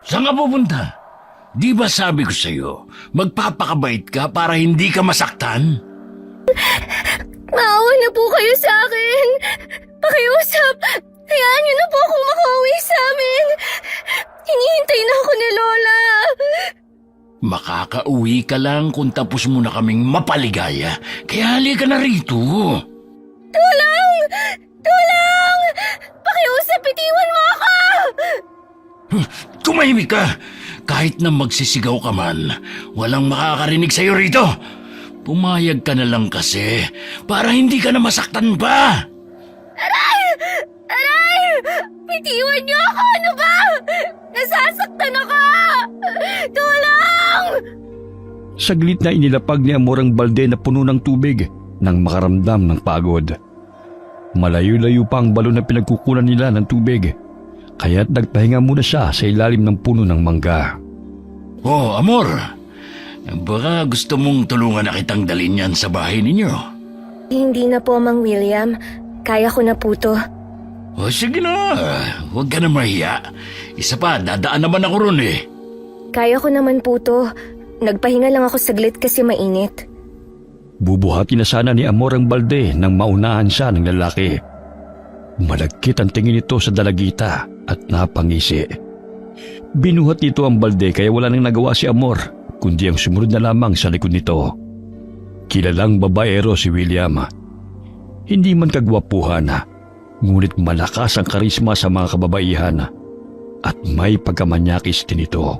Saan ka pupunta? Di ba sabi ko sa'yo, magpapakabait ka para hindi ka masaktan? Maawa na po kayo sa akin. Pakiusap. Hayaan niyo na po akong makauwi sa amin. Hinihintay na ako ni Lola. Makakauwi ka lang kung tapos mo na kaming mapaligaya. Kaya halika na rito. Tulong! Tulong! Pakiusap, itiwan mo ako! Tumahimik ka! Kahit na magsisigaw ka man, walang makakarinig sa'yo rito. Pumayag ka na lang kasi para hindi ka na masaktan pa. Aray! Aray! Bitiwan niyo ako! Ano ba? Nasasaktan ako! Tulong! Saglit na inilapag ni Amor ang balde na puno ng tubig nang makaramdam ng pagod. Malayo-layo pa ang balon na pinagkukunan nila ng tubig, kaya't nagpahinga muna siya sa ilalim ng puno ng mangga. Oh, Amor. Baka gusto mong tulungan na kitang dalhin yan sa bahay ninyo. Hindi na po, Mang William. Kaya ko na po to. O sige na, huwag ka na mahiya. Isa pa, dadaan naman ako ron eh. Kaya ko naman po to. Nagpahinga lang ako saglit kasi mainit. Bubuhati na sana ni Amor ang balde nang maunahan siya ng lalaki. Malagkit ang tingin nito sa dalagita at napangisi. Binuhat nito ang balde kaya wala nang nagawa si Amor, kundi ang sumunod na lamang sa likod nito. Kilalang babaero si William. Hindi man kagwapuhan, ngunit malakas ang karisma sa mga kababaihan at may pagkamanyakis din ito.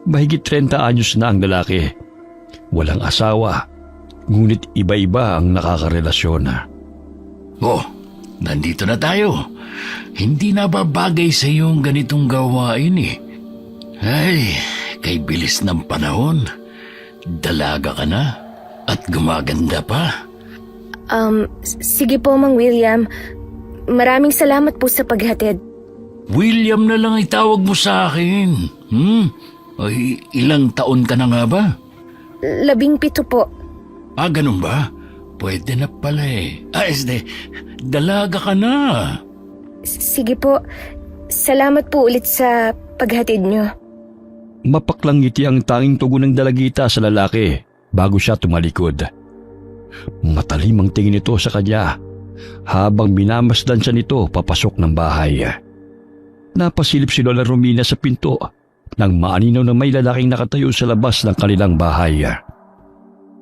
Mahigit 30 anyos na ang lalaki. Walang asawa, ngunit iba-iba ang nakakarelasyon. Oh, nandito na tayo. Hindi na ba bagay sa iyong ganitong gawain eh? Ay, kay bilis ng panahon. Dalaga ka na at gumaganda pa. Sige po, Mang William. Maraming salamat po sa paghatid. William na lang itawag mo sa akin. Ay, ilang taon ka na nga ba? 17 po. Ah, ganun ba? Pwede na pala eh. Dalaga ka na. Sige po. Salamat po ulit sa paghatid niyo. Mapaklang ngiti ang tanging tugon ng dalagita sa lalaki bago siya tumalikod. Matalim ang tingin nito sa kanya habang minamasdan siya nito papasok ng bahay. Napasilip si Lola Romina sa pinto nang maaninaw na may lalaking nakatayo sa labas ng kanilang bahay.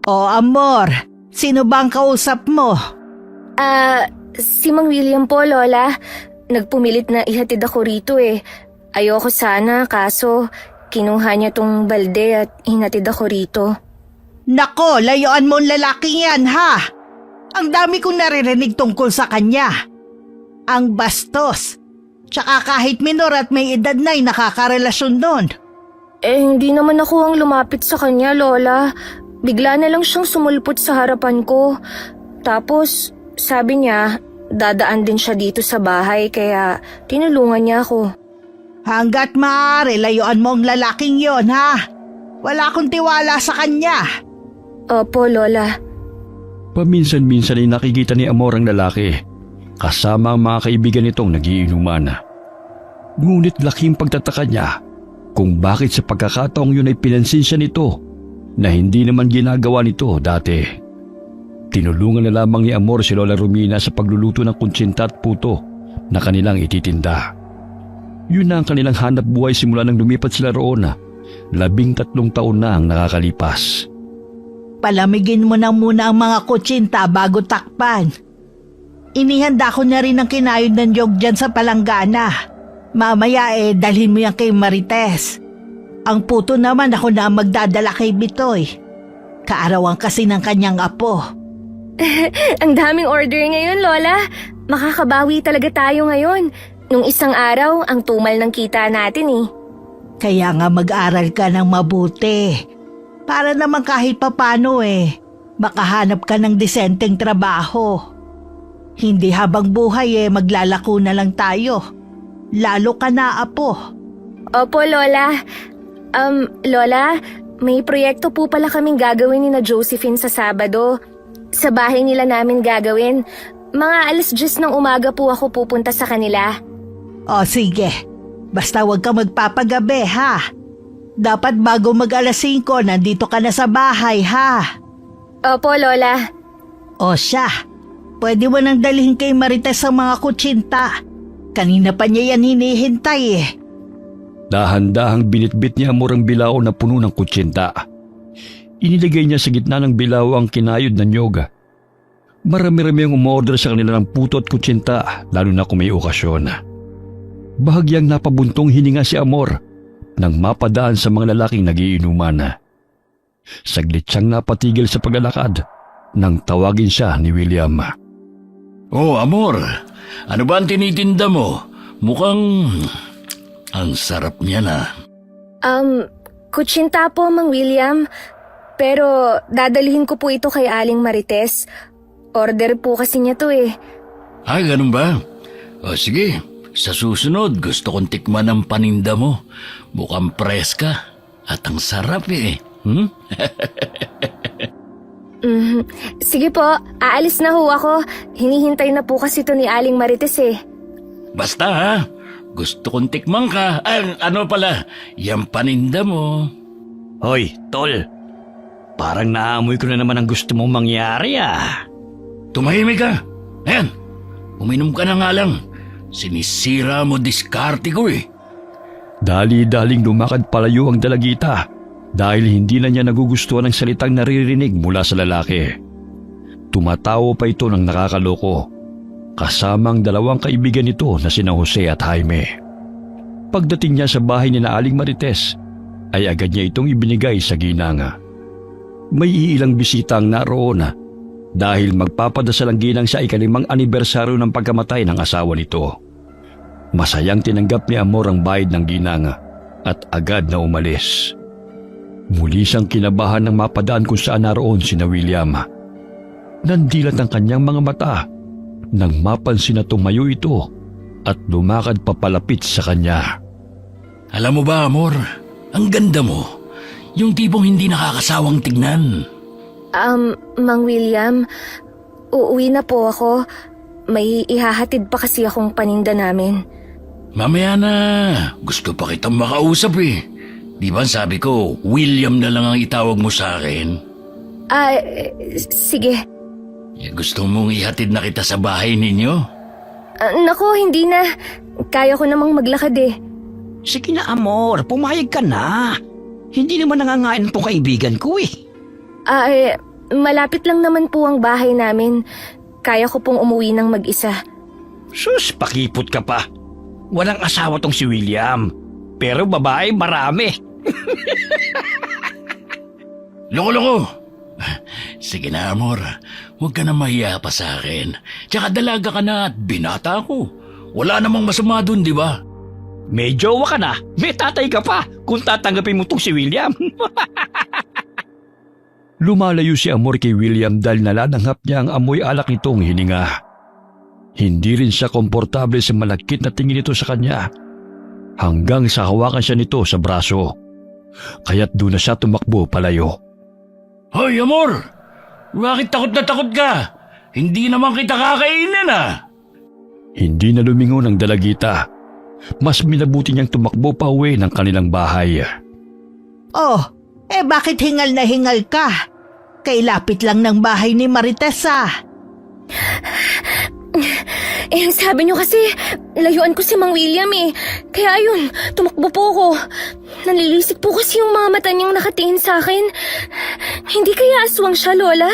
O Amor, sino bang kausap mo? Si Mang William po, Lola. Nagpumilit na ihatid ako rito eh. Ayoko sana, kaso kinuha niya tong balde at hinatid ako rito. Nako, layuan mo ang lalaking yan, ha? Ang dami kong naririnig tungkol sa kanya. Ang bastos. Tsaka kahit minor at may edad na'y nakakarelasyon doon. Hindi naman ako ang lumapit sa kanya, Lola. Bigla na lang siyang sumulpot sa harapan ko. Tapos, sabi niya, dadaan din siya dito sa bahay kaya tinulungan niya ako. Hanggat maaari, layuan mo ang lalaking yon, ha? Wala akong tiwala sa kanya. Opo, Lola. Paminsan-minsan ay nakikita ni Amor ang lalaki kasama ang mga kaibigan nitong nagiinuman. Ngunit laking pagtataka niya kung bakit sa pagkakataong yun ay pinansin siya nito na hindi naman ginagawa nito dati. Tinulungan na lamang ni Amor si Lola Romina sa pagluluto ng kuntsinta at puto na kanilang ititinda. Yun na ang kanilang hanap buhay simula nang lumipat sila roon. 13 taon na ang nakakalipas. Palamigin mo na muna ang mga kutsinta bago takpan. Inihanda ko na rin ang kinayod ng jog dyan sa palanggana. Mamaya dalhin mo yan kay Marites. Ang puto naman ako na ang magdadala kay Bitoy. Kaarawan kasi ng kanyang apo. Ang daming order ngayon, Lola. Makakabawi talaga tayo ngayon. Nung isang araw, ang tumal ng kita natin eh. Kaya nga mag-aral ka ng mabuti. Para naman kahit papano makahanap ka ng disenteng trabaho. Hindi habang buhay maglalako na lang tayo. Lalo ka na, apo. Opo, Lola. Lola, may proyekto po pala kaming gagawin ni na Josephine sa Sabado. Sa bahay nila namin gagawin. Mga 10:00 ng umaga po ako pupunta sa kanila. O sige, Basta huwag ka magpapagabi ha. Dapat bago mag alas 5, nandito ka na sa bahay ha. Opo, Lola. O siya, pwede mo nang dalhin kay Marites ang mga kutsinta. Kanina pa niya yan hinihintay eh. Dahan-dahang binitbit ni Amor ang bilao na puno ng kutsinta. Iniligay niya sa gitna ng bilao ang kinayod na niyog. Marami-rami ang umorder sa kanila ng puto at kutsinta, lalo na kung may okasyon. Bahagyang napabuntong hininga si Amor nang mapadaan sa mga lalaking nagiinuman. Saglit siyang napatigil sa paglalakad nang tawagin siya ni William. Oh, Amor, ano ba ang tinitinda mo? Mukhang ang sarap niya na. Kutsinta po, Mang William. Pero dadalhin ko po ito kay Aling Marites. Order po kasi niya to eh. Ay, ganun ba? O sige, sa susunod gusto kong tikman ang paninda mo. Mukhang preska at ang sarap eh. Sige po, aalis na ho ako. Hinihintay na po kasi to ni Aling Marites eh. Basta ha, gusto kong tikman ka. Ano pala, yung paninda mo. Hoy, tol. Parang naamoy ko na naman ang gusto mong mangyari ah. Tumahimik ka. Ayan, uminom ka na nga lang. Sinisira mo diskarte ko eh. Dali-daling lumakad palayo ang dalagita dahil hindi na niya nagugustuhan ang salitang naririnig mula sa lalaki. Tumatawa pa ito ng nakakaloko, kasamang dalawang kaibigan nito na sina Jose at Jaime. Pagdating niya sa bahay ni na Aling Marites, ay agad niya itong ibinigay sa ginanga. May iilang bisita ang naroon dahil magpapadasal ang ginang sa 5th anibersaryo ng pagkamatay ng asawa nito. Masayang tinanggap ni Amor ang bayad ng ginanga at agad na umalis. Muli siyang kinabahan ng mapadaan kung saan naroon sina William. Nandilat ang kanyang mga mata nang mapansin na tumayo ito at lumakad papalapit sa kanya. Alam mo ba, Amor, ang ganda mo. Yung tipong hindi nakakasawang tignan. Mang William, uuwi na po ako. May ihahatid pa kasi akong paninda namin. Mamaya na, gusto pa kitang makausap eh. Di ba sabi ko, William na lang ang itawag mo sa akin? Sige. Gusto mong ihatid na kita sa bahay ninyo? Nako, hindi na. Kaya ko namang maglakad eh. Sige na, Amor. Pumayag ka na. Hindi naman nangangain itong kaibigan ko eh. Malapit lang naman po ang bahay namin. Kaya ko pong umuwi ng mag-isa. Sus, pakipot ka pa. Walang asawa tong si William. Pero babae marami. Loko-loko! Sige na, Amor. Huwag ka na mahiya pa sa akin. Tsaka dalaga ka na at binata ako. Wala namang masama dun, di ba? May jowa ka na. May tatay ka pa. Kung tatanggapin mo tong si William. Lumalayo si Amor kay William dahil nalalanghap niya ang amoy alak nitong hininga. Hindi rin siya komportable sa malagkit na tingin nito sa kanya. Hanggang sa hawakan siya nito sa braso. Kaya't doon na siya tumakbo palayo. Hoy, Amor! Bakit takot na takot ka? Hindi naman kita kakainin ah! Hindi na lumingon ang dalagita. Mas minabuti niyang tumakbo pa uwi ng kanilang bahay. Oh, bakit hingal na hingal ka? Kailapit lang ng bahay ni Marites ah. Sabi niyo kasi, layuan ko si Mang William eh. Kaya ayun, tumakbo po ako. Nalilisik po kasi yung mga mata niyang nakatingin sa akin. Hindi kaya aswang siya, Lola?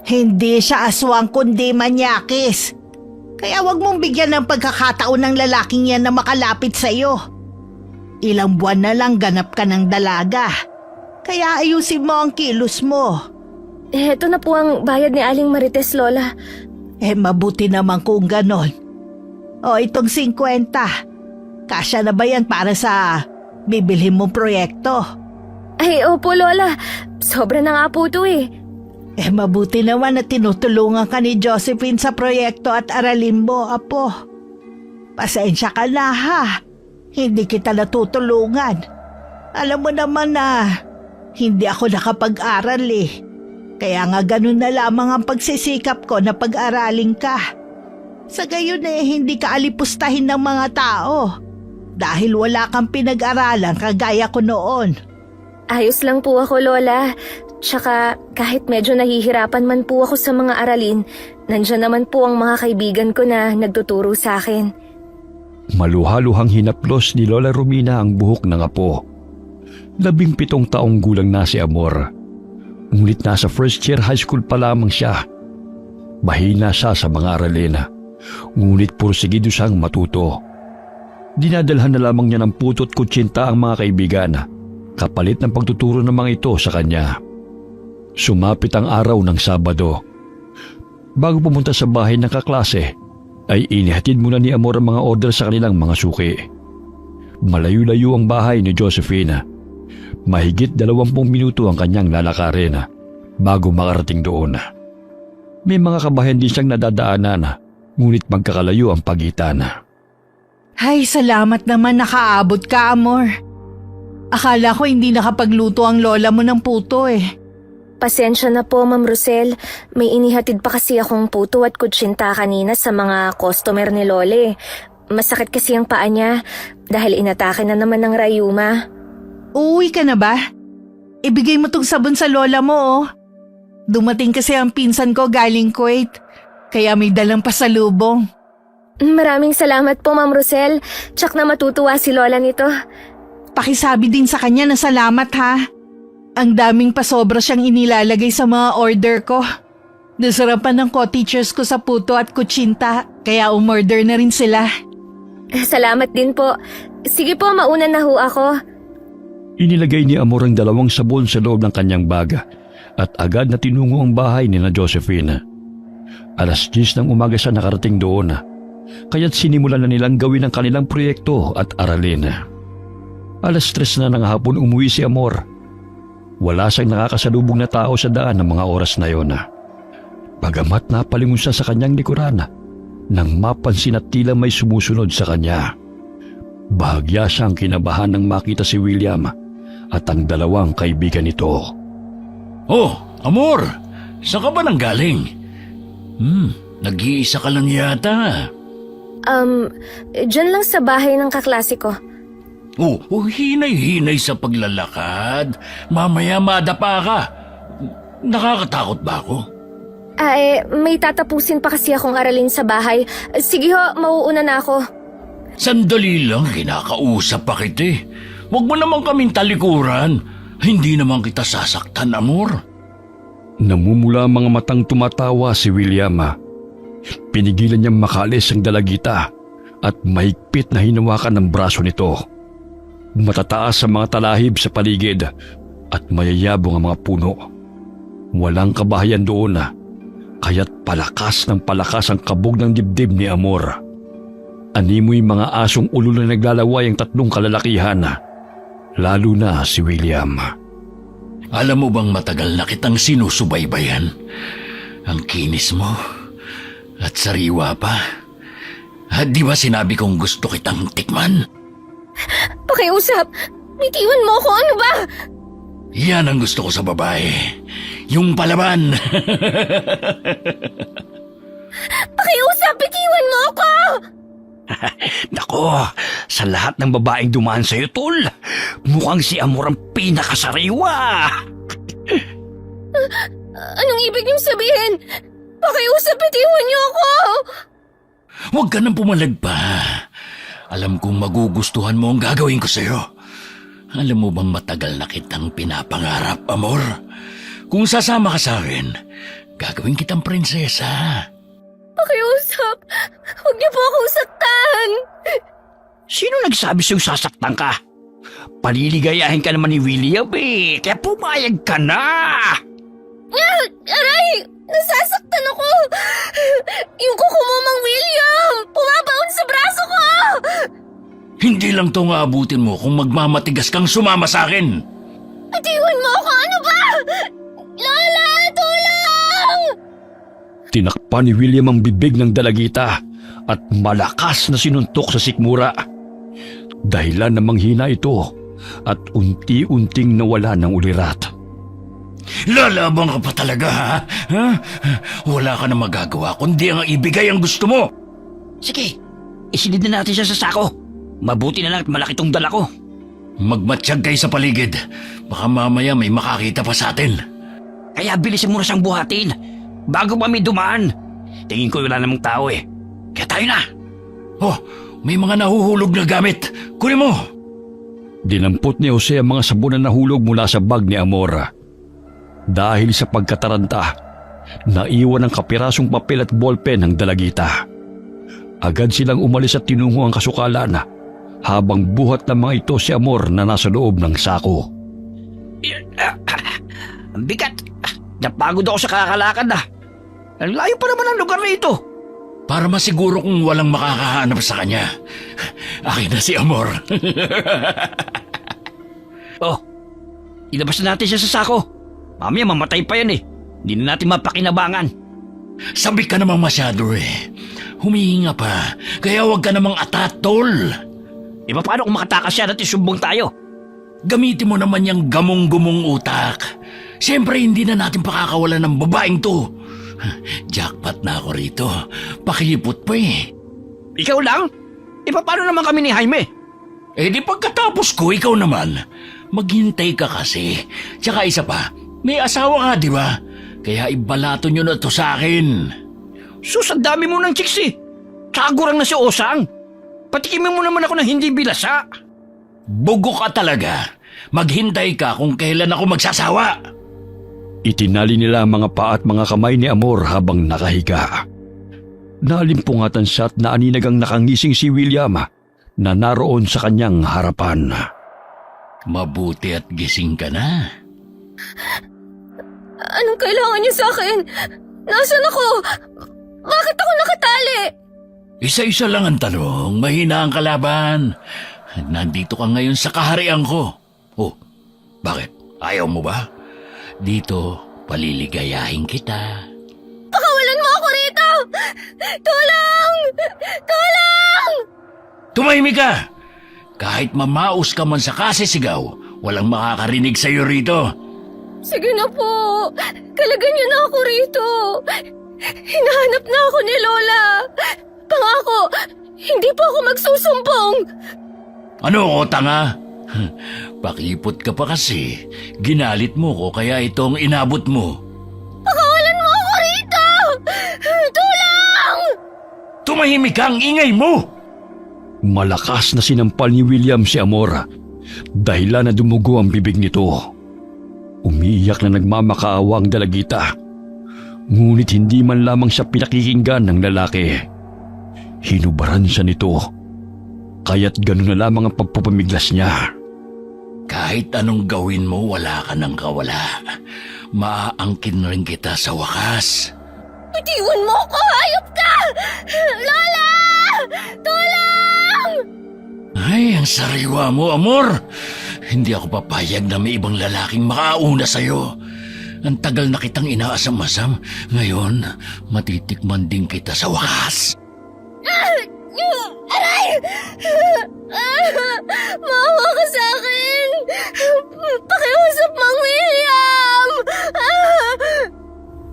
Hindi siya aswang kundi manyakis. Kaya wag mong bigyan ng pagkakataon ng lalaking yan na makalapit sa'yo. Ilang buwan na lang ganap ka ng dalaga. Kaya ayusin mo ang kilos mo. Eto na po ang bayad ni Aling Marites, Lola. Mabuti naman kung ganon. Itong 50. Kasya na ba yan para sa bibilhin mong proyekto? Ay, opo, Lola. Sobra na nga po ito eh. Mabuti naman na tinutulungan ka ni Josephine sa proyekto at aralin mo, apo. Pasensya ka na ha. Hindi kita natutulungan. Alam mo naman na hindi ako nakapag-aral eh. Kaya nga ganun na lamang ang pagsisikap ko na pag-aralin ka. Sa gayon hindi ka alipustahin ng mga tao. dahil wala kang pinag-aralan kagaya ko noon. Ayos lang po ako, Lola. Tsaka kahit medyo nahihirapan man po ako sa mga aralin, nandyan naman po ang mga kaibigan ko na nagtuturo sa akin. Maluhaluhang hinaplos ni Lola Romina ang buhok ng apo. 17 taong gulang na si Amor. Ngunit nasa first year high school pa lamang siya. Mahina siya sa mga aralin, ngunit pursigido siyang matuto. Dinadalhan na lamang niya ng putot kutsinta ang mga kaibigan, kapalit ng pagtuturo ng mga ito sa kanya. Sumapit ang araw ng Sabado. Bago pumunta sa bahay ng kaklase, ay inihatid muna ni Amor ang mga order sa kanilang mga suki. Malayo-layo ang bahay ni Josephine. Mahigit 20 minuto ang kanyang lalakarin bago makarating doon. May mga kabayan din siyang nadadaanan, ngunit magkakalayo ang pagitan. Ay, salamat naman nakaabot ka, Amor. Akala ko hindi nakapagluto ang lola mo ng puto eh. Pasensya na po, Ma'am Rosel. May inihatid pa kasi akong puto at kutsinta kanina sa mga customer ni Lole. Masakit kasi ang paa niya dahil inatake na naman ng rayuma. Uuwi ka na ba? Ibigay mo tong sabon sa lola mo oh. Dumating kasi ang pinsan ko galing Kuwait, kaya may dalang pasalubong. Maraming salamat po, Ma'am Rosel. Tsak na matutuwa si Lola nito. Pakisabi din sa kanya na salamat ha. Ang daming pasobra siyang inilalagay sa mga order ko. Nasarapan ng co-teachers ko sa puto at kutsinta, kaya umorder na rin sila. Salamat din po. Sige po, mauna na ho ako. Inilagay ni Amor ang 2 sabon sa loob ng kanyang baga at agad na tinungo ang bahay ni na Josephine. Alas 10 ng umaga siya nakarating doon, kaya't sinimulan na nilang gawin ang kanilang proyekto at aralin. Alas 3 na ng hapon umuwi si Amor. Wala siyang nakakasalubong na tao sa daan ng mga oras na yon. Bagamat napalingon siya sa kanyang likuran, nang mapansin at tila may sumusunod sa kanya. Bahagya siyang kinabahan nang makita si William at ang 2 kaibigan nito. Oh, Amor! Saan ka ba nang galing? Nag-iisa ka lang yata. Diyan lang sa bahay ng kaklase ko. Hinay-hinay sa paglalakad. Mamaya madapa ka. Nakakatakot ba ako? May tatapusin pa kasi akong aralin sa bahay. Sige ho, mauuna na ako. Sandali lang, kinakausap pa kita. Huwag mo naman kaming talikuran. Hindi naman kita sasaktan, Amor. Namumula ang mga matang tumatawa si William. Pinigilan niyang makaalis ang dalagita at mahigpit na hinawakan ng braso nito. Matataas ang mga talahib sa paligid at mayayabong ang mga puno. Walang kabahayan doon, kaya't palakas ng palakas ang kabog ng dibdib ni Amor. Animoy mga asong ulo na naglalaway ang 3 kalalakihan, lalo na si William. Alam mo bang matagal na kitang sinusubaybayan? Ang kinis mo at sariwa pa. Di ba sinabi kong gusto kitang tikman? Pakiusap! Bitiwan mo ako, ano ba? Yan ang gusto ko sa babae. Yung palaban. Pakiusap! Bitiwan mo ako! Nako, sa lahat ng babaeng dumaan sa'yo, tol, mukhang si Amor ang pinakasariwa. Anong ibig niyong sabihin? Pakiusap, bitiwan niyo ako! Huwag ka nang pumalag pa. Alam kong magugustuhan mo ang gagawin ko sa'yo. Alam mo bang matagal na kitang pinapangarap, Amor? Kung sasama ka sa akin, gagawin kitang prinsesa. Pakiusap! Huwag niyo po akong saktan! Sino nagsabi sa'yo sasaktan ka? Paliligayahin ka naman ni William eh, kaya pumayag ka na! Aray! Nasasaktan ako! Yung kuko mo, Mang William! Pumabaon sa braso ko! Hindi lang to nga abutin mo kung magmamatigas kang sumama sa akin. Atiwan mo ako! Ano ba? Lola! Tulong! Tinakpan ni William ang bibig ng dalagita at malakas na sinuntok sa sikmura. Dahilan na manghina ito at unti-unting nawala ng ulirat. Lalabang ka pa talaga, ha? Wala ka na magagawa kundi ang ibigay ang gusto mo. Sige, isilid na natin siya sa sako. Mabuti na lang at malaki tong dala ko. Magmatsyag kayo sa paligid. Baka mamaya may makakita pa sa atin. Kaya bilisin mo na siyang buhatin bago pa may dumaan. Tingin ko wala namang tao eh. Kaya tayo na. Oh, may mga nahuhulog na gamit. Kunin mo. Dinampot ni Jose ang mga sabon na nahulog mula sa bag ni Amor. Dahil sa pagkataranta, naiwan ang kapirasong papel at ballpen ng dalagita. Agad silang umalis at tinungo ang kasukalan habang buhat ng mga ito si Amor na nasa loob ng sako. Ang bigat. Napagod ako sa kakalakad na. Ang layo pa naman ang lugar na ito. Para masiguro kung walang makakahanap sa kanya. Akin na si Amor. Oh, ilabas na natin siya sa sako. Mamaya mamatay pa yan eh. Hindi na natin mapakinabangan. Sabi ka namang masyado eh. Humihinga pa. Kaya huwag ka namang atatol. E paano kung makatakas siya at isumbong tayo? Gamitin mo naman yung gamong-gumong utak. Siyempre hindi na natin pakakawalan ng babaeng to. Jackpot na ako rito. Pakilipot pa eh. Ikaw lang? E paano naman kami ni Jaime? Eh di pagkatapos ko, ikaw naman. Maghintay ka kasi. Tsaka isa pa, may asawa ka, di ba? Kaya ibalato nyo na to sa akin. Sus, ang dami mo ng chicks eh. Kagurang na si Osang. Patikimin mo naman ako ng hindi bilasa. Bugo ka talaga. Maghintay ka kung kailan ako magsasawa. Itinali nila ang mga paa at mga kamay ni Amor habang nakahiga. Nalimpungatan siya at naaninagang nakangising si William na naroon sa kanyang harapan. Mabuti at gising ka na. Anong kailangan niyo sa akin? Nasaan ako? Bakit ako nakatali? Isa-isa lang ang tanong. Mahina ang kalaban. Nandito ka ngayon sa kaharian ko. Oh, bakit? Ayaw mo ba? Dito, paliligayahin kita. Pakawalan mo ako rito! Tulong! Tulong! Tumahimik ka! Kahit mamaos ka man sa kasisigaw, walang makakarinig sa'yo rito. Sige na po. Kalagan niyo na ako rito. Hinahanap na ako ni Lola. Pangako, hindi po ako magsusumbong. Ano ko, tanga? Pakipot ka pa kasi. Ginalit mo ko kaya itong inabot mo. Pakawalan mo ako rito! Tulong! Tumahimik ka, ang ingay mo! Malakas na sinampal ni William si Amor, dahilan na dumugo ang bibig nito. Umiiyak na nagmamakaawa ang dalagita. Ngunit hindi man lamang siya pinakikinggan ng lalaki. Hinubaran siya nito, kaya't gano'n na lamang ang pagpupamiglas niya. Kahit anong gawin mo, wala ka nang kawala. Maaangkin rin kita sa wakas. Bitiwan mo ako! Hayop ka! Lola! Tulong! Ay, ang sariwa mo, Amor. Hindi ako papayag na may ibang lalaking makauna sa'yo. Ang tagal na kitang inaasam-asam. Ngayon, matitikman din kita sa wakas. Aray! Maawa ka sa akin! Pakiusap, Mang William!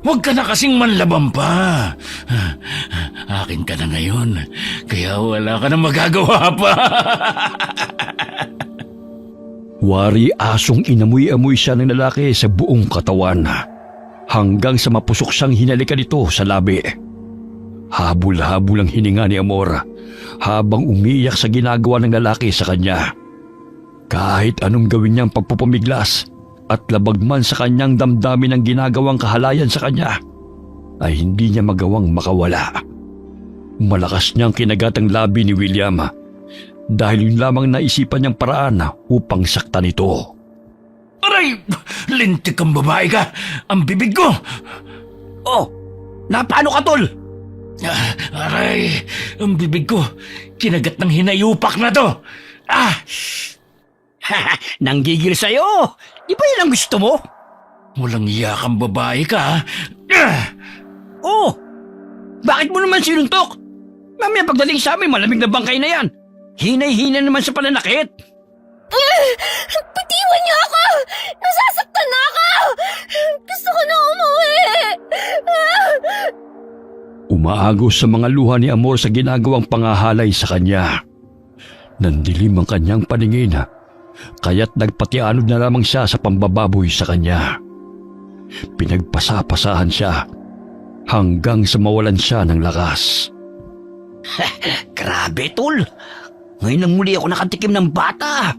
Huwag ka na kasing manlaban pa. Akin ka na ngayon, kaya wala ka na magagawa pa. Wari asong inamoy-amoy siya ng lalaki sa buong katawan, hanggang sa mapusok siyang hinalikan ito sa labi. Habol-habol ang hininga ni Amor habang umiiyak sa ginagawa ng lalaki sa kanya. Kahit anong gawin niyang pagpupumiglas at labag man sa kanyang damdamin ang ginagawang kahalayan sa kanya, ay hindi niya magawang makawala. Malakas niyang kinagat ang labi ni William dahil yun lamang naisipan niyang paraan upang saktan ito. Aray! Lintik kang babae ka! Ang bibig ko! Oh, napaano ka, tol? Aray! Ang bibig ko! Kinagat ng hinayupak na to! Ah! Nanggigil sa'yo. Di ba yan ang gusto mo? Walang iya kang babae ka, ha? Oh, bakit mo naman sinuntok? Mamaya pagdating sa amin, malamig na bangkay na yan. Hinay-hina naman sa pananakit. Bitiwan niyo ako! Nasasaktan na ako! Gusto ko na umuwi! Umaagos sa mga luha ni Amor sa ginagawang pangahalay sa kanya. Nandilim ang kanyang paningin, kaya't nagpatianod na lamang siya sa pambababoy sa kanya. Pinagpasapasahan siya hanggang sa mawalan siya ng lakas. Grabe, tol. Ngayon lang muli ako nakatikim ng bata.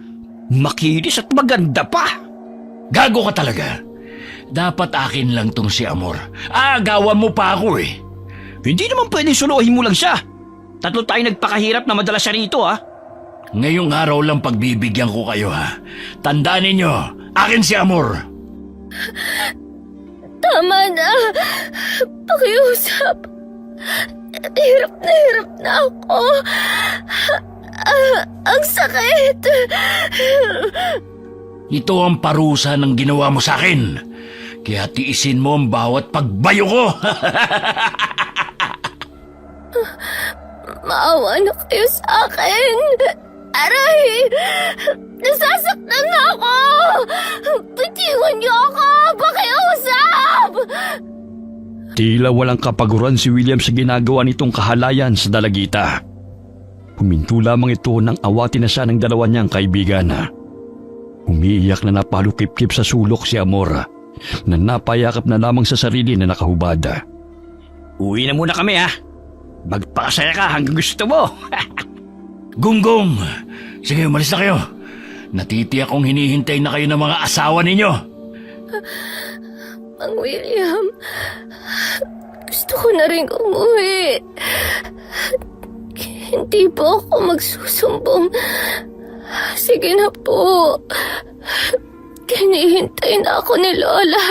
Makinis at maganda pa. Gago ka talaga. Dapat akin lang tong si Amor. Aagawan mo pa ako eh. Hindi naman pwedeng suluhin mo lang siya. Tatlo tayo nagpakahirap na madala siya rito, ha? Ngayong araw lang pagbibigyan ko kayo ha. Tandaan ninyo, akin si Amor. Tama na. Pakiusap. Hirap na ako. Ang sakit. Ito ang parusa ng ginawa mo sa akin. Kaya tiisin mo ang bawat pagbayo ko. Maawa na kayo sa akin. Aray! Nasasaktan na ako! Bitiwan niyo ako! Pakiusap! Tila walang kapaguran si William sa ginagawa nitong kahalayan sa dalagita. Huminto lamang ito nang awatin na siya ng dalawa niyang kaibigan. Umiiyak na napalukip-kip sa sulok si Amor na napayakap na lamang sa sarili na nakahubad. Uwi na muna kami, ha? Magpakasaya ka hanggang gusto mo. Gunggong! Sige, umalis na kayo. Natitiyak kong hinihintay na kayo ng mga asawa ninyo. Mang William, gusto ko na rin umuwi. Hindi po ako magsusumbong. Sige na po. Kinihintay na ako ni Lola.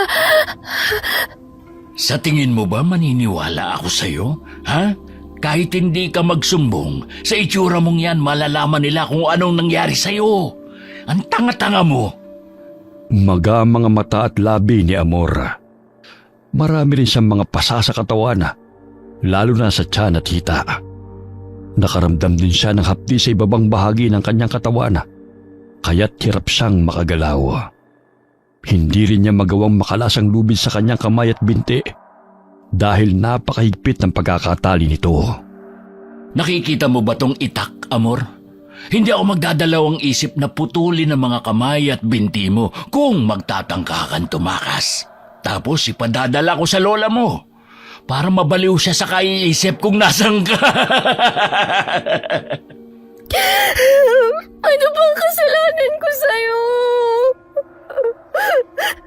Sa tingin mo ba maniniwala ako sa'yo? Ha? Kahit hindi ka magsumbong, sa itsura mong yan malalaman nila kung anong nangyari sa'yo. Ang tanga-tanga mo. Maga ang mga mata at labi ni Amor. Marami rin siyang mga pasa sa katawan, lalo na sa tiyan at hita. Nakaramdam din siya ng hapdi sa ibabang bahagi ng kanyang katawan, kaya't hirap siyang makagalaw. Hindi rin niya magawang makalasang lubid sa kanyang kamay at binti dahil napakahigpit ng pagkakatali nito. Nakikita mo ba tong itak, Amor? Hindi ako magdadalawang isip na putulin ang mga kamay at binti mo kung magtatangka kang tumakas. Tapos ipadadala ko sa lola mo para mabaliw siya sa kaiisip kung nasan ka. Ano bang kasalanan ko sa'yo?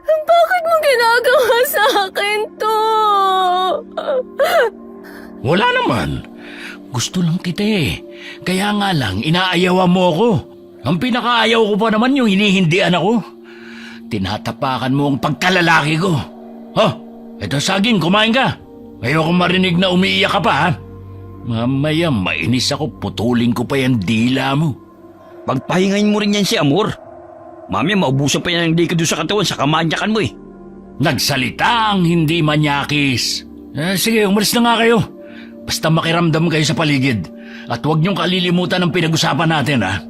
Bakit mo ginagawa sa akin to? Wala naman. Gusto lang kita eh. Kaya nga lang, inaayawan mo ako. Ang pinakaayaw ko pa naman yung hinihindian ako. Tinatapakan mo ang pagkalalaki ko. Oh, eto saging, kumain ka. Ayoko marinig na umiiyak ka pa, ha? Mamaya mainis ako, putulin ko pa yung dila mo. Pagpahingayin mo rin yan si Amor. Mamaya maubusan pa yan ng likod doon sa katawan sa kamanyakan mo eh. Nagsalita ang hindi manyakis. Sige, umalis na nga kayo. Basta makiramdam kayo sa paligid. At huwag niyong kalilimutan ang pinag-usapan natin, ha?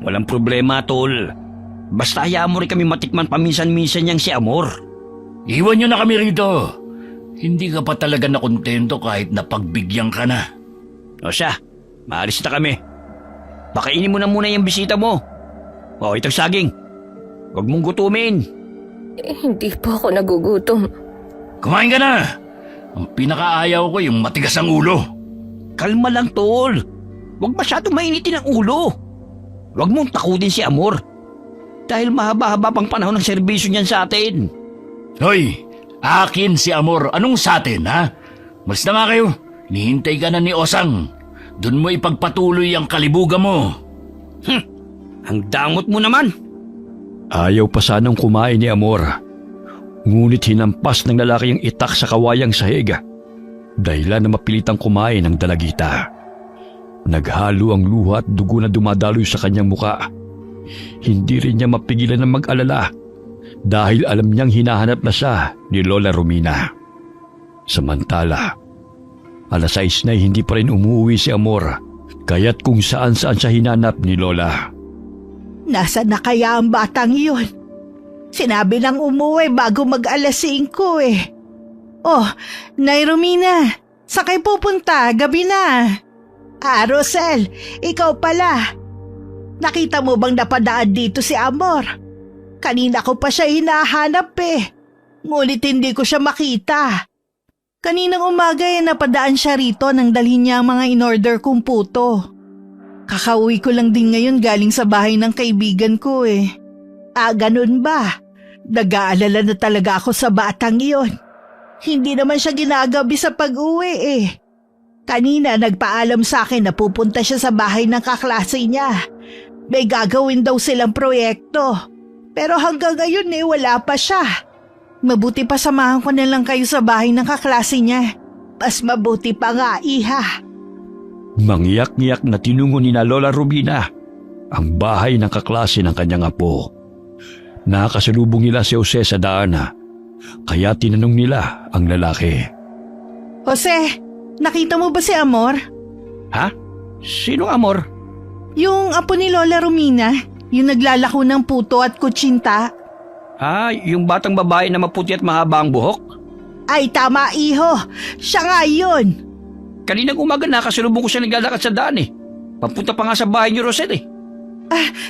Walang problema, tol. Basta hayaan mo rin kami matikman paminsan-minsan niyang si Amor. Iwan niyo na kami rito. Hindi ka pa talaga nakontento kahit napagbigyan ka na. O siya, maalis na kami. Pakainin mo na muna yung bisita mo. O, itong saging. Huwag mong gutumin. Hindi po ako nagugutom. Kumain ka na. Ang pinakaayaw ko yung matigas ang ulo. Kalma lang, tol. Huwag masyadong mainitin ang ulo. Huwag mong takutin si Amor. Dahil mahaba-haba pang panahon ng serbisyo niyan sa atin. Hoy, akin si Amor. Anong sa atin, ha? Malis na nga kayo. Nihintay ka na ni Osang. Doon mo ipagpatuloy ang kalibugan mo. Ang damot mo naman. Ayaw pa sanang kumain ni Amor. Ngunit hinampas ng lalaki ang itak sa kawayang sahig. Dahilan na mapilitang kumain ng dalagita. Naghalo ang luha at dugo na dumadaloy sa kanyang muka. Hindi rin niya mapigilan na mag-alala dahil alam niyang hinahanap na siya ni Lola Romina. Samantala, alas 6 na hindi pa rin umuwi si Amor, kaya't kung saan-saan siya hinanap ni Lola. Nasaan na kaya ang batang yun? Sinabi lang umuwi bago mag-alas 5 eh. Oh, Nay Romina, saan kayo pupunta? Gabi na. Ah, Rosel, ikaw pala. nakita mo bang napadaan dito si Amor? Kanina ko pa siya hinahanap ngunit hindi ko siya makita. Kaninang umaga napadaan siya rito nang dalhin niya ang mga in-order kong puto. Kakauwi ko lang din ngayon galing sa bahay ng kaibigan ko ganun ba? Nag-aalala na talaga ako sa batang iyon. Hindi naman siya ginagabi sa pag-uwi Kanina nagpaalam sa akin na pupunta siya sa bahay ng kaklase niya. May gagawin daw silang proyekto. Pero hanggang ngayon wala pa siya. Mabuti pa samahan ko na lang kayo sa bahay ng kaklase niya. Mas mabuti pa nga, iha. Mangyak-ngyak na tinungo ni na Lola Rubina ang bahay ng kaklase ng kanyang apo. Nakasalubong nila si Jose sa daan kaya tinanong nila ang lalaki. Jose, nakita mo ba si Amor? Ha? Sino Amor? Yung apo ni Lola Romina, yung naglalako ng puto at kutsinta. Yung batang babae na maputi at mahaba ang buhok? Ay tama iho, siya nga yun. Kaninang umaga nakasalubong ko siya naglalakad sa daan Papunta pa nga sa bahay ni Rosel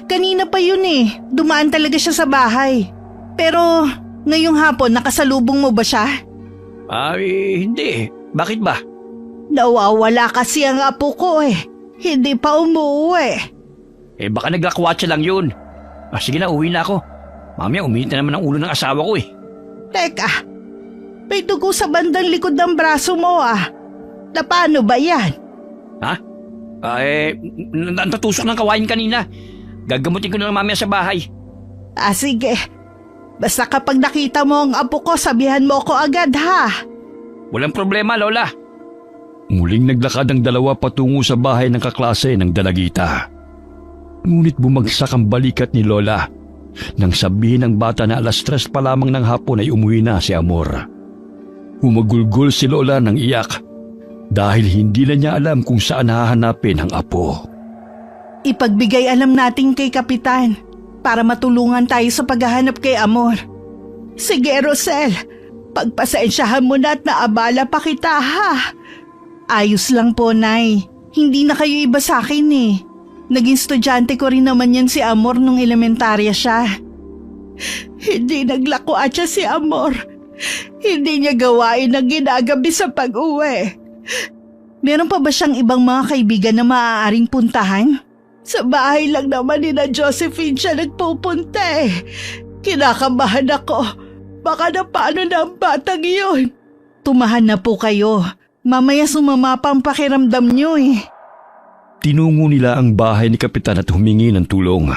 Kanina pa yun dumaan talaga siya sa bahay. Pero ngayong hapon nakasalubong mo ba siya? Hindi. Bakit ba? Nawawala kasi ang apo ko Hindi pa umuwi. Baka naglakwatsa lang yun. Sige na, uwi na ako. Mamaya umiinit na naman ang ulo ng asawa ko Teka, may dugo sa bandang likod ng braso mo Na paano ba yan? Ha? Natatusok ng kawain kanina. Gagamutin ko na lang mamaya sa bahay. Sige. Basta kapag nakita mo ang apo ko, sabihan mo ko agad Walang problema, Lola. Muling naglakad ang dalawa patungo sa bahay ng kaklase ng dalagita. Ngunit bumagsak ang balikat ni Lola nang sabihin ng bata na 3:00 pa lamang ng hapon ay umuwi na si Amor. Humagulgol si Lola ng iyak dahil hindi na niya alam kung saan hahanapin ang apo. Ipagbigay alam natin kay Kapitan para matulungan tayo sa paghahanap kay Amor. Sige, Rosel. Pagpasensyahan mo na at naabala pa kita Ayos lang po, Nay. Hindi na kayo iba sa akin Naging estudyante ko rin naman yan si Amor nung elementarya siya. Hindi naglakwat siya si Amor. Hindi niya gawain ang ginagabi sa pag-uwi. Meron pa ba siyang ibang mga kaibigan na maaaring puntahan? Sa bahay lang naman ni na Josephine siya nagpupunta Kinakabahan ako. Baka na paano na ang batang iyon. Tumahan na po kayo. Mamaya sumama pa ang pakiramdam niyo Tinungo nila ang bahay ni Kapitan at humingi ng tulong.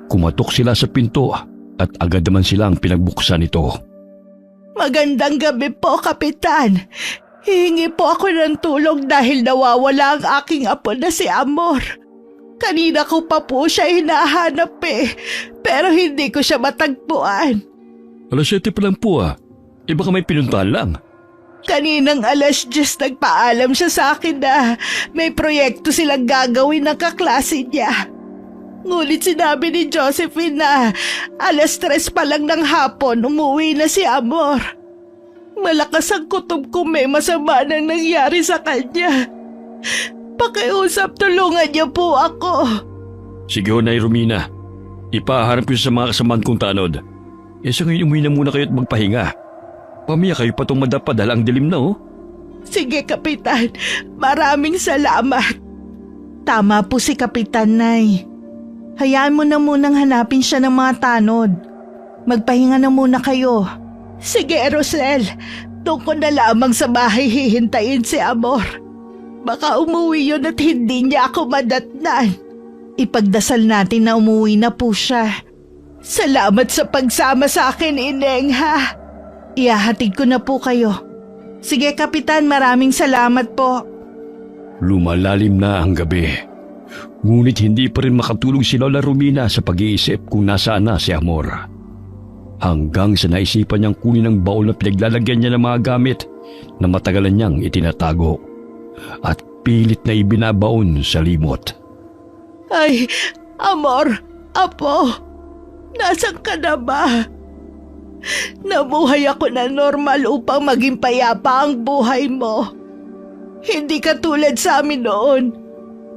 Kumatok sila sa pinto at agad naman silang pinagbuksan ito. Magandang gabi po, Kapitan. Hihingi po ako ng tulong dahil nawawala ang aking apo na si Amor. Kanina ko pa po siya hinahanap pero hindi ko siya matagpuan. 7:00 pa lang po baka may pinuntahan lang. Kaninang 10:00 nagpaalam siya sa akin na may proyekto silang gagawin ng kaklase niya. Ngunit sinabi ni Josephine na 3:00 pa lang ng hapon umuwi na si Amor. Malakas ang kutob ko may masama nang nangyari sa kanya. Pakiusap, tulungan niyo po ako. Sige ho, Nay Romina. Ipaharap ko sa mga kasamaan kong tanod. Sa ngayon umuwi na muna kayo at magpahinga. Pamaya kayo pa itong madapa dahil ang dilim na Sige, Kapitan. Maraming salamat. Tama po si Kapitan, Nay. Hayaan mo na munang hanapin siya ng mga tanod. Magpahinga na muna kayo. Sige, Rosel. Doon ko na lamang sa bahay hihintayin si Amor. Baka umuwi yun at hindi niya ako madatnan. Ipagdasal natin na umuwi na po siya. Salamat sa pagsama sa akin, Ineng, Ihahatid ko na po kayo. Sige, Kapitan, maraming salamat po. Lumalalim na ang gabi. Ngunit hindi pa rin makatulog si Lola Romina sa pag-iisip kung nasaan na si Amor. Hanggang sa naisipan niyang kunin ang baul na pinaglalagyan niya ng mga gamit na matagalan niyang itinatago at pilit na ibinabaon sa limot. Ay, Amor, Apo, nasan ka na ba? Nabuhay ako na normal upang maging payapa ang buhay mo. Hindi ka tulad sa amin noon.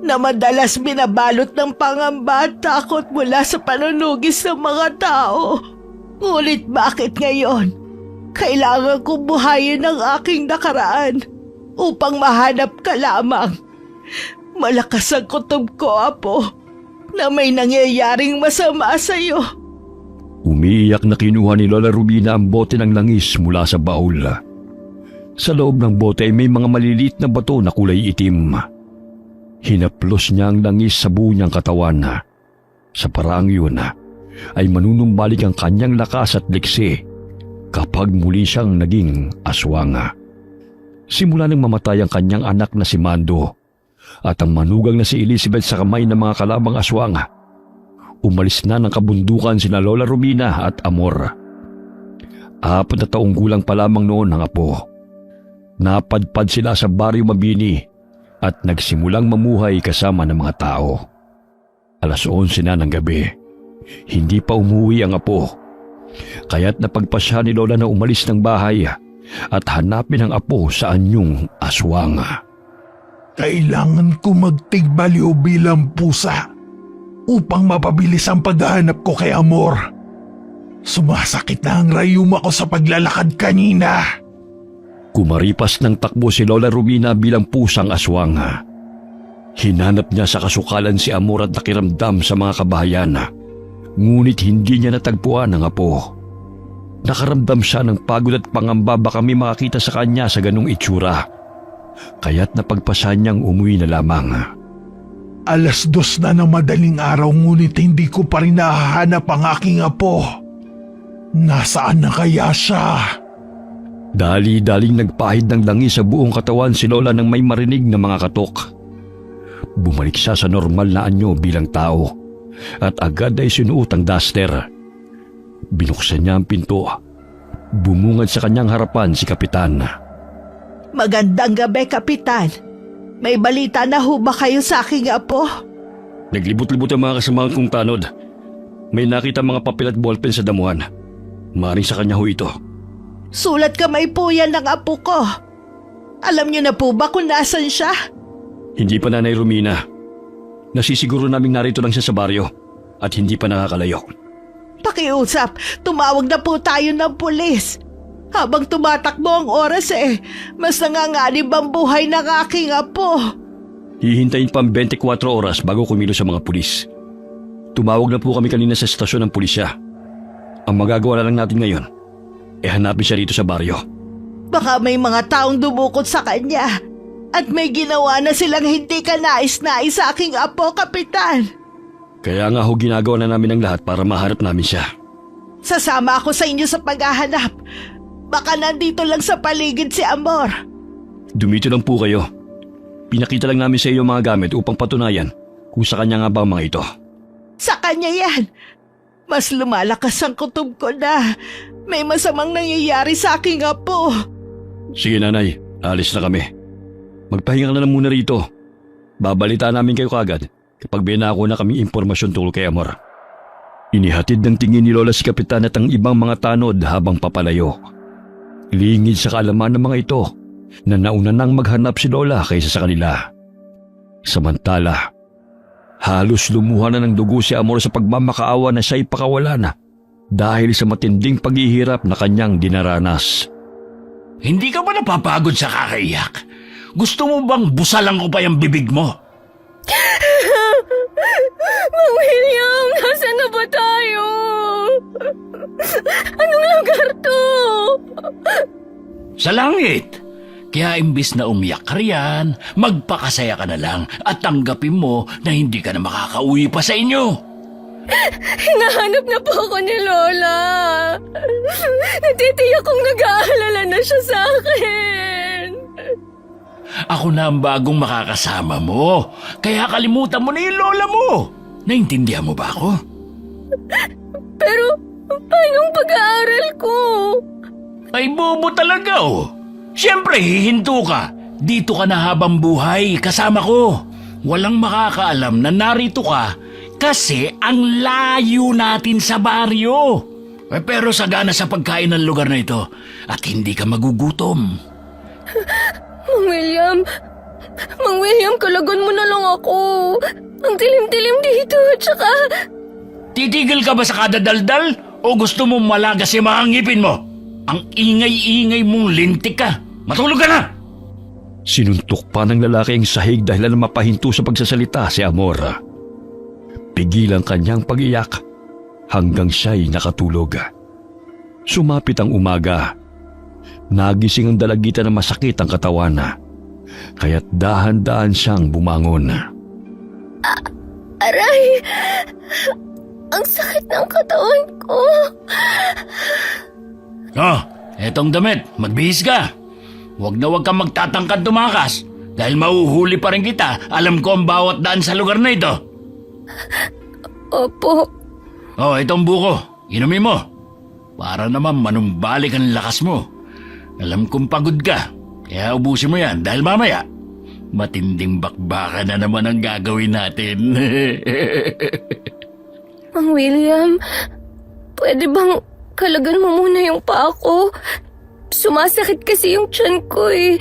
na madalas binabalot ng pangamba at takot mula sa panunugis ng mga tao. Ngunit bakit ngayon? Kailangan kong buhayin ang aking nakaraan upang mahanap ka lamang. Malakas ang kutob ko, Apo, na may nangyayaring masama sa iyo. Umiiyak na kinuha ni Lola Rubina ang bote ng langis mula sa baul. Sa loob ng bote ay may mga maliliit na bato na kulay itim. Hinaplos niya ang langis sa buo niyang katawan. Sa paraang yun ay manunumbalik ang kanyang lakas at liksi kapag muli siyang naging aswang. Simula nang mamatay ang kanyang anak na si Mando at ang manugang na si Elizabeth sa kamay ng mga kalabang aswang, umalis na ng kabundukan sina Lola Rubina at Amor. 4 na taong gulang pa lamang noon ang apo. Napadpad sila sa Baryo Mabini at nagsimulang mamuhay kasama ng mga tao. 11:00 na ng gabi. Hindi pa umuwi ang apo. Kaya't napagpasya ni Lola na umalis ng bahay at hanapin ang apo sa anyong aswang. Kailangan ko magtigbaliw bilang pusa upang mapabilis ang paghahanap ko kay Amor. Sumasakit na ang rayuma ko sa paglalakad kanina. Kumaripas ng takbo si Lola Rubina bilang pusang aswang. Hinanap niya sa kasukalan si Amor at nakiramdam sa mga kabahayan. Ngunit hindi niya natagpuan ang apo. Nakaramdam siya ng pagod at pangamba baka may makakita sa kanya sa ganung itsura. Kaya't napagpasya niyang umuwi na lamang. 2:00 na ng madaling araw ngunit hindi ko pa rin nahahanap ang aking apo. Nasaan na kaya siya? Dali-daling nagpahid ng langis sa buong katawan si Lola nang may marinig na mga katok. Bumalik siya sa normal na anyo bilang tao at agad ay sinuot ang duster. Binuksan niya ang pinto. Bumungad sa kanyang harapan si Kapitan. Magandang gabi, Kapitan. May balita na ho ba kayo sa aking apo? Naglibot-libot ang mga kasamahan kong tanod. May nakita mga papel at ballpen sa damuhan. Maring sa kanya ho ito. Sulat kamay po yan ng apo ko. Alam niyo na po ba kung nasan siya? Hindi pa, Nanay Romina. Nasisiguro naming narito lang siya sa baryo at hindi pa nakakalayo. Pakiusap, tumawag na po tayo ng pulis. Habang tumatakbo ang oras mas nanganganib ang buhay ng aking apo. Hihintayin pa ang 24 oras bago kumilos sa mga pulis. Tumawag na po kami kanina sa estasyon ng pulisya. Ang magagawa na lang natin ngayon, hanapin siya rito sa baryo. Baka may mga taong dumukot sa kanya at may ginawa na silang hindi ka nais-nais sa aking apo, Kapitan. Kaya nga ho ginagawa na namin ang lahat para maharap namin siya. Sasama ako sa inyo sa paghahanap. Baka nandito lang sa paligid si Amor. Dumito lang po kayo. Pinakita lang namin sa iyo mga gamit upang patunayan kung sa kanya nga ba ang mga ito. Sa kanya yan. Mas lumalakas ang kutob ko na may masamang nangyayari sa aking apo. Sige, Nanay, alis na kami. Magpahinga ka na muna rito. Babalitaan namin kayo kagad kapag binako na kami impormasyon tungkol kay Amor. Inihatid ng tingin ni Lola si Kapitan at ang ibang mga tanod habang papalayo. Lingid sa kaalaman ng mga ito na nauna nang maghanap si Lola kaysa sa kanila. Samantala, halos lumuha na ng dugo si Amor sa pagmamakaawa na siya'y pakawalan dahil sa matinding paghihirap na kanyang dinaranas. Hindi ka ba napapagod sa kakaiyak? Gusto mo bang busalang ko pa yung bibig mo? Mang William, nasaan na ba tayo? Anong lugar to? Sa langit. Kaya imbis na umiyak ka riyan, magpakasaya ka na lang at tanggapin mo na hindi ka na makakauwi pa sa inyo. Hinahanap na po ako ni Lola. Natitiyak kong nag-aalala na siya sa akin. Ako na ang bagong makakasama mo. Kaya kalimutan mo na yung lola mo. Naintindihan mo ba ako? Pero, paano ang pag-aaral ko? Ay bobo talaga oh. Siyempre hihinto ka. Dito ka na habang buhay kasama ko. Walang makakaalam na narito ka kasi ang layo natin sa baryo. Pero sagana sa pagkain ng lugar na ito at hindi ka magugutom. Mang William, Mang William, kalagan mo na lang ako. Ang dilim-dilim dito, tsaka... Titigil ka ba sa kadadaldal o gusto mo malagas yung mga ngipin mo? Ang ingay-ingay mong lintik ka. Matulog ka na! Sinuntok pa ng lalaki ang sahig dahil na mapahinto sa pagsasalita si Amor. Pigil ang kanyang pag-iyak hanggang siya'y nakatulog. Sumapit ang umaga. Nagising ang dalagita na masakit ang katawan. Kaya't dahan-dahan siyang bumangon. Aray! Ang sakit ng katawan ko. Oh, etong damit. Magbihis ka. Huwag na huwag kang magtatangkad tumakas. Dahil mauhuli pa rin kita. Alam ko ang bawat daan sa lugar na ito. Opo. Oh, itong buko. Inumin mo. Para naman manumbalik ang lakas mo. Alam kong pagod ka. Kaya ubusin mo yan dahil mamaya matinding bakbaka na naman ang gagawin natin. Mang William, pwede bang kalagan mo muna yung paa ko? Sumasakit kasi yung tiyan ko eh.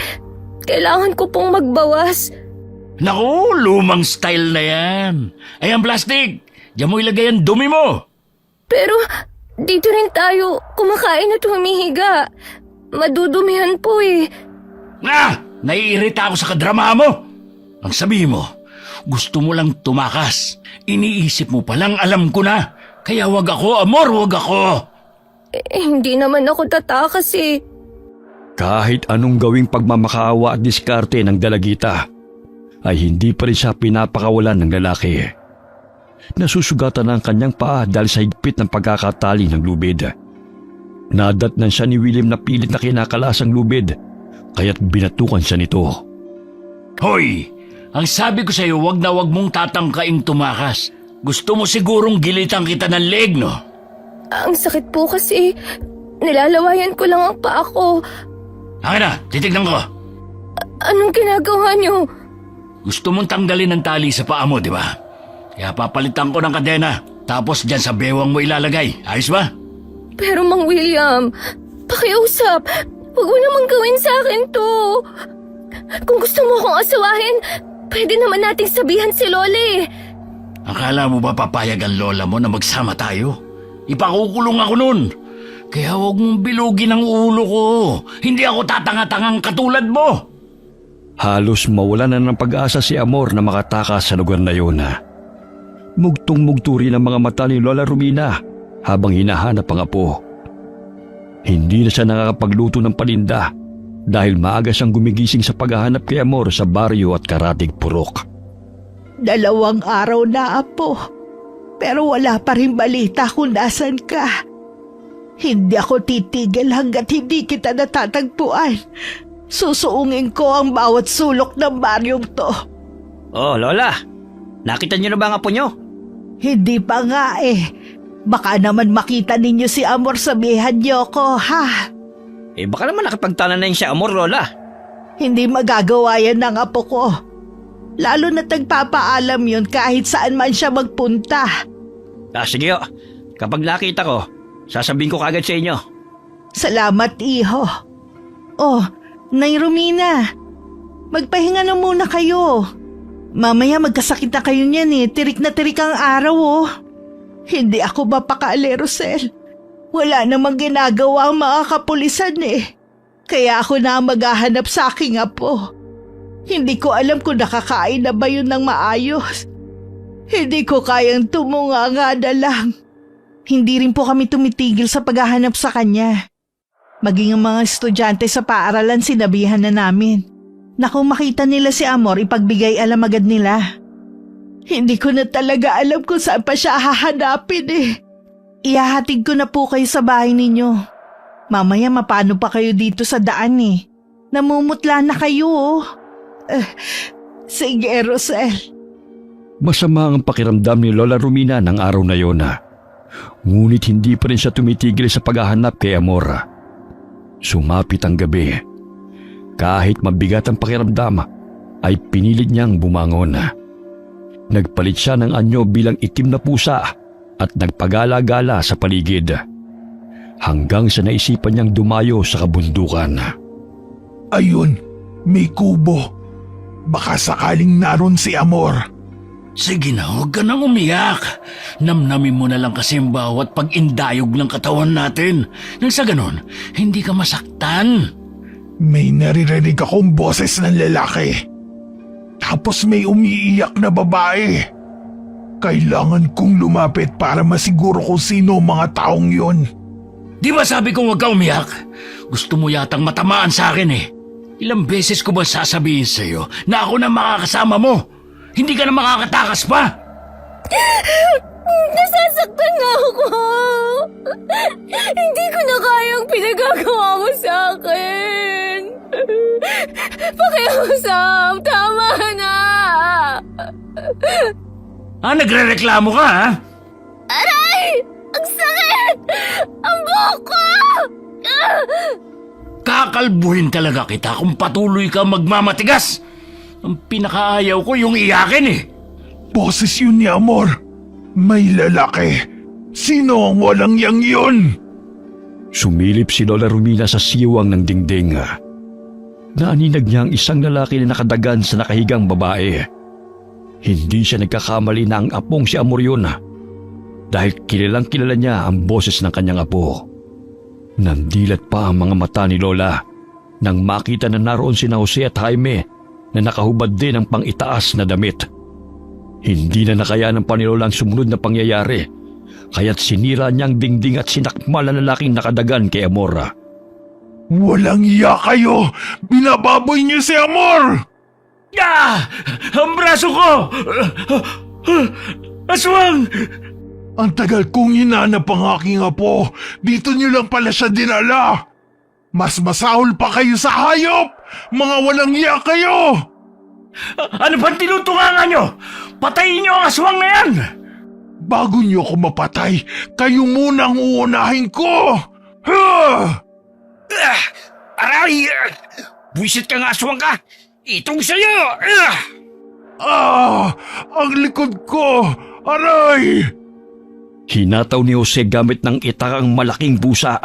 Kailangan ko pong magbawas. Naku, lumang style na yan. Ay, ang plastic. Diyan mo ilagay ang dumi mo. Pero dito rin tayo kumakain at humihiga. Madudumihan po eh. Naiirita ako sa kadrama mo. Ang sabi mo, gusto mo lang tumakas. Iniisip mo palang alam ko na. Kaya wag ako, Amor, wag ako. Hindi naman ako tatakas eh. Kahit anong gawing pagmamakaawa at diskarte ng dalagita, ay hindi pa rin siya pinapakawalan ng lalaki. Nasusugatan ang kanyang paa dahil sa higpit ng pagkakatali ng lubid. Nadatnan siya ni William na pilit na kinakalas ang lubid, kaya't binatukan siya nito. Hoy, ang sabi ko sa'yo, wag na wag mong tatangkaing tumakas. Gusto mo sigurong gilitan kita ng leeg, no? Ang sakit po kasi. Nilalawayan ko lang ang paa ko. Akin na, titignan ko. Anong ginagawa niyo? Gusto mong tanggalin ang tali sa paa mo, di ba? Kaya papalitan ko ng kadena, tapos dyan sa bewang mo ilalagay. Ayos ba? Pero Mang William, pakiusap. Huwag mo naman gawin sa akin to. Kung gusto mo akong asawahin, pwede naman nating sabihan si Loli. Akala mo ba papayag ang lola mo na magsama tayo? Ipakukulong ako nun. Kaya huwag mong bilugin ang ulo ko. Hindi ako tatanga-tangang katulad mo. Halos mawala na ng pag-asa si Amor na makatakas sa lugar na yun. Mugtong-mugto rin ang mga mata ni Lola Romina habang hinahanap ang apo. Hindi na siya nakakapagluto ng paninda dahil maaga siyang gumigising sa paghahanap kay Amor sa baryo at Karatig Purok. 2 araw na, Apo. Pero wala pa rin balita kung nasan ka. Hindi ako titigil hanggat hindi kita natatagpuan. Susuungin ko ang bawat sulok ng baryong to. Oh, Lola. Nakita niyo na ba ang apo niyo? Hindi pa nga eh. Baka naman makita ninyo si Amor, sabihan niyo ko, ha? Baka naman nakipagtanan na yung si Amor, Lola. Hindi magagawa yan ng apo ko. Lalo na tagpapaalam yun kahit saan man siya magpunta. Sige ho. Kapag nakita ko, sasabihin ko kagad sa inyo. Salamat, iho. Oh, Nay Romina, magpahinga na muna kayo. Mamaya magkasakit na kayo niyan eh. Tirik na tirik ang araw oh. Hindi ako mapakaali, Rosel. Wala namang ginagawa ang mga kapulisan eh. Kaya ako na maghahanap sa aking apo. Hindi ko alam kung nakakain na ba yun ng maayos. Hindi ko kayang tumunganga na lang. Hindi rin po kami tumitigil sa paghahanap sa kanya. Maging ang mga estudyante sa paaralan sinabihan na namin na kung makita nila si Amor, ipagbigay alam agad nila. Hindi ko na talaga alam kung saan pa siya hahanapin eh. Ihahatid ko na po kayo sa bahay ninyo. Mamaya mapano pa kayo dito sa daan eh. Namumutla na kayo oh. Sige, Rosel. Masama ang pakiramdam ni Lola Romina ng araw na yon. Ngunit hindi pa rin siya tumitigil sa paghahanap kay Amor. Sumapit ang gabi. Kahit mabigat ang pakiramdam, ay pinilit niyang bumangon. Nagpalit siya ng anyo bilang itim na pusa at nagpagala-gala sa paligid. Hanggang sa naisipan niyang dumayo sa kabundukan. Ayun, may kubo. Baka sakaling naroon si Amor. Sige na, huwag ka nang umiyak. Namnamin mo na lang kasi ang bawat pag-indayog ng katawan natin. Nang sa ganon, hindi ka masaktan. May naririnig akong boses ng lalaki. Tapos may umiiyak na babae. Kailangan kong lumapit para masiguro kung sino ang mga taong yun. Di ba sabi kong huwag ka umiyak? Gusto mo yatang matamaan sa akin eh. Ilang beses ko ba sasabihin sa'yo na ako na makakasama mo? Hindi ka na makakatakas pa! Nasasaktan na ako! Hindi ko na kayang pinagagawa mo sa akin! Pakiusap! Tama na! Nagre-reklamo ka ha? Aray! Ang sakit! Ang buhok ko! Kakalbuhin talaga kita kung patuloy ka magmamatigas. Ang pinakaayaw ko yung iyakin eh. Boses yun ni Amor. May lalaki. Sino ang walang yang yun? Sumilip si Lola Romina sa siwang ng dingding. Naaninag niya ang isang lalaki na nakadagan sa nakahigang babae. Hindi siya nagkakamali na ang apong si Amor yun dahil kilalang kilala niya ang boses ng kanyang apo. Nandilat pa ang mga mata ni Lola nang makita na naroon sina Jose at Jaime na nakahubad din ng pang-itaas na damit. Hindi na nakayanan pa ni Lola ang sumunod na pangyayari, kaya't sinira niyang dingding at sinakmal ang lalaking nakadagan kay Amor. Walang iya kayo! Binababoy niyo si Amor! Ang braso ko! Aswang! Ang tagal kong hinanap ang aking apo. Dito niyo lang pala siya dinala. Mas masahol pa kayo sa hayop! Mga walang iya kayo! Ano bang tinutungangan nyo? Patayin nyo ang aswang na yan! Bago niyo ako mapatay, kayo muna ang uunahin ko! Ha! Aray! Buisit ka nga, aswang ka! Itong sa'yo! Ang likod ko! Aray! Hinataw ni Jose gamit ng itakang malaking busa.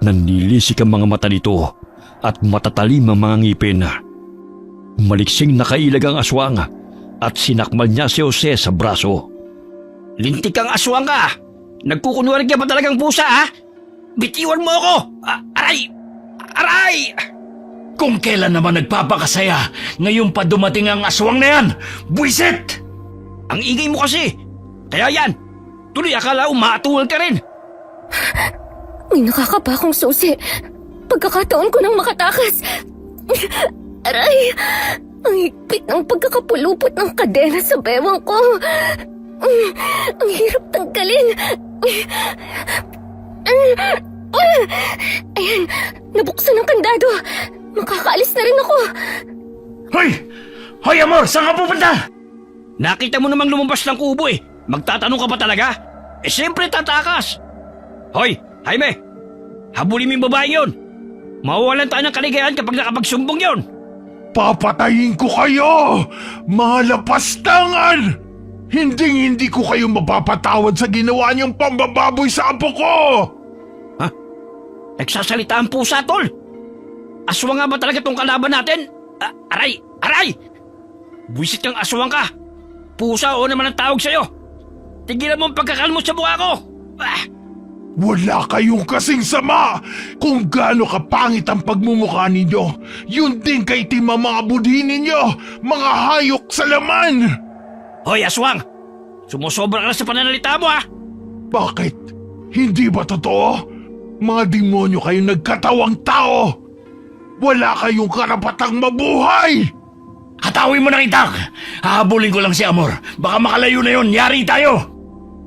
Nanlilisik ang mga mata nito at matatalim ang mga ngipin. Maliksing nakailag ang aswang at sinakmal niya si Jose sa braso. Lintik kang aswang ka! Nagkukunwari ka ba talagang pusa, ha? Bitiwan mo ako! Aray! Aray! Kung kailan naman nagpapakasaya, ngayon pa dumating ang aswang na yan! Buisit! Ang ingay mo kasi! Kaya yan! Tuloy akala umatuwal ka rin! May nakakapakong susi. Pagkakataon ko nang makatakas. Aray! Ang higpit ng pagkakapulupot ng kadena sa bewang ko. Ang hirap tanggalin. Ayan, nabuksan ang kandado. Makakaalis na rin ako. Hoy! Hoy, Amor! Saan ka pupunta? Nakita mo namang lumabas ng kubo eh! Magtatanong ka pa talaga? Eh siyempre tatakas! Hoy, Jaime! Habulin mo yung babaeng yun! Mawawalan tayo ng kaligayahan kapag nakapagsumbong yun! Papatayin ko kayo! Mga lapastangan! Hindi ko kayo mapapatawad sa ginawa niyong pambababoy sa apo ko! Ha? Nagsasalita ang pusa, tol! Aswang nga ba talaga tong kalaban natin? Aray! Aray! Buisit kang aswang ka! Pusa o naman ang tawag sa'yo! Tigilan mo ang pagkakalmo sa mukha ko! Wala kayong kasing sama! Kung gaano kapangit ang pagmumukha ninyo, yun din kaitim ang mga budhi ninyo! Mga hayok sa laman! Hoy, aswang! Sumusobra ka na sa pananalita mo, ha? Bakit? Hindi ba totoo? Mga demonyo kayong nagkatawang tao! Wala kayong karapatang mabuhay! Hatawin mo ng itak! Hahabulin ko lang si Amor. Baka makalayo na yun. Yari tayo!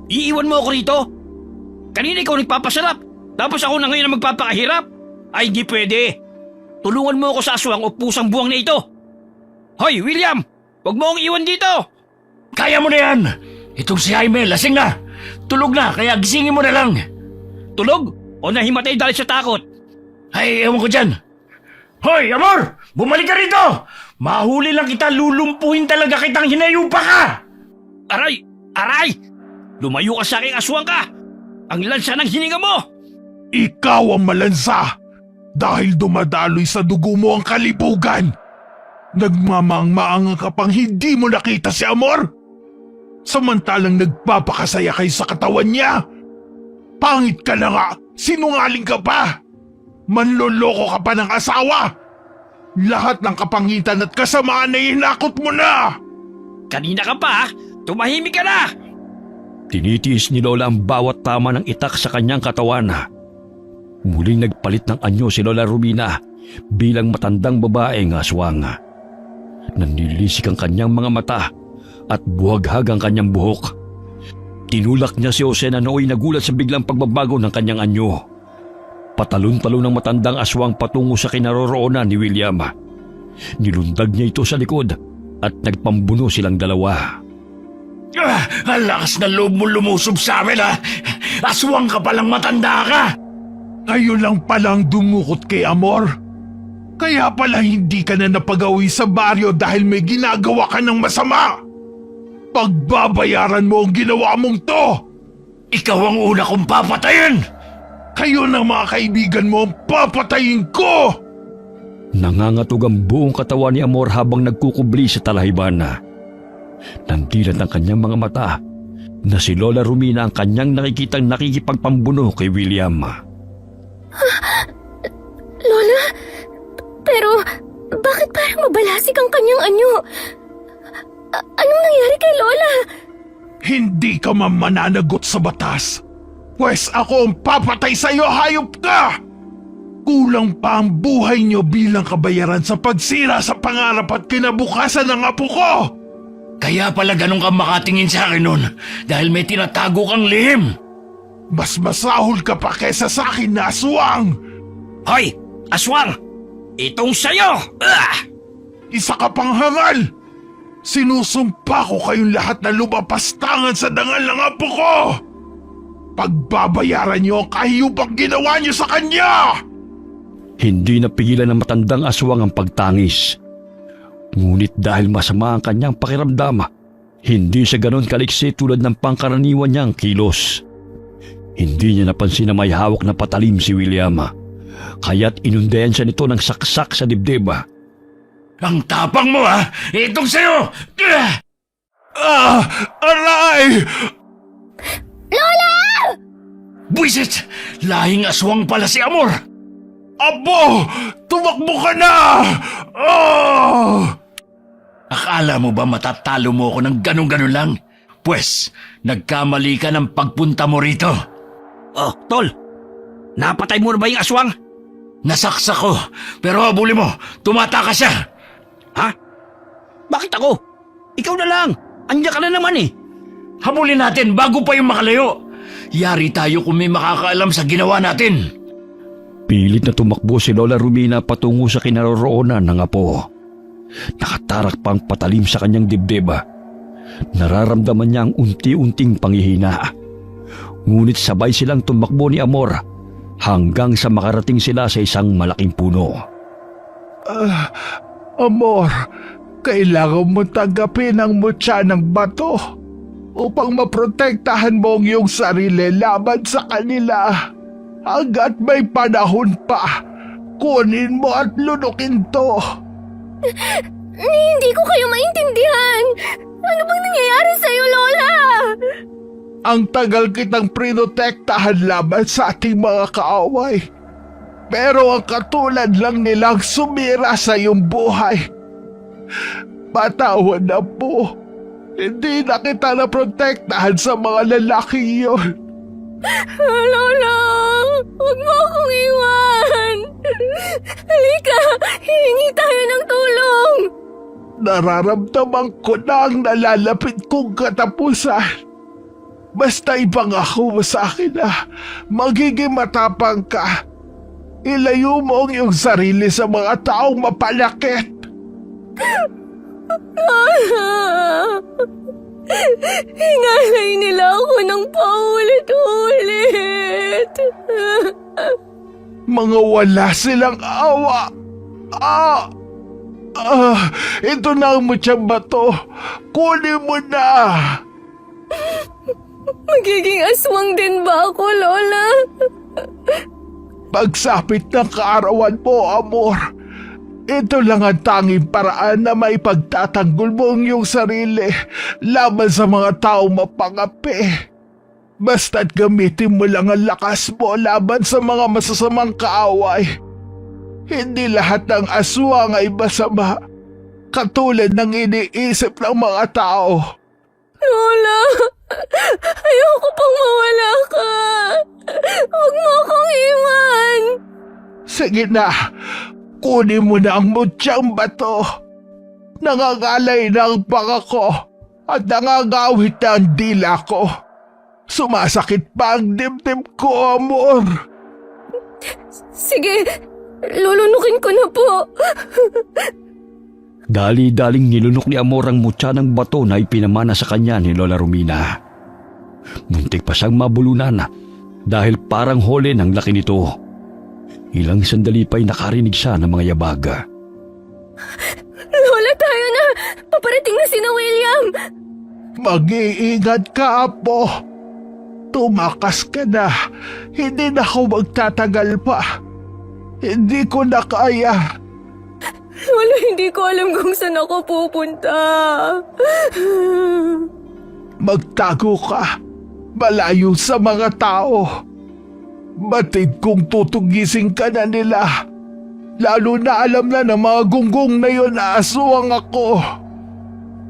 Iiwan mo ako rito? Kanina ikaw nagpapasarap, tapos ako na ngayon ang magpapakahirap? Ay, hindi pwede. Tulungan mo ako sa aswang o pusang buwang na ito. Hoy, William! Huwag mo akong iwan dito! Kaya mo na yan! Itong si Jaime, lasing na! Tulog na, kaya gisingin mo na lang! Tulog? O nahimatay dahil sa takot? Ay, ewan ko dyan! Hoy, Amor! Bumalik ka rito! Mahuli lang kita, lulumpuhin talaga kitang hinayupa ka! Aray! Aray! Lumayo ka sa aking aswang ka! Ang lansa ng hininga mo! Ikaw ang malansa! Dahil dumadaloy sa dugo mo ang kalibugan! Nagmamaang-maang ka pang hindi mo nakita si Amor? Samantalang nagpapakasaya kayo sa katawan niya. Pangit ka na nga, sinungaling ka pa. Manloloko ka pa ng asawa. Lahat ng kapangitan at kasamaan ay hinakot mo na. Kanina ka pa, tumahimik ka na! Tinitiis ni Lola ang bawat tama ng itak sa kanyang katawan. Muling nagpalit ng anyo si Lola Rubina bilang matandang babaeng aswang. Nanlilisik ang kanyang mga mata at buhaghag ang kanyang buhok. Tinulak niya si Jose na nooy nagulat sa biglang pagbabago ng kanyang anyo. Patalon-talon ng matandang aswang patungo sa kinaroroonan ni William. Nilundag niya ito sa likod at nagpambuno silang dalawa. Ang lakas na loob mo lumusob sa amin, ha? Aswang ka palang matanda ka! Ngayon lang palang dumukot kay Amor. Kaya pala hindi ka na napagawi sa baryo dahil may ginagawa ka ng masama. Pagbabayaran mo ang ginawa mong to. Ikaw ang una kong papatayin! Kayo ng mga kaibigan mo ang papatayin ko! Nangangatog ang buong katawan ni Amor habang nagkukubli sa talahiban. Nandilat ang kanyang mga mata na si Lola Rumina ang kanyang nakikitang nakikipagpambuno kay William. Lola? Pero bakit parang mabalasik ang kanyang anyo? Anong nangyari kay Lola? Hindi ka man mananagot sa batas. Pwes ako ang papatay sa iyo, hayop ka! Kulang pa ang buhay niyo bilang kabayaran sa pagsira sa pangarap at kinabukasan ng apo ko! Kaya pala ganun ka makatingin sa akin nun dahil may tinatago kang lihim. Mas masahol ka pa kesa sa akin na aswang! Hoy, aswang! Itong sayo! Isa ka pang hangal! Sinusumpa ko kayong lahat na lumapastangan sa dangal ng apo ko! Pagbabayaran niyo ang kahiyupang ginawa niyo sa kanya! Hindi napigilan ng matandang aswang ang pagtangis. Ngunit dahil masama ang kanyang pakiramdam, hindi siya ganon kaliksi tulad ng pangkaraniwan niyang kilos. Hindi niya napansin na may hawak na patalim si William, kaya't inundayan siya nito ng saksak sa dibdib. Ang tapang mo, ha? Itong sayo! Aray! Lola! Buisit! Lahing aswang pala si Amor! Apo! Tumakbo ka na! Akala mo ba matatalo mo ako ng ganun-ganun lang? Pwes, nagkamali ka ng pagpunta mo rito. Oh, tol! Napatay mo na ba yung aswang? Nasaksak ko, pero habulin mo, tumatakas siya. Ha? Bakit ako? Ikaw na lang! Andiyan ka na naman eh! Habulin natin bago pa yung makalayo. Yari tayo kung may makakaalam sa ginawa natin. Pilit na tumakbo si Lola Rumina patungo sa kinaroroonan ng apo. Nakatarak pang patalim sa kanyang dibdib. Nararamdaman niya ang unti-unting panghihina. Ngunit sabay silang tumakbo ni Amor hanggang sa makarating sila sa isang malaking puno. Amor, kailangan mo tanggapin ang mutya ng bato upang maprotektahan mo ang iyong sarili laban sa kanila. Hanggat may panahon pa, kunin mo at lunukin to. Hindi ko kayo maintindihan. Ano bang nangyayari sa'yo, Lola? Ang tagal kitang prinotektahan laban sa ating mga kaaway. Pero ang katulad lang nilang sumira sa iyong buhay. Patawad na po. Hindi na kita naprotektahan sa mga lalaki iyon. Lola, huwag mo akong iwan. Halika, hihingi tayo ng tulong. Nararamdaman ko na ang nalalapit kong katapusan. Basta ipangako mo sa akin na magiging matapang ka. Ilayo mo ang iyong sarili sa mga taong mapalakit. Hingalay nila ako ng paulit-ulit. Mga wala silang awa. Ito na ang mutyang bato. Kunin mo na. Magiging aswang din ba ako, Lola? Pagsapit ng kaarawan mo, Amor, Ito lang ang tanging paraan na maipagtatanggol mo ang iyong sarili laban sa mga tao mapangapi. Basta't gamitin mo lang ang lakas mo laban sa mga masasamang kaaway. Hindi lahat ng aswang ay masama, katulad ng iniisip ng mga tao. Lola, ayoko pang mawala ka. Huwag mo akong iwan. Sige na, kunin mo na ang mutyang bato. Nangangalay na ang panga ko at nangangawit na ang dila ko. Sumasakit pa ang dibdib ko, amor. Sige, lulunukin ko na po. Dali-daling nilunok ni Amor ang mutya ng bato na ipinamana sa kanya ni Lola Romina. Muntik pa siyang mabulunan dahil parang hole ng laki nito. Ilang sandali pa'y nakarinig siya ng mga yabag. Lola, tayo na. Paparating na sina William. Mag-iingat ka, Apo. Tumakas ka na. Hindi na ako magtatagal pa. Hindi ko na kaya. Lola, hindi ko alam kung saan ako pupunta. Magtago ka. Malayo sa mga tao. Batid kong tutugising ka na nila. Lalo na alam na ng mga gunggong na yun na aswang ako.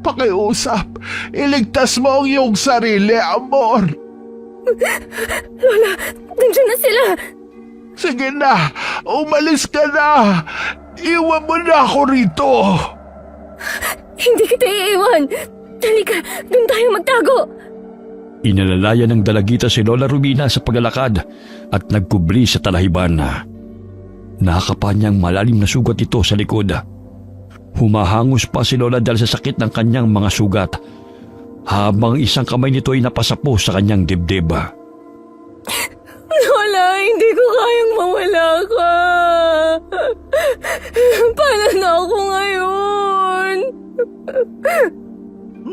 Pakiusap, iligtas mo ang iyong sarili, Amor. Lola, nandiyan na sila. Sige na, umalis ka na. Iwan mo na ako rito. Hindi kita iiwan. Halika, doon tayo magtago. Inalalaya ng dalagita si Lola Romina sa paglalakad at nagkubli sa talahiban. Nakakapa niyang malalim na sugat ito sa likod. Humahangos pa si Lola dahil sa sakit ng kanyang mga sugat, habang isang kamay nito ay napasapo sa kanyang dibdib. Lola, hindi ko kayang mawala ka. Paano na ako ngayon?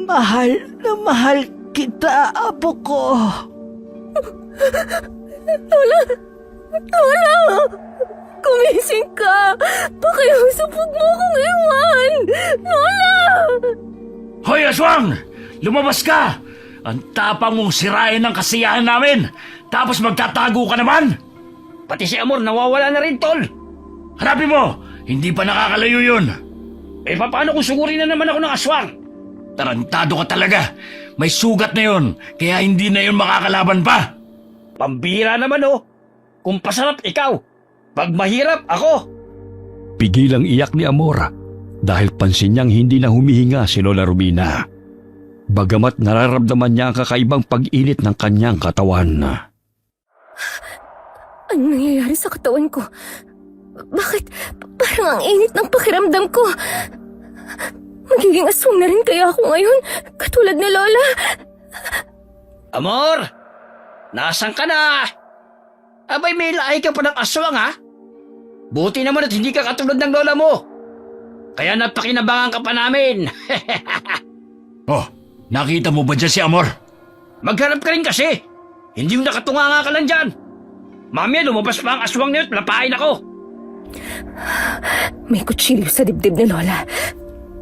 Mahal na mahal kita, apo ko. Lola! Kumising ka! Pakiusap, huwag mo akong iwan! Lola! Hoy, aswang! Lumabas ka! Ang tapang mong sirain ng kasiyahan namin! Tapos magtatago ka naman! Pati si Amor nawawala na rin, tol. Hanapin mo! Hindi pa nakakalayo yun! Eh, paano kung sugurin na naman ako ng aswang? Tarantado ka talaga! May sugat na yun, kaya hindi na yun makakalaban pa! Pambira naman, oh. Kung pasarap ikaw, pag mahirap ako. Pigilang iyak ni Amor dahil pansin niyang hindi na humihinga si Lola Romina. Bagamat nararamdaman niya ang kakaibang pag-init ng kanyang katawan. Ano nangyayari sa katawan ko? Bakit parang ang init ng pakiramdam ko? Magiging aswang na rin kaya ako ngayon, katulad ni Lola. Amor! Nasaan ka na? Abay, may lahi ka pa ng aswang, ha? Buti naman at hindi ka katulad ng lola mo. Kaya napakinabangan ka pa namin. Oh, nakita mo ba dyan si Amor? Magharap ka rin kasi. Hindi mo nakatunganga ka lang dyan. Mamaya lumabas pa ang aswang na yun at lapain ako. May kutsilyo sa dibdib ni Lola.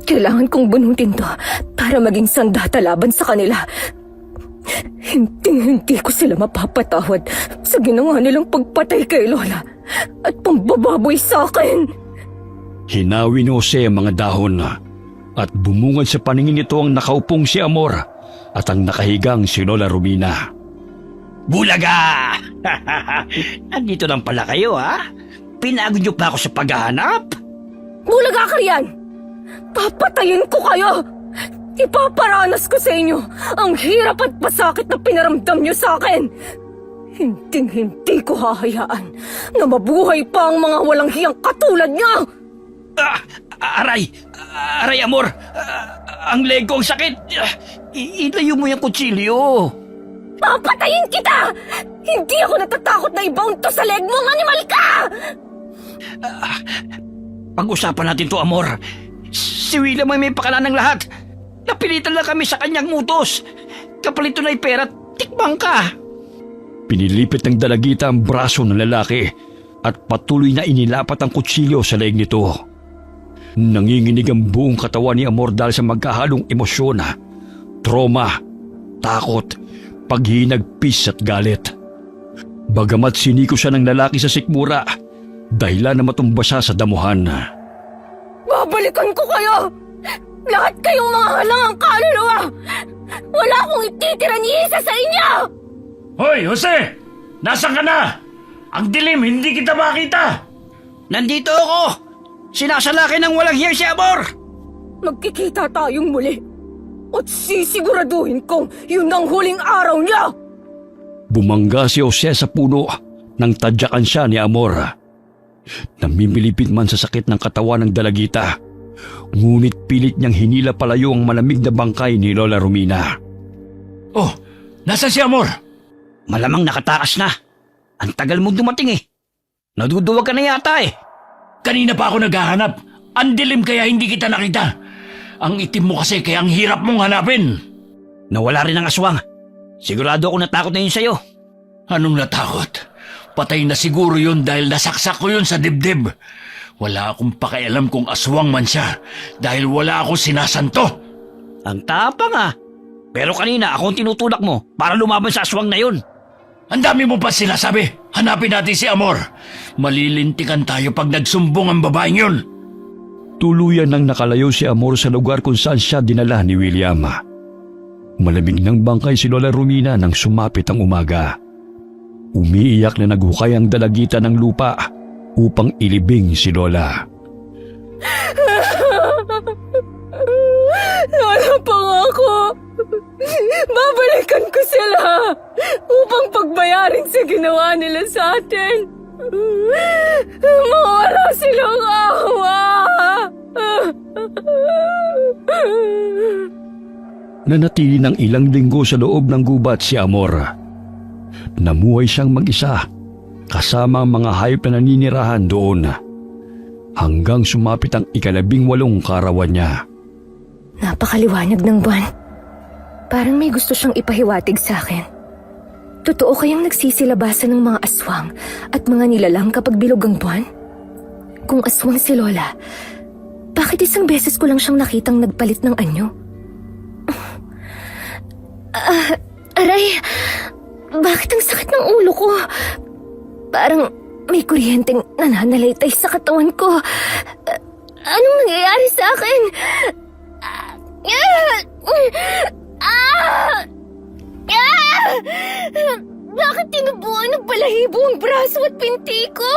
Kailangan kong bunutin to para maging sandata laban sa kanila. Hindi ko sila mapapatawad sa ginawa nilang pagpatay kay Lola at pambababoy sa akin. Hinawi ni Jose ang mga dahon at bumungad sa paningin nito ang nakaupong si Amor at ang nakahigang si Lola Romina. Bulaga! Andito lang pala kayo, ha? Pinagod niyo pa ako sa paghahanap? Bulaga ka riyan! Papatayin ko kayo! Ipaparanas ko sa inyo ang hirap at pasakit na pinaramdam niyo sa akin! Hindi ko hahayaan na mabuhay pa ang mga walang hiyang katulad niyo! Aray! Aray, Amor! Ang leg ko ang sakit! Ilayo mo yung kutsilyo! Papatayin kita! Hindi ako natatakot na ibound to sa leg mo, ang animal ka! Pag-usapan natin to, Amor. Si William ay may pakala ng lahat. Napilitan lang kami sa kanyang utos. Kapalito na pera, tikbang ka. Pinilipit ng dalagita ang braso ng lalaki at patuloy na inilapat ang kutsilyo sa leeg nito. Nanginginig ang buong katawan ni Amor dahil sa magkahalong emosyon, trauma, takot, paghinagpis at galit. Bagamat siniko siya ng lalaki sa sikmura, dahilan na matumba siya sa damuhan. Babalikan ko kayo! Lahat kayong mga halangang kaluluwa! Wala akong ititira ni isa sa inyo! Hoy, Jose! Nasaan ka na? Ang dilim, hindi kita makita! Nandito ako! Sinasalaki ng walang hiya si Amor! Magkikita tayong muli at sisiguraduhin kong yun ang huling araw niya! Bumangga si Jose sa puno nang tadyakan siya ni Amor. Namimilipit man sa sakit ng katawan ng dalagita, ngunit pilit niyang hinila palayo ang malamig na bangkay ni Lola Romina. Oh, nasa si Amor? Malamang nakatakas na. Ang tagal mong dumating eh. Naduduwag ka na yata eh. Kanina pa ako naghahanap. Ang dilim kaya hindi kita nakita. Ang itim mo kasi kaya ang hirap mong hanapin. Nawala rin ang aswang. Sigurado ako natakot na yun sa'yo. Anong natakot? Patay na siguro yun dahil nasaksak ko yun sa dibdib. Wala akong pakialam kung aswang man siya dahil wala akong sinasanto. Ang tapang ah. Pero kanina ako ang tinutulak mo para lumaban sa aswang na yun. Ang dami mo pa sinasabi. Hanapin natin si Amor. Malilintikan tayo pag nagsumbong ang babaeng yun. Tuluyan nang nakalayo si Amor sa lugar kung saan siya dinala ni William. Malamig ng bangkay si Lola Romina nang sumapit ang umaga. Umiiyak na naghukay ang dalagita ng lupa upang ilibing si Lola. Lola, pangako! Babalikan ko sila upang pagbayarin sa ginawa nila sa atin. Mawala silang awa! Nanatili ng ilang linggo sa loob ng gubat si Amor. Namuhay siyang mag-isa kasama ang mga hayop na naninirahan doon hanggang sumapit ang 18 kaarawan niya. Napakaliwanag ng buwan. Parang may gusto siyang ipahiwatig sa akin. Totoo kayang nagsisilabasan ng mga aswang at mga nilalang kapag bilog ang buwan? Kung aswang si Lola, bakit isang beses ko lang siyang nakitang nagpalit ng anyo? Aray, bakit ang sakit ng ulo ko? Parang may kuryenteng nananalaytay sa katawan ko. Anong nangyayari sa akin? Bakit tinubuan ng balahibo ang braso at pinti ko?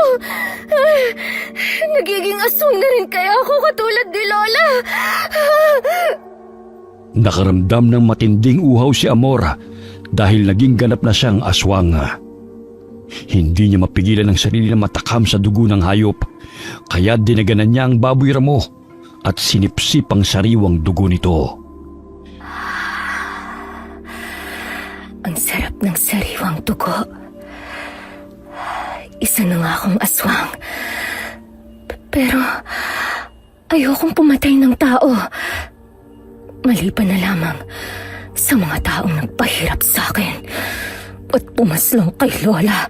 Nagiging aswang na rin kaya ako katulad ni Lola. Nakaramdam ng matinding uhaw si Amor dahil naging ganap na siyang aswang. Hindi niya mapigilan ang sarili na matakam sa dugo ng hayop, kaya dinaganan niya ang baboy ramo at sinipsip ang sariwang dugo nito. Ang sarap ng sariwang dugo. Isa na nga akong aswang. Pero ayokong pumatay ng tao. Maliban na lamang sa mga taong nagpahirap sa akin at pumaslong kay Lola.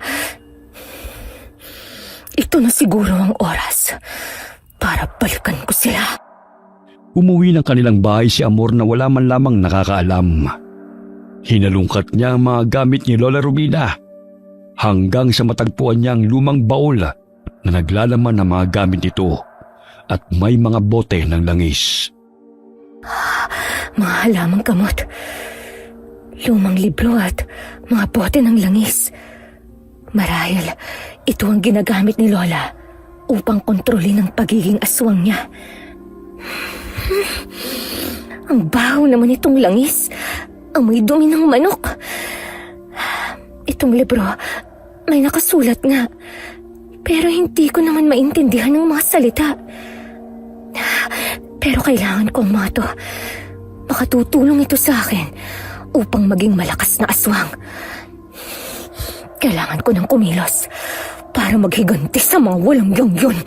Ito na siguro ang oras para balikan ko sila. Umuwi ng kanilang bahay si Amor na wala man lamang nakakaalam. Hinalungkat niya ang mga gamit ni Lola Romina hanggang sa matagpuan niya ang lumang baul na naglalaman ng mga gamit nito at may mga bote ng langis. Mga halamang gamot, lumang libro at mga bote ng langis. Marahil ito ang ginagamit ni Lola upang kontrolin ang pagiging aswang niya. Ang baho naman itong langis. Amoy dumi ng manok. Itong libro, may nakasulat nga. Pero hindi ko naman maintindihan ng mga salita. Pero kailangan kong mato. Makatutulong ito sa akin upang maging malakas na aswang. Kailangan ko ng kumilos para maghiganti sa mga walang yun.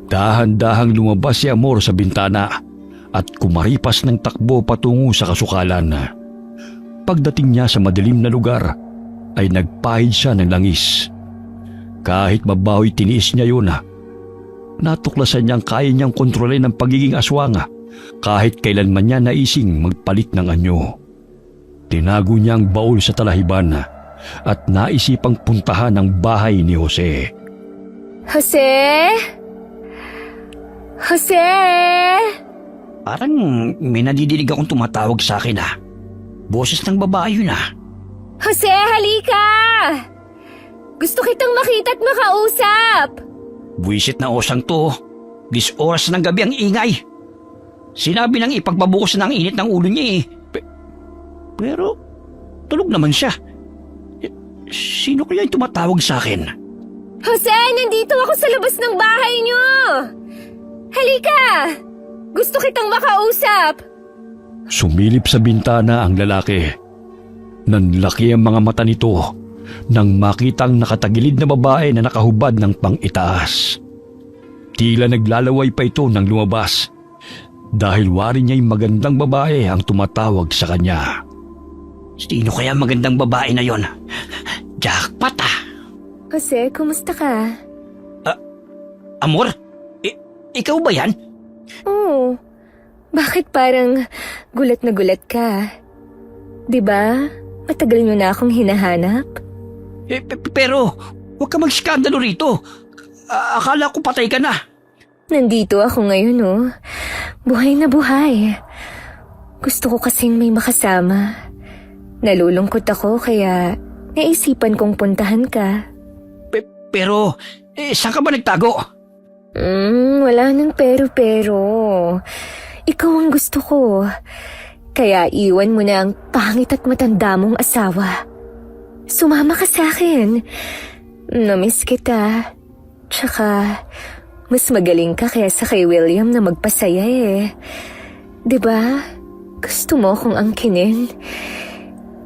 Dahan-dahang lumabas si Amor sa bintana at kumaripas ng takbo patungo sa kasukalan. Pagdating niya sa madilim na lugar, ay nagpahid siya ng langis. Kahit mabahoy tiniis niya yun, natuklasan niyang kaya niyang kontrolin ang pagiging aswang kahit kailanman niya naising magpalit ng anyo. Tinago niya ang baul sa talahiban at naisipang puntahan ang bahay ni Jose. Jose? Jose? Parang may nadidinig akong tumatawag sa akin Boses ng babae yun Jose, halika! Gusto kitang makita at makausap! Buwisit na osang to. 10 oras ng gabi ang ingay. Sinabi nang ipagbabukas ng init ng ulo niya Pero tulog naman siya. Sino kaya yung tumatawag sa akin? Jose, nandito ako sa labas ng bahay niyo! Halika! Gusto kitang makausap! Sumilip sa bintana ang lalaki. Nanlaki ang mga mata nito nang makitang nakatagilid na babae na nakahubad ng pang-itaas. Tila naglalaway pa ito nang lumabas dahil wari niya'y magandang babae ang tumatawag sa kanya. Sino kaya magandang babae na yon? Jackpot Jose, kumusta ka? Amor? Ikaw ba yan? Oo. Bakit parang gulat na gulat ka? 'Di ba? Matagal niyo na akong hinahanap. Pero huwag ka magskandalo rito. Akala ko patay ka na. Nandito ako ngayon, oh. Buhay na buhay. Gusto ko kasing may makasama. Nalulungkot ako kaya naisipan kong puntahan ka. Pero saan ka ba nagtago? Wala nang pero-pero. Ikaw ang gusto ko. Kaya iwan mo na ang pangit at matanda mong asawa. Sumama ka sa akin. Namiss kita. Tsaka, mas magaling ka kaysa kay William na magpasaya eh. 'Di ba? Gusto mo akong angkinin.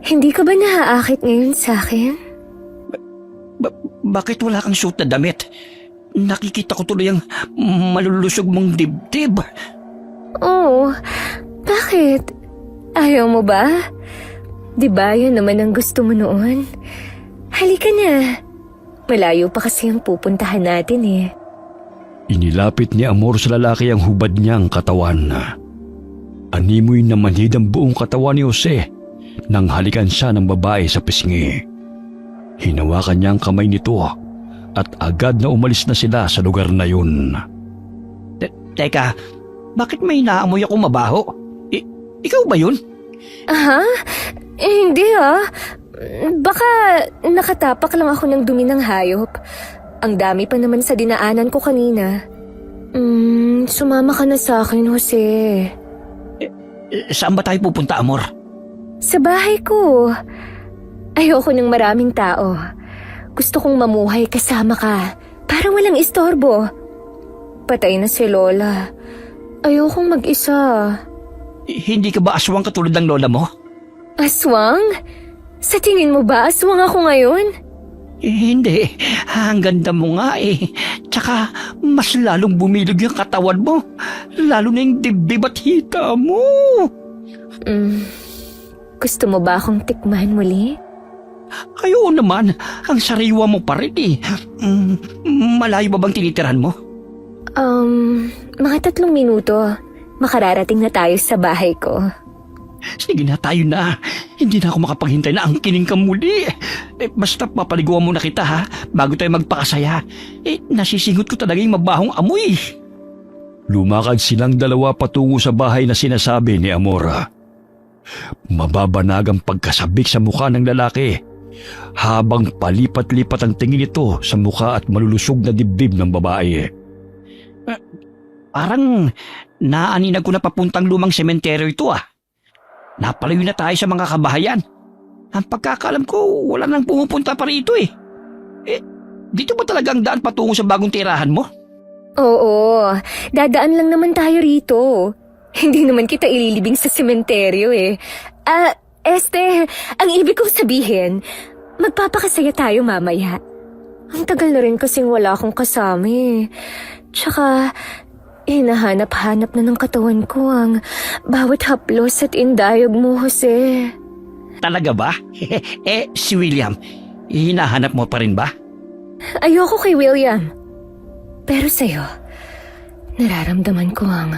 Hindi ka ba naaakit ngayon sa akin? Bakit wala kang suot na damit? Nakikita ko tuloy ang malulusog mong dibdib. Oo. Bakit? Ayaw mo ba? 'Di ba yun naman ang gusto mo noon? Halika na. Malayo pa kasi ang pupuntahan natin eh. Inilapit ni Amor sa lalaki ang hubad niyang katawan. Animoy na manhid ang buong katawan ni Jose nang halikan siya ng babae sa pisngi. Hinawakan niya ang kamay nito at agad na umalis na sila sa lugar na yun. Teka, bakit may naamoy ako mabaho? Ikaw ba yun? Aha? Hindi Baka nakatapak lang ako ng dumi ng hayop. Ang dami pa naman sa dinaanan ko kanina. Sumama ka na sa akin, Jose. Saan ba tayo pupunta, Amor? Sa bahay ko. Ayoko ng maraming tao. Gusto kong mamuhay kasama ka. Para walang istorbo. Patay na si Lola. Ayokong mag-isa. Hindi ka ba aswang katulad ng lola mo? Aswang? Sa tingin mo ba aswang ako ngayon? Hindi. Ang ganda mo nga Tsaka mas lalong bumilog yung katawan mo. Lalo na yung dibdib at hita mo. Gusto mo ba akong tikman muli? Ayaw naman. Ang sariwa mo pa rin Malayo ba bang tinitirahan mo? Mga 3 minuto. Makararating na tayo sa bahay ko. Sige na, tayo na. Hindi na ako makapaghintay na angkinin ka muli. Basta papaliguan muna kita bago tayo magpakasaya. Nasisingot ko talaga yung mabahong amoy. Lumakad silang dalawa patungo sa bahay na sinasabi ni Amora. Mababanag ang pagkasabik sa mukha ng lalaki habang palipat-lipat ang tingin nito sa mukha at malulusog na dibdib ng babae. Parang naaninag ko na papuntang lumang sementeryo ito Napalayo na tayo sa mga kabahayan. Ang pagkakalam ko, wala nang pumupunta pa rito dito ba talaga ang daan patungo sa bagong tirahan mo? Oo, dadaan lang naman tayo rito. Hindi naman kita ililibing sa sementeryo ang ibig kong sabihin, magpapakasaya tayo mamaya. Ang tagal na rin kasing wala akong kasama Tsaka, hinahanap-hanap na ng katawan ko ang bawat haplos at indayog mo, Jose. Talaga ba? Si William, hinahanap mo pa rin ba? Ayoko kay William. Pero sa'yo, Nararamdaman ko ang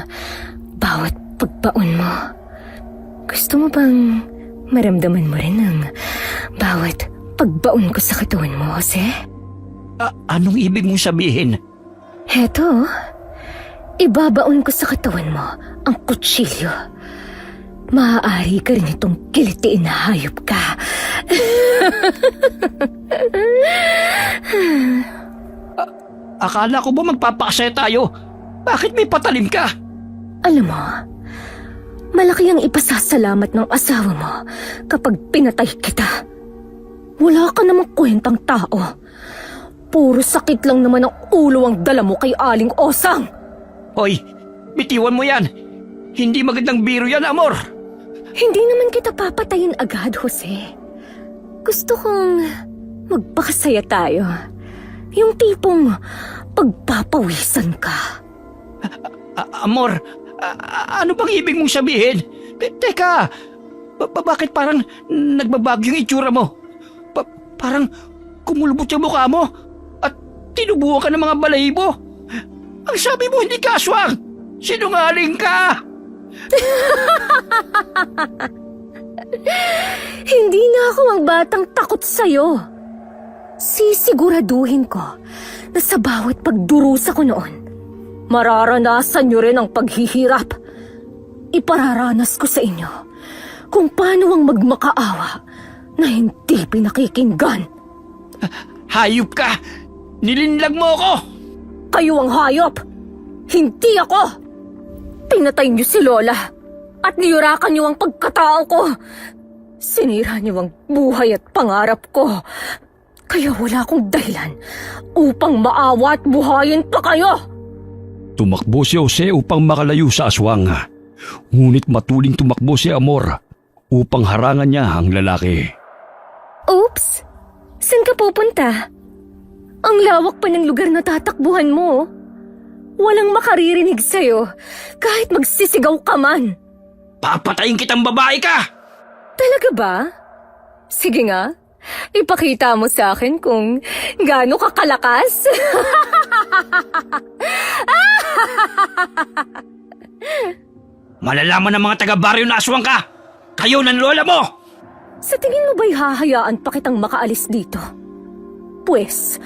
bawat pagbaon mo. Gusto mo bang maramdaman mo rin ang bawat pagbaon ko sa katawan mo, Jose? Anong ibig mong sabihin? Heto, ibabaon ko sa katawan mo ang kutsilyo. Maaari ka rin itong kilitiin na hayop ka. Akala ko ba magpapakasaya tayo? Bakit may patalim ka? Alam mo, malaki ang ipasasalamat ng asawa mo kapag pinatay kita. Wala ka namang kwentang tao. Puro sakit lang naman ang ulo ang dala mo kay Aling Osang. Hoy, bitiwan mo yan. Hindi magandang biro yan, Amor. Hindi naman kita papatayin agad, Jose. Gusto kong magpakasaya tayo. Yung tipong pagpapawisan ka. Amor, ano bang ibig mong sabihin? Teka, bakit parang nagbabago yung itsura mo? Parang kumulubot yung mukha mo at tinubuhan ka ng mga balahibo. Ang sabi mo hindi ka aswang. Sinungaling ka! Hindi na ako ang batang takot sa'yo. Sisiguraduhin ko na sa bawat pagdurusa ko noon, mararanasan niyo rin ang paghihirap. Ipararanas ko sa inyo kung paano ang magmakaawa na hindi pinakikinggan. Hayop ka! Nilinlag mo ako! Kayo ang hayop! Hindi ako! Pinatay niyo si Lola at niyurakan niyo ang pagkatao ko. Sinira niyo ang buhay at pangarap ko. Kaya wala akong dahilan upang maawa at buhayin pa kayo. Tumakbo si Jose upang makalayo sa aswang. Ngunit matuling tumakbo si Amor upang harangan niya ang lalaki. Oops! Saan ka pupunta? Ang lawak pa ng lugar na tatakbuhan mo. Walang makaririnig sa'yo kahit magsisigaw ka man. Papatayin kitang babae ka! Talaga ba? Sige nga, ipakita mo sa akin kung gaano ka kalakas. Malalaman ng mga taga-baryo na aswang ka! Kayo ng lola mo! Sa tingin mo ba'y hahayaan pa kitang makaalis dito? Pwes,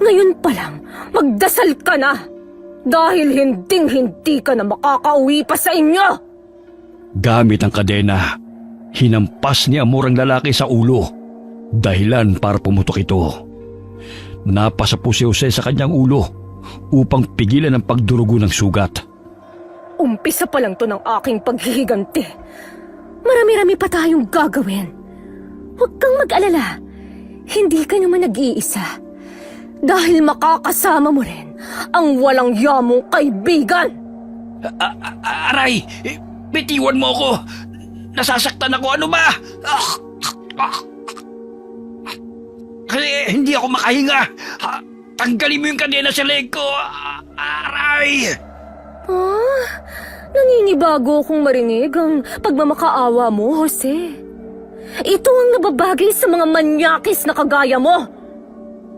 ngayon pa lang, magdasal ka na! Dahil hinding-hindi ka na makakauwi pa sa inyo! Gamit ang kadena, hinampas ni Amor ang lalaki sa ulo. Dahilan para pumutok ito. Napasa po si Jose sa kanyang ulo upang pigilan ang pagdurugo ng sugat. Umpisa pa lang to ng aking paghihiganti. Marami-rami pa tayong gagawin. Huwag kang mag-alala. Hindi ka naman nag-iisa. Dahil makakasama mo rin ang walang yamong kaibigan. Aray! Bitiwan mo ako! Nasasaktan ako, ano ba? Kasi hindi ako makahinga. Tanggalin mo yung kadena sa leg ko. Aray! Naninibago akong marinig ang pagmamakaawa mo, Jose. Ito ang nababagay sa mga manyakis na kagaya mo.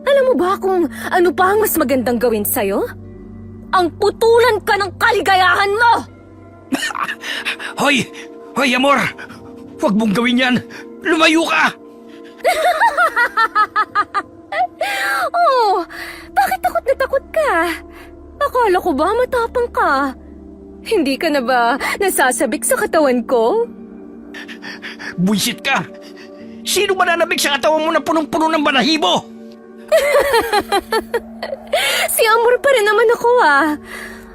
Alam mo ba kung ano pa ang mas magandang gawin sa'yo? Ang putulan ka ng kaligayahan mo! Hoy! Hoy, Amor! Huwag mong gawin yan! Lumayo ka! Oh, bakit takot na takot ka? Akala ko ba matapang ka? Hindi ka na ba nasasabik sa katawan ko? Buisit ka! Sino mananabik sa katawan mo na punong-puno ng balahibo? Si Amor pa rin naman ako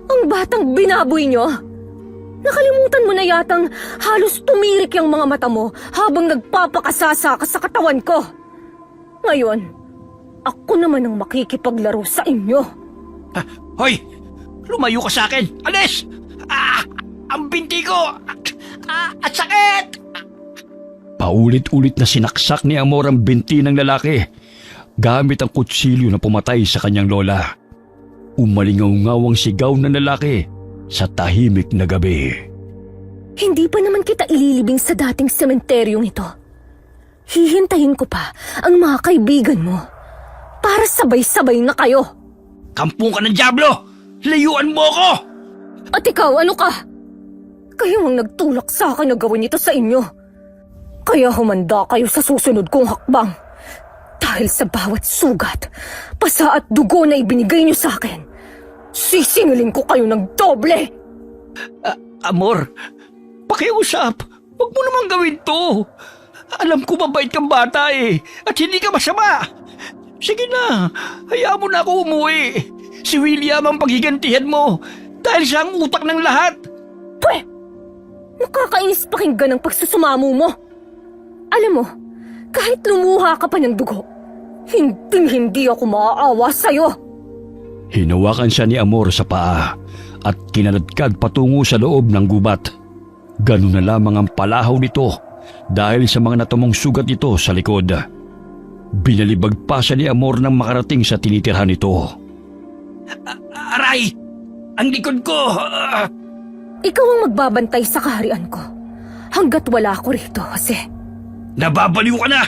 Ang batang binaboy nyo. Nakalimutan mo na yatang halos tumirik yung mga mata mo habang nagpapakasasa ka sa katawan ko. Ngayon, ako naman ang makikipaglaro sa inyo. Hoy! Lumayo ka sa akin! Alis! Ang binti ko! At sakit! Paulit-ulit na sinaksak ni Amor ang binti ng lalaki gamit ang kutsilyo na pumatay sa kanyang lola. Umalingaw-ngawang sigaw ng lalaki sa tahimik na gabi. Hindi pa naman kita ililibing sa dating sementeryong ito. Hihintayin ko pa ang mga kaibigan mo para sabay-sabay na kayo. Kampung ka ng dyablo! Layuan mo ako! At ikaw, ano ka? Kayo ang nagtulak sa akin na gawin ito sa inyo. Kaya humanda kayo sa susunod kong hakbang. Dahil sa bawat sugat, pasa at dugo na ibinigay niyo sa akin, sisingilin ko kayo ng doble! Amor, pakiusap. Huwag mo naman gawin to. Alam ko mabait kang bata at hindi ka masama. Sige na, hayaan mo na ako umuwi. Si William ang paghigantihan mo dahil siya ang utak ng lahat. Pwe! Nakakainis pakinggan ang pagsusumamo mo. Alam mo, kahit lumuha ka pa ng dugo, hindi ako maaawa sa'yo. Hinawakan siya ni Amor sa paa at kinaladkad patungo sa loob ng gubat. Ganun na lamang ang palahaw nito dahil sa mga natumong sugat nito sa likod. Binalibag pa siya ni Amor nang makarating sa tinitirhan nito. Aray! Ang likod ko! Ikaw ang magbabantay sa kaharian ko hanggat wala ako rito, Jose. Nababaliw ka na!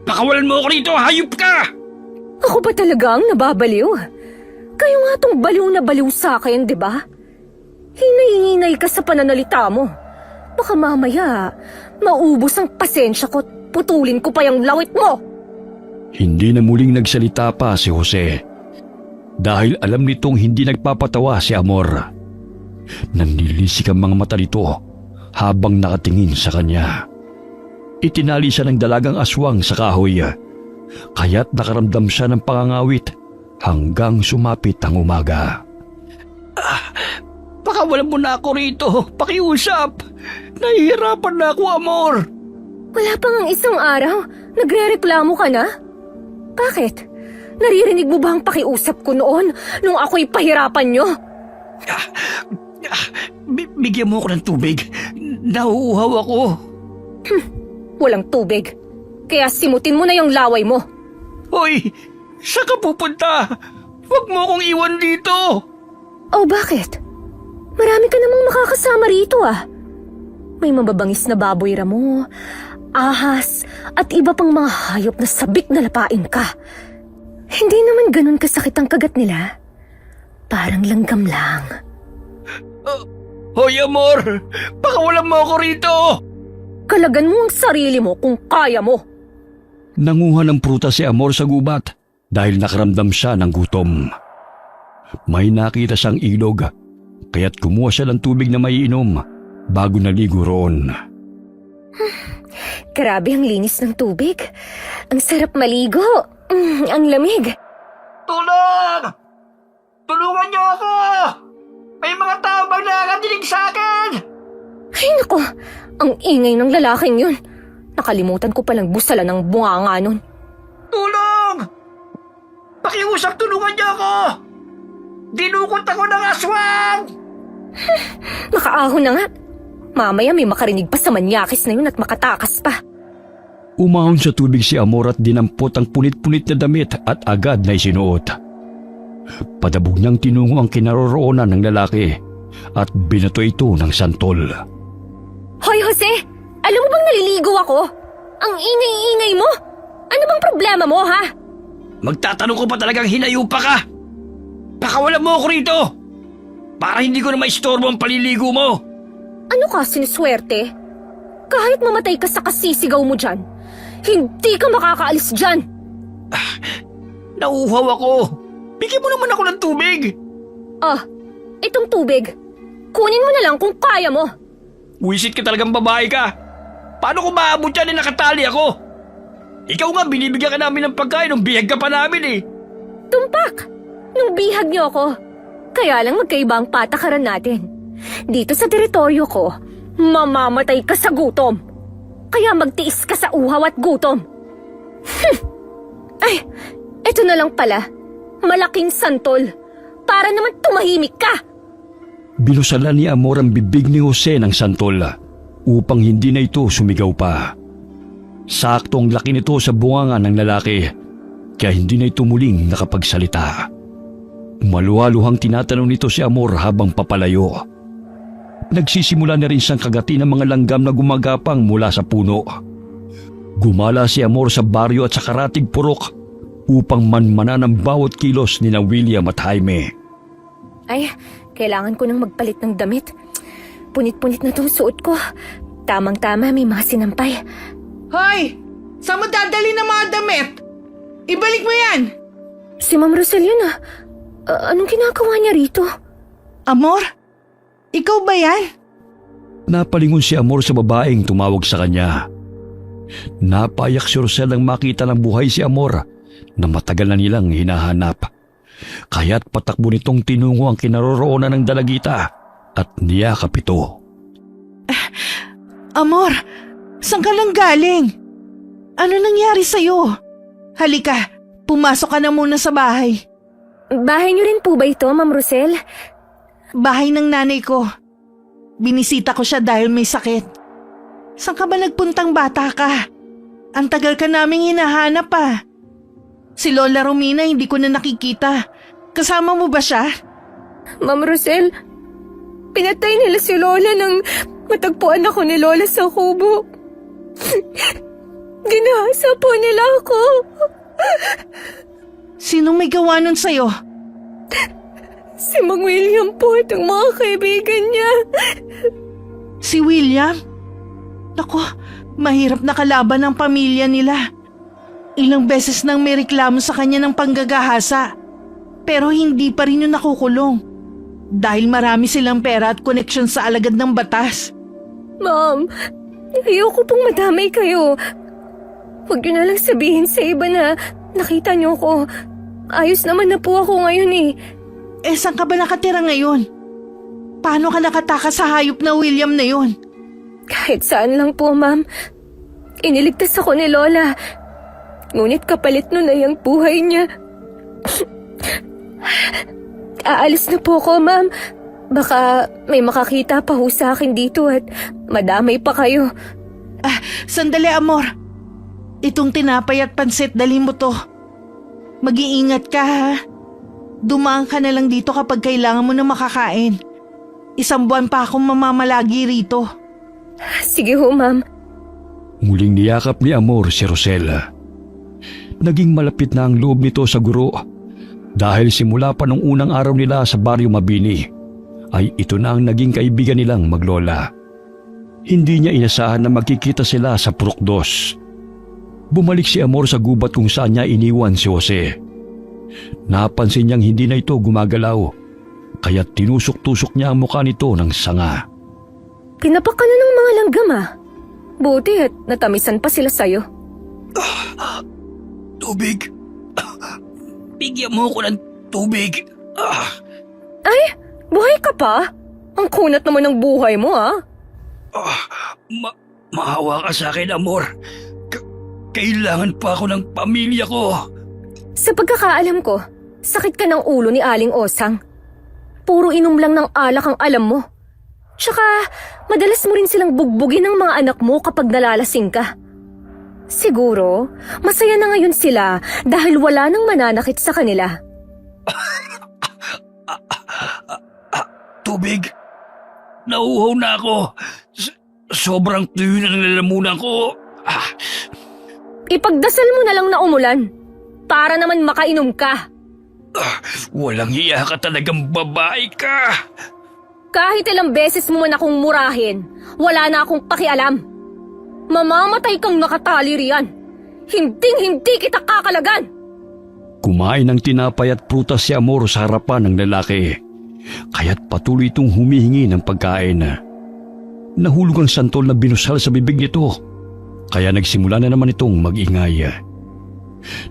Pakawalan mo ako rito, hayop ka! Ako ba talaga ang nababaliw? Kayo nga tong baliw na baliw sa akin, di ba? Hinay-hinay ka sa pananalita mo. Baka mamaya, maubos ang pasensya ko at putulin ko pa yung lawit mo. Hindi na muling nagsalita pa si Jose dahil alam nitong hindi nagpapatawa si Amor. Nanlilisik ang mga mata nito habang nakatingin sa kanya. Itinali siya ng dalagang aswang sa kahoy, kaya't nakaramdam siya ng pangangawit hanggang sumapit ang umaga. Pakawalan mo na ako rito, pakiusap. Nahihirapan na ako, Amor. Wala pa ngang isang araw, nagre-reklamo ka na? Bakit? Naririnig mo ba ang pakiusap ko noon nung ako'y pahirapan nyo? Bigyan mo ako ng tubig. Nauuhaw ako. Walang tubig. Kaya simutin mo na yung laway mo. Hoy, saan ka pupunta? Huwag mo akong iwan dito. Oh, bakit? Marami ka namang makakasama rito May mababangis na baboy ramo, ahas, at iba pang mga hayop na sabik na lapain ka. Hindi naman ganun kasakit ang kagat nila. Parang langgam lang. Hoy, Amor! Pakawalan mo ako rito! Kalagan mo ang sarili mo kung kaya mo. Nanguha ng prutas si Amor sa gubat dahil nakaramdam siya ng gutom. May nakita siyang ilog, kaya't kumuha siya ng tubig na maiinom bago naligo roon. Grabe ang linis ng tubig. Ang sarap maligo. Ang lamig. Tulong! Tulungan niyo ako! May mga tao bang nakakadinig sa akin? Ay nako, ang ingay ng lalaking yun. Nakalimutan ko palang busalan ng bunganga nun. Tulong! Pakiusap, tulungan niyo ako! Dinukot ako ng aswang! Makaahon na nga. Mamaya may makarinig pa sa manyakis na yun at makatakas pa. Umahon sa tubig si Amor at dinampot ang punit-punit na damit at agad na isinuot. Padabog niyang tinungo ang kinaroroonan ng lalaki at binato ito ng santol. Hoy Jose, alam mo bang naliligo ako? Ang ingay-ingay mo. Ano bang problema mo, ha? Magtatanong ko pa talagang hinayupa ka! Pakawalan mo ako rito! Para hindi ko na maistorbo ang paliligo mo! Ano ka, sinuswerte? Kahit mamatay ka sa kasisigaw mo dyan, hindi ka makakaalis dyan. Nauuhaw ako! Bigyan mo naman ako ng tubig! Itong tubig. Kunin mo na lang kung kaya mo. Wisit ka talagang babae ka! Paano ko maabot yan na nakatali ako? Ikaw nga, binibigyan ka namin ng pagkain nung bihag ka pa namin Tumpak! Nung bihag niyo ako. Kaya lang magkaiba ang patakaran natin. Dito sa teritoryo ko, mamamatay ka sa gutom. Kaya magtiis ka sa uhaw at gutom. Ay, eto na lang pala. Malaking santol. Para naman tumahimik ka. Binusalan ni Amor ang bibig ni Jose ng santol upang hindi na ito sumigaw pa. Sakto ang laki nito sa bunganga ng lalaki kaya hindi na ito muling nakapagsalita. Maluhaluhang tinatanong nito si Amor habang papalayo. Nagsisimula na rin siyang kagati ng mga langgam na gumagapang mula sa puno. Gumala si Amor sa baryo at sa karatig purok upang manmanan ang bawat kilos ni na William at Jaime. Ay, Kailangan ko nang magpalit ng damit. Punit-punit na tong suot ko. Tamang-tama, may mga sinampay. Hoy! Saan mo dadali ng mga damit? Ibalik mo yan! Si Ma'am Rosel yun ah. Anong ginagawa niya rito? Amor? Ikaw ba yan? Napalingon si Amor sa babaeng tumawag sa kanya. Napayak si Rosel nang makita ng buhay si Amor na matagal na nilang hinahanap. Kaya't patakbo nitong tinungo ang kinaroroonan ng dalagita at niyakap ito. Amor, saan ka lang galing? Ano nangyari sa'yo? Halika, pumasok ka na muna sa bahay. Bahay niyo rin po ba ito, Ma'am Rosel? Bahay ng nanay ko. Binisita ko siya dahil may sakit. Saan ka ba nagpuntang bata ka? Ang tagal ka naming hinahanap ah. Si Lola Romina hindi ko na nakikita. Kasama mo ba siya? Ma'am Rosel, pinatay nila si Lola nang matagpuan ako ni Lola sa kubo. Ginahasa po nila ako. Sino may gawa nun sa'yo? Si Mang William po at ang mga kaibigan niya. Si William? Naku, mahirap na kalaban ng pamilya nila. Ilang beses nang may reklamo sa kanya ng panggagahasa. Pero hindi pa rin yung nakukulong. Dahil marami silang pera at koneksyon sa alagad ng batas. Ma'am, ayoko pong madamay kayo. Huwag niyo na lang sabihin sa iba na nakita niyo ko. Ayos naman na po ako ngayon eh. Eh, saan ka ba nakatira ngayon? Paano ka nakatakas sa hayop na William na yon? Kahit saan lang po, ma'am. Iniligtas ako ni Lola. Ngunit kapalit nun ay ang buhay niya. Aalis na po ako, ma'am. Baka may makakita pa ho sa akin dito at madamay pa kayo. Sandali, Amor. Itong tinapay at pansit, dali mo to. Mag-iingat ka, ha? Dumaan ka na lang dito kapag kailangan mo na makakain. 1 buwan pa akong mamamalagi rito. Sige ho, ma'am. Muling niyakap ni Amor si Rosel. Naging malapit na ang loob nito sa guro dahil simula pa nung unang araw nila sa Baryo Mabini ay ito na ang naging kaibigan nilang maglola. Hindi niya inasahan na magkikita sila sa Purok 2. Bumalik si Amor sa gubat kung saan niya iniwan si Jose. Napansin niyang hindi na ito gumagalaw, kaya tinusok-tusok niya ang mukha nito ng sanga. Pinapak ka na ng mga langgam ah. Buti at natamisan pa sila sa'yo. Tubig. Bigyan mo ko ng tubig. Ay, buhay ka pa? Ang kunat naman ng buhay mo ah. Maawa ka sa akin, Amor. Kailangan pa ako ng pamilya ko. Sa pagkakaalam ko, sakit ka ng ulo ni Aling Osang. Puro inom lang ng alak ang alam mo. Tsaka, madalas mo rin silang bugbugin ng mga anak mo kapag nalalasing ka. Siguro, masaya na ngayon sila dahil wala nang mananakit sa kanila. Tubig. Nauuhaw na ako. Sobrang tuyo na ng lalamunan ko. Ipagdasal mo na lang na umulan para naman makainom ka. Walang hiya ka talagang babae ka. Kahit ilang beses mo man akong murahin, wala na akong pakialam. Mamamatay kang nakatali riyan. Hinding-hindi kita kakalagan. Kumain ng tinapay at prutas si Amor sa harapan ng lalaki, kaya't patuloy itong humihingi ng pagkain. Nahulog ang santol na binusal sa bibig nito, kaya nagsimula na naman itong mag-ingay.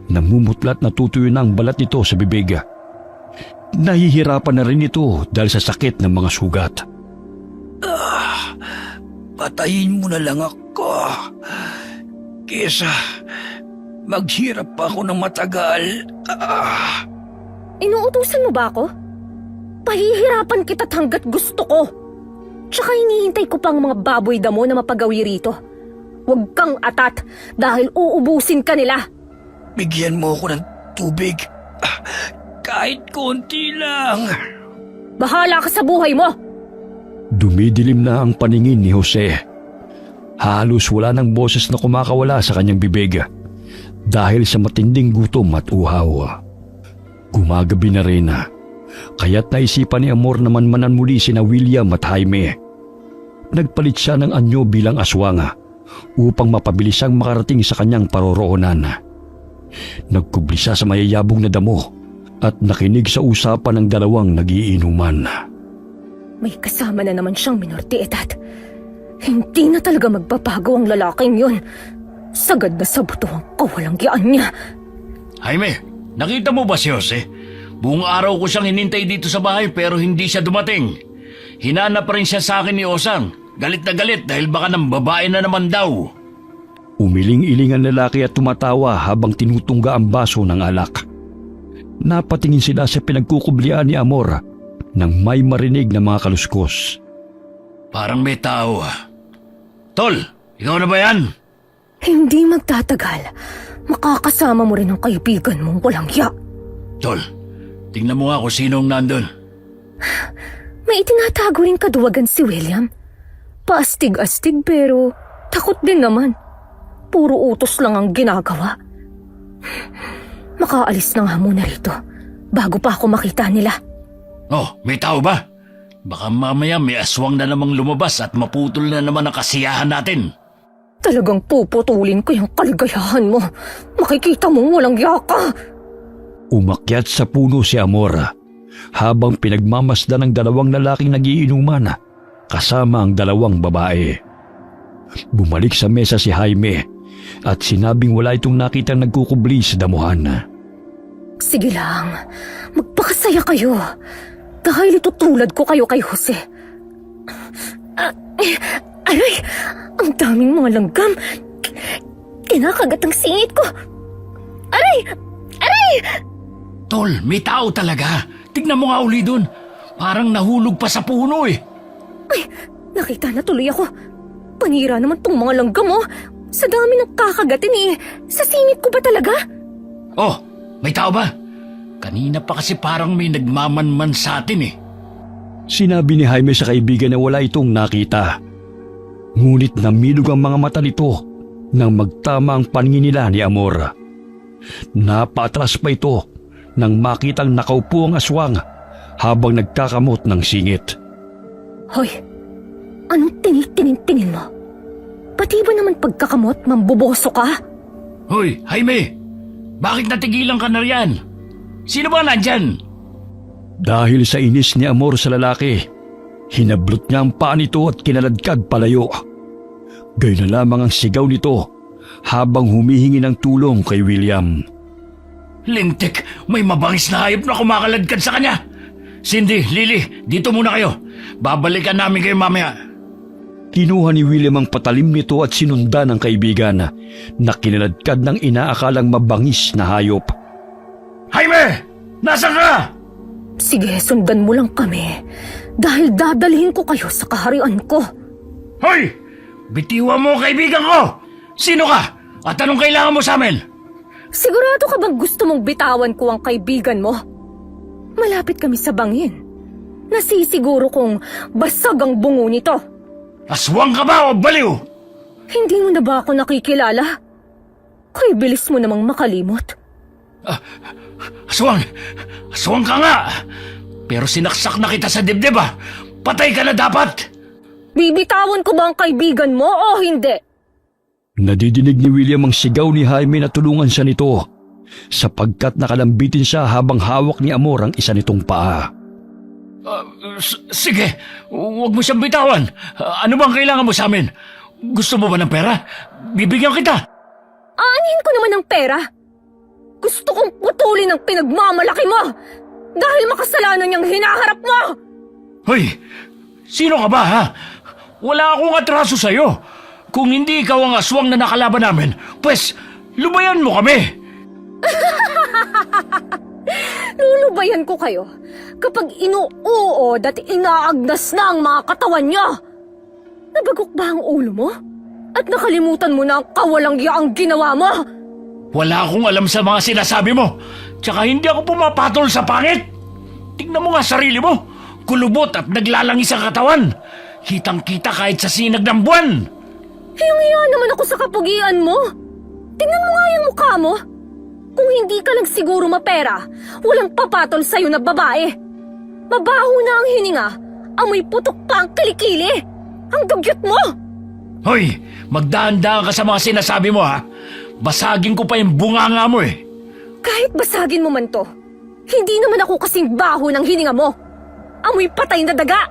Namumutlat na tutuyo na ang balat nito sa bibig. Nahihirapan na rin ito dahil sa sakit ng mga sugat. Patayin mo na lang ako. Kesa maghirap pa ako ng matagal. Inuutusan mo ba ako? Pahihirapan kita't hanggat gusto ko. Tsaka hinihintay ko pang mga baboy damo na mapagawi rito. Huwag kang atat dahil uubusin ka nila. Bigyan mo ako ng tubig. Kahit konti lang. Bahala ka sa buhay mo. Dumidilim na ang paningin ni Jose. Halos wala ng boses na kumakawala sa kanyang bibig dahil sa matinding gutom at uhaw. Gumagabi na rin Kaya't naisipan ni Amor na manmanan muli sina William at Jaime. Nagpalit siya ng anyo bilang aswang upang mapabilis siyang makarating sa kanyang paroroonan. Nagkubli siya sa mayayabong na damo at nakinig sa usapan ng dalawang nagiinuman. May kasama na naman siyang minor de edad. Hindi na talaga magbabago ang lalaking yun. Sagad na sa buto ang kawalangyaan niya. Jaime, nakita mo ba si Jose? Buong araw ko siyang hinintay dito sa bahay pero hindi siya dumating. Hinanap pa rin siya sa akin ni Osang. Galit na galit dahil baka ng babae na naman daw. Umiling-iling ang lalaki at tumatawa habang tinutungga ang baso ng alak. Napatingin sila sa pinagkukublian ni Amor nang may marinig na mga kaluskos. Parang may tao. Tol, ikaw na ba yan? Hindi magtatagal. Makakasama mo rin ang kaibigan mong walang hiya. Tol, tingnan mo nga kung sinong nandun. May itinatago rin kaduwagan si William. Paastig-astig pero takot din naman. Puro utos lang ang ginagawa. Makaalis na nga muna rito bago pa ako makita nila. Oh, may tao ba? Baka mamaya may aswang na namang lumabas at maputol na naman ang kasiyahan natin. Talagang puputulin ko yung kaligayahan mo. Makikita mong walang yaka. Umakyat sa puno si Amor habang pinagmamasdan ng dalawang lalaking nagiinuman kasama ang dalawang babae. Bumalik sa mesa si Jaime at sinabing wala itong nakitang nagkukubli sa damuhan. Sige lang, magpakasaya kayo. Dahil itutulad ko kayo kay Jose. Aray, ang daming mga langgam. Kinakagat ang singit ko. Aray! Aray! Tol, may tao talaga. Tignan mo nga uli dun. Parang nahulog pa sa puno eh. Ay, nakita na tuloy ako. Panira naman tong mga langgam oh. Sa dami ng kakagatin eh. Sa singit ko ba talaga? Oh, may tao ba? Kanina pa kasi parang may nagmamanman sa atin eh. Sinabi ni Jaime sa kaibigan na wala itong nakita. Ngunit namilog ang mga mata nito nang magtama ang paningin nila ni Amor. Napaatras pa ito nang makitang nakaupo ang aswang habang nagkakamot ng singit. Hoy, anong tinitingin-tingin mo? Pati ba naman pagkakamot, mambuboso ka? Hoy, Jaime! Bakit natigilan ka na riyan? Sino ba nandyan? Dahil sa inis ni Amor sa lalaki, hinablot niya ang paa nito at kinaladkad palayo. Gayun na lamang ang sigaw nito habang humihingi ng tulong kay William. Lintik, may mabangis na hayop na kumakaladkad sa kanya. Cindy, Lily, dito muna kayo. Babalikan namin kayo mamaya. Kinuha ni William ang patalim nito at sinundan ng kaibigan na kinaladkad ng inaakalang mabangis na hayop. Jaime! Nasaan ka? Sige, sundan mo lang kami. Dahil dadalhin ko kayo sa kaharian ko. Hoy! Bitiwan mo ang kaibigan ko! Sino ka? At anong kailangan mo sa amin? Sigurado ka bang gusto mong bitawan ko ang kaibigan mo? Malapit kami sa bangin. Nasisiguro kong basag ang bungo nito. Aswang ka ba o baliw? Hindi mo na ba ako nakikilala? Kay bilis mo namang makalimot. Aswang! Aswang ka nga! Pero sinaksak na kita sa dibdib ah! Patay ka na dapat! Bibitawan ko ba ang kaibigan mo o hindi? Nadidinig ni William ang sigaw ni Jaime na tulungan siya nito sapagkat nakalambitin siya habang hawak ni Amor ang isa nitong paa. Sige, huwag mo siyang bitawan. Ano bang kailangan mo sa amin? Gusto mo ba ng pera? Bibigyan kita! Aanhin ko naman ng pera. Gusto kong putulin ang pinagmamalaki mo dahil makasalanan niyang hinaharap mo! Hoy! Sino ka ba ha? Wala akong atraso sa'yo. Kung hindi ikaw ang aswang na nakalaban namin, pues lubayan mo kami! Lulubayan ko kayo kapag inuuod at inaagnas na ang mga katawan niyo. Nabagok ba ang ulo mo? At nakalimutan mo na ang kawalangyaang ginawa mo? Wala akong alam sa mga sinasabi mo. Tsaka hindi ako pumapatol sa pangit. Tignan mo nga sarili mo. Kulubot at naglalangis ang katawan. Kitang-kita kahit sa sinag ng buwan. Hiyang-hiya naman ako sa kapugian mo. Tingnan mo nga yung mukha mo. Kung hindi ka lang siguro mapera, walang papatol sa'yo na babae. Mabaho na ang hininga. Amoy putok pa ang kilikili. Ang dugyot mo! Hoy, magdaan-daan ka sa mga sinasabi mo ha. Basagin ko pa yung bunganga mo eh. Kahit basagin mo man to, hindi naman ako kasing baho ng hininga mo. Amoy patay na daga.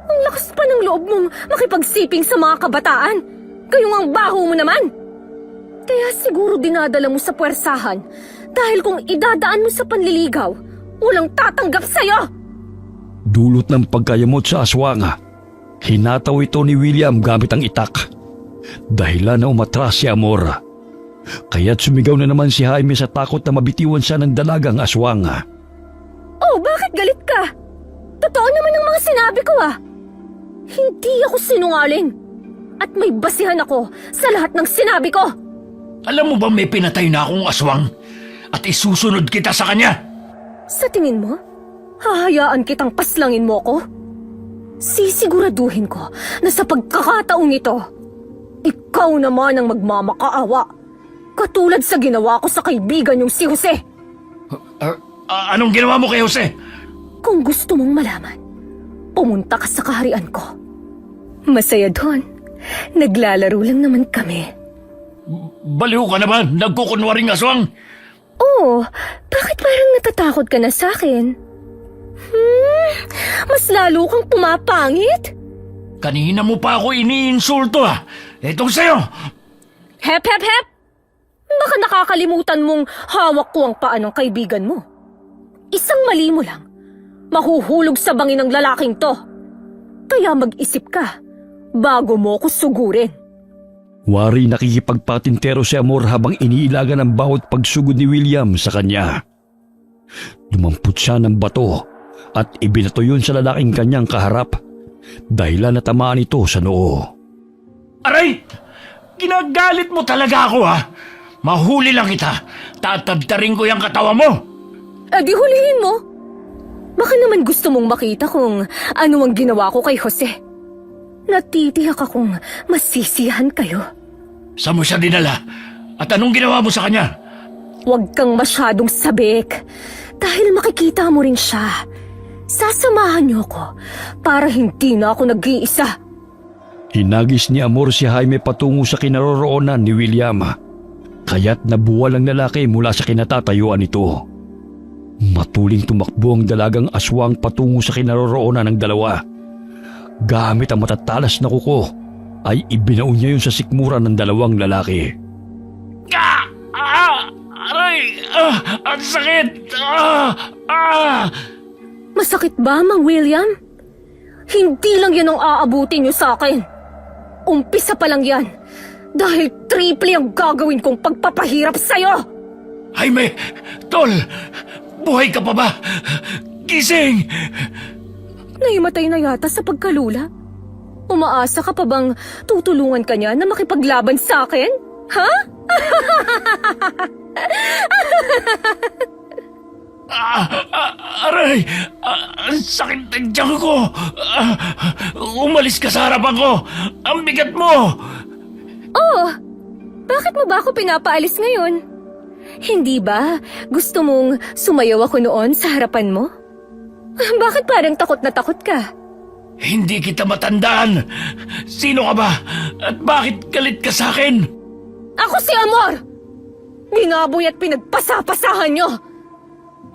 Ang lakas pa ng loob mong makipagsiping sa mga kabataan. Kayong ang baho mo naman. Kaya siguro dinadala mo sa puwersahan dahil kung idadaan mo sa panliligaw, walang tatanggap sa'yo. Dulot ng pagkayamot sa aswang, hinataw ito ni William gamit ang itak. Dahilan na umatras si Amor. Kaya't sumigaw na naman si Jaime sa takot na mabitiwan siya ng dalagang aswang. Oh, bakit galit ka? Totoo naman ang mga sinabi ko ah. Hindi ako sinungaling. At may basihan ako sa lahat ng sinabi ko. Alam mo ba may pinatay na akong aswang? At isusunod kita sa kanya? Sa tingin mo, hahayaan kitang paslangin mo ko? Sisiguraduhin ko na sa pagkakataong ito, ikaw naman ang magmamakaawa. Katulad sa ginawa ko sa kaibigan yung si Jose. Anong ginawa mo kay Jose? Kung gusto mong malaman, pumunta ka sa kaharian ko. Masaya doon. Naglalaro lang naman kami. Baliw ka naman, nagkukunwaring aswang. Oh, bakit parang natatakot ka na sa akin? Mas lalo kang pumapangit? Kanina mo pa ako iniinsulto ha. Etong sa'yo. Hep, hep, hep! Baka nakakalimutan mong hawak ko ang paa ng kaibigan mo. Isang mali mo lang, mahuhulog sa bangin ng lalaking to. Kaya mag-isip ka bago mo ko sugurin. Wari nakikipagpatintero si Amor habang iniilagan ang bawat pagsugod ni William sa kanya. Lumampot siya ng bato at ibinato yun sa lalaking kanyang kaharap. Dahilan na tamaan ito sa noo. Aray! Ginagalit mo talaga ako ha. Mahuli lang kita. Tatadtarin ko yung katawa mo. Di hulihin mo. Baka naman gusto mong makita kung ano ang ginawa ko kay Jose. Natitiyak akong masisiyahan kayo. Saan mo siya dinala? At anong ginawa mo sa kanya? Huwag kang masyadong sabik. Dahil makikita mo rin siya. Sasamahan niyo ko para hindi na ako nag-iisa. Hinagis ni Amor si Jaime patungo sa kinaroroonan ni William. Kaya't nabuwal ang lalaki mula sa kinatatayuan nito. Matuling tumakbo ang dalagang aswang patungo sa kinaroroonan ng dalawa. Gamit ang matatalas na kuko, ay ibinaon niya yun sa sikmura ng dalawang lalaki. Aray! Ang sakit! Masakit ba, Mang William? Hindi lang yan ang aabutin niyo sa akin. Umpisa pa lang yan. Dahil triple ang gagawin kong pagpapahirap sa'yo! Jaime! Tol! Buhay ka pa ba? Gising! Naimatay na yata sa pagkalula. Umaasa ka pa bang tutulungan ka niya na makipaglaban sa akin? Ha? Aray! Ang sakit ng tiyan ko! Umalis ka sa harapan ko! Ang bigat mo! Oh! Bakit mo ba ako pinapaalis ngayon? Hindi ba gusto mong sumayaw ako noon sa harapan mo? Bakit parang takot na takot ka? Hindi kita matandaan! Sino ka ba? At bakit galit ka sa akin? Ako si Amor! Binaboy at pinagpasapasahan niyo!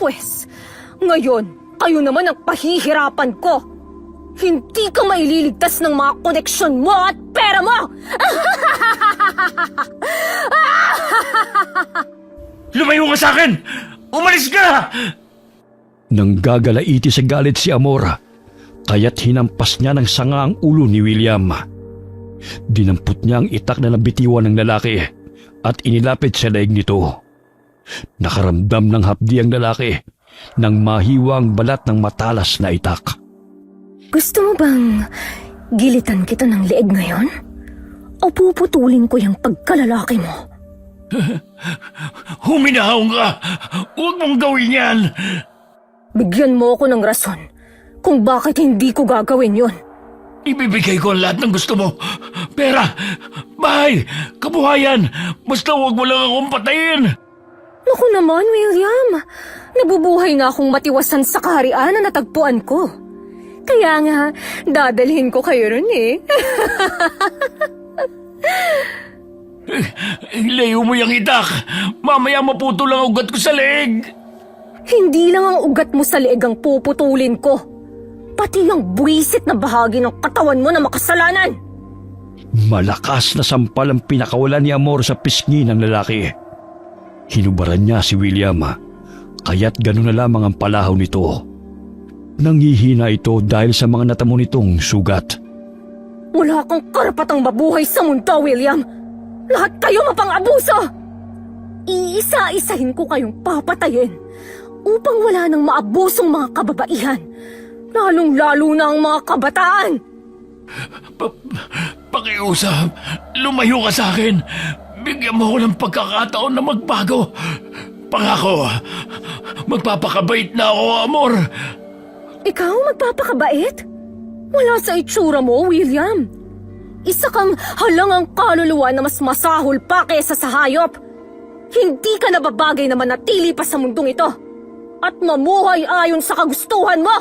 Pwes, ngayon, kayo naman ang pahihirapan ko! Hindi ka maililigtas ng mga koneksyon mo at pera mo! Lumayo ka sa akin! Umalis ka! Nang gagalaiti sa galit si Amor, kaya't hinampas niya ng sanga ang ulo ni William. Dinampot niya ang itak na nabitiwan ng lalaki at inilapit sa daig nito. Nakaramdam ng hapdi ang lalaki nang mahiwa ang balat ng matalas na itak. Gusto mo bang gilitan kita ng leeg ngayon? O puputulin ko yung pagkalalaki mo? Huminahong ka! Huwag mong gawin yan! Bigyan mo ako ng rason kung bakit hindi ko gagawin yon. Ibibigay ko ang lahat ng gusto mo. Pera, bahay, kabuhayan. Basta huwag mo lang akong patayin. Naku naman, William. Nabubuhay na akong matiwasan sa kaharian na natagpuan ko. Kaya nga, dadalhin ko kayo ron eh. Ilayo mo yung itak. Mamaya maputol ang ugat ko sa leeg. Hindi lang ang ugat mo sa leeg ang puputulin ko. Pati ang buwisit na bahagi ng katawan mo na makasalanan. Malakas na sampal ang pinakawalan ni Amor sa pisngi ng lalaki. Hinubaran niya si William, kaya't gano'n na lamang ang palahaw nito. Nanghihina ito dahil sa mga natamo nitong sugat. Wala kang karapatang mabuhay sa mundo, William. Lahat kayo mapang-abuso. Iisa-isahin ko kayong papatayin upang wala nang maabusong mga kababaihan. Lalong-lalo na ang mga kabataan. Pakiusap, lumayo ka sa akin. Bigyan mo ko ng pagkakataon na magbago. Pangako, magpapakabait na ako, Amor. Ikaw magpapakabait? Wala sa itsura mo, William. Isa kang halangang kaluluwa na mas masahol pa kaysa sa hayop. Hindi ka nababagay na manatili pa sa mundong ito at mamuhay ayon sa kagustuhan mo.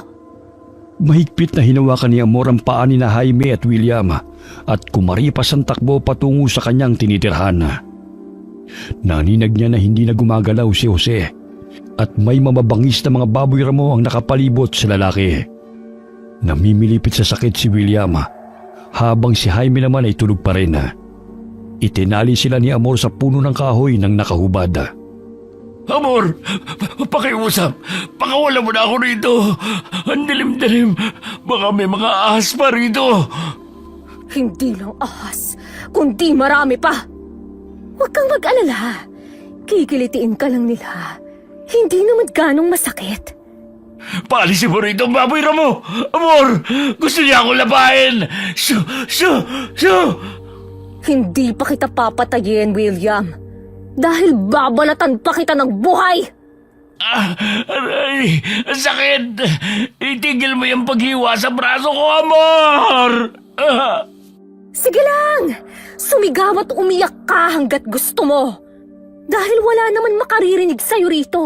Mahigpit na hinawakan ni Amor ang paa ni na Jaime at William at kumaripas ang takbo patungo sa kanyang tinitirhan. Naninag niya na hindi na gumagalaw si Jose at may mababangis na mga baboy ramo ang nakapalibot sa lalaki. Namimilipit sa sakit si William habang si Jaime naman ay tulog pa rin. Itinali sila ni Amor sa puno ng kahoy ng nakahubad. Amor, pakiusap. Pakawala mo na ako rito. Ang dilim-dilim. Baka may mga ahas pa rito. Hindi lang ahas, kundi marami pa. Huwag kang mag-alala. Kikilitiin ka lang nila. Hindi naman ganong masakit. Paalisin mo rito ang baboy ramo. Amor, gusto niya akong labahin. Shoo! Hindi pa kita papatayin, William. Dahil babalatan pa kita ng buhay! Aray, ang sakit. Itigil mo yung paghiwa sa braso ko, Amor. Sige lang! Sumigaw at umiyak ka hanggat gusto mo. Dahil wala naman makaririnig sa'yo rito.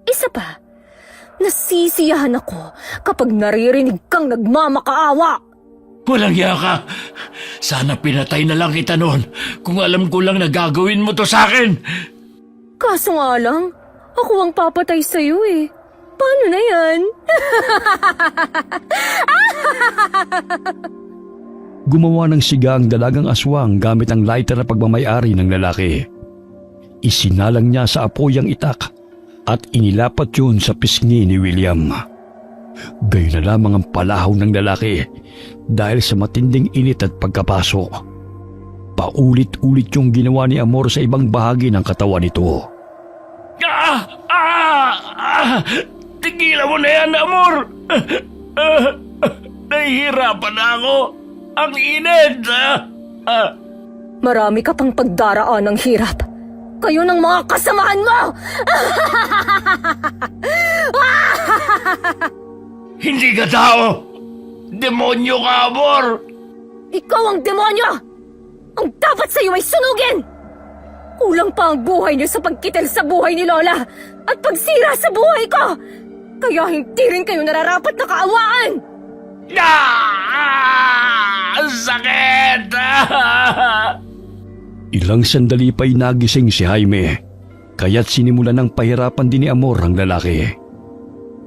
Isa pa, nasisiyahan ako kapag naririnig kang nagmamakaawa. Walang yaka. Sana pinatay na lang kita noon kung alam ko lang na gagawin mo to sa akin. Kaso nga lang, ako ang papatay sa'yo eh. Paano na yan? Gumawa ng siga ang dalagang aswang gamit ang lighter na pagmamayari ng lalaki. Isinalang niya sa apoy ang itak at inilapat yun sa pisngi ni William. Gayon na lamang ang palahaw ng lalaki dahil sa matinding init at pagkapaso. Paulit-ulit yung ginawa ni Amor sa ibang bahagi ng katawan nito. Tigilan mo na yan, Amor. Nahihirapan na ako. Ang init. Marami ka pang pagdaraan ng hirap. Kayo ng mga kasamahan mo! Hindi ka tao. Demonyo ka, Amor. Ikaw ang demonyo! Ang dapat sa'yo ay sunugin! Kulang pa ang buhay niyo sa pagkitil sa buhay ni Lola at pagsira sa buhay ko! Kaya hindi rin kayo nararapat na kaawaan! Ang sakit! Ilang sandali pa'y nagising si Jaime, kaya't sinimulan ng pahirapan din ni Amor ang lalaki.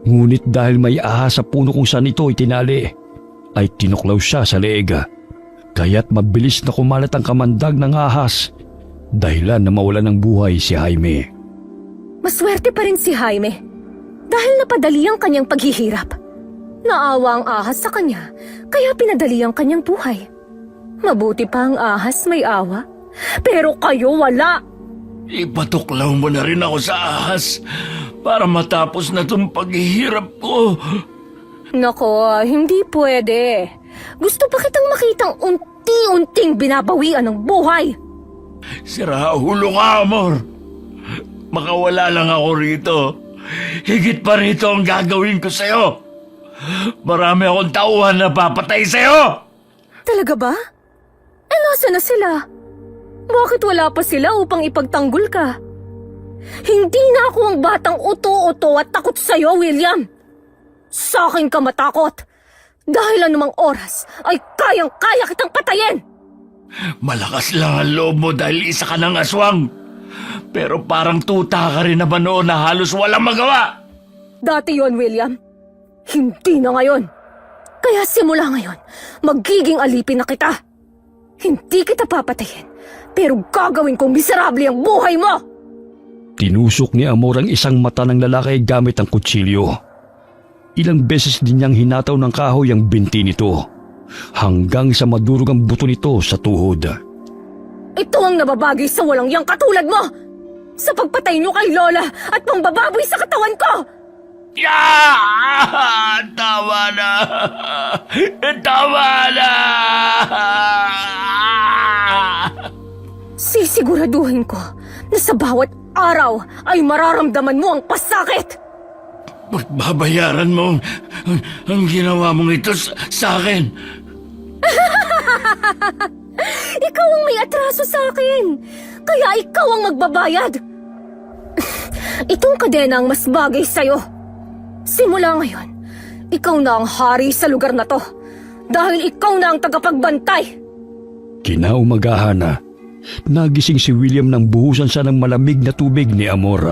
Ngunit dahil may ahas sa puno kung saan ito itinali, ay tinuklaw siya sa leeg. Kaya't mabilis na kumalat ang kamandag ng ahas, dahilan na mawala ng buhay si Jaime. Maswerte pa rin si Jaime dahil napadali ang kanyang paghihirap. Naawa ang ahas sa kanya, kaya pinadali ang kanyang buhay. Mabuti pa ang ahas may awa, pero kayo wala. Ipatuklaw mo na rin ako sa ahas para matapos na itong paghihirap ko. Nako, hindi pwede. Gusto pa kitang makitang unti-unting binabawian ng buhay. Sira ulo ka, Amor. Makawala lang ako rito. Higit pa rito ang gagawin ko sa'yo. Marami akong tauhan na papatay sa'yo. Talaga ba? Nasa na sila? Bakit wala pa sila upang ipagtanggol ka? Hindi na ako ang batang uto-uto at takot sa'yo, William. Sa akin ka matakot. Dahil anumang oras ay kayang-kaya kitang patayin. Malakas lang ang loob mo dahil isa ka ng aswang. Pero parang tuta ka rin naman noon na halos walang magawa. Dati yon, William. Hindi na ngayon. Kaya simula ngayon, magiging alipin na kita. Hindi kita papatayin, pero gagawin kong miserable ang buhay mo! Tinusok ni Amor ang isang mata ng lalaki gamit ang kutsilyo. Ilang beses din niyang hinataw ng kahoy ang binti nito, hanggang sa madurog ang buto nito sa tuhod. Ito ang nababagay sa walang yang katulad mo! Sa pagpatay niyo kay Lola at pambababoy sa katawan ko! Tama na! Tama na! Sisiguraduhin ko na sa bawat araw ay mararamdaman mo ang pasakit! Babayaran mo ang ginawa mong ito sa akin. Ikaw ang may atraso sa akin! Kaya ikaw ang magbabayad! Itong kadena ang mas bagay sa'yo. Simula ngayon, ikaw na ang hari sa lugar na to. Dahil ikaw na ang tagapagbantay. Kinaumagahan na, nagising si William nang buhusan siya ng malamig na tubig ni Amor.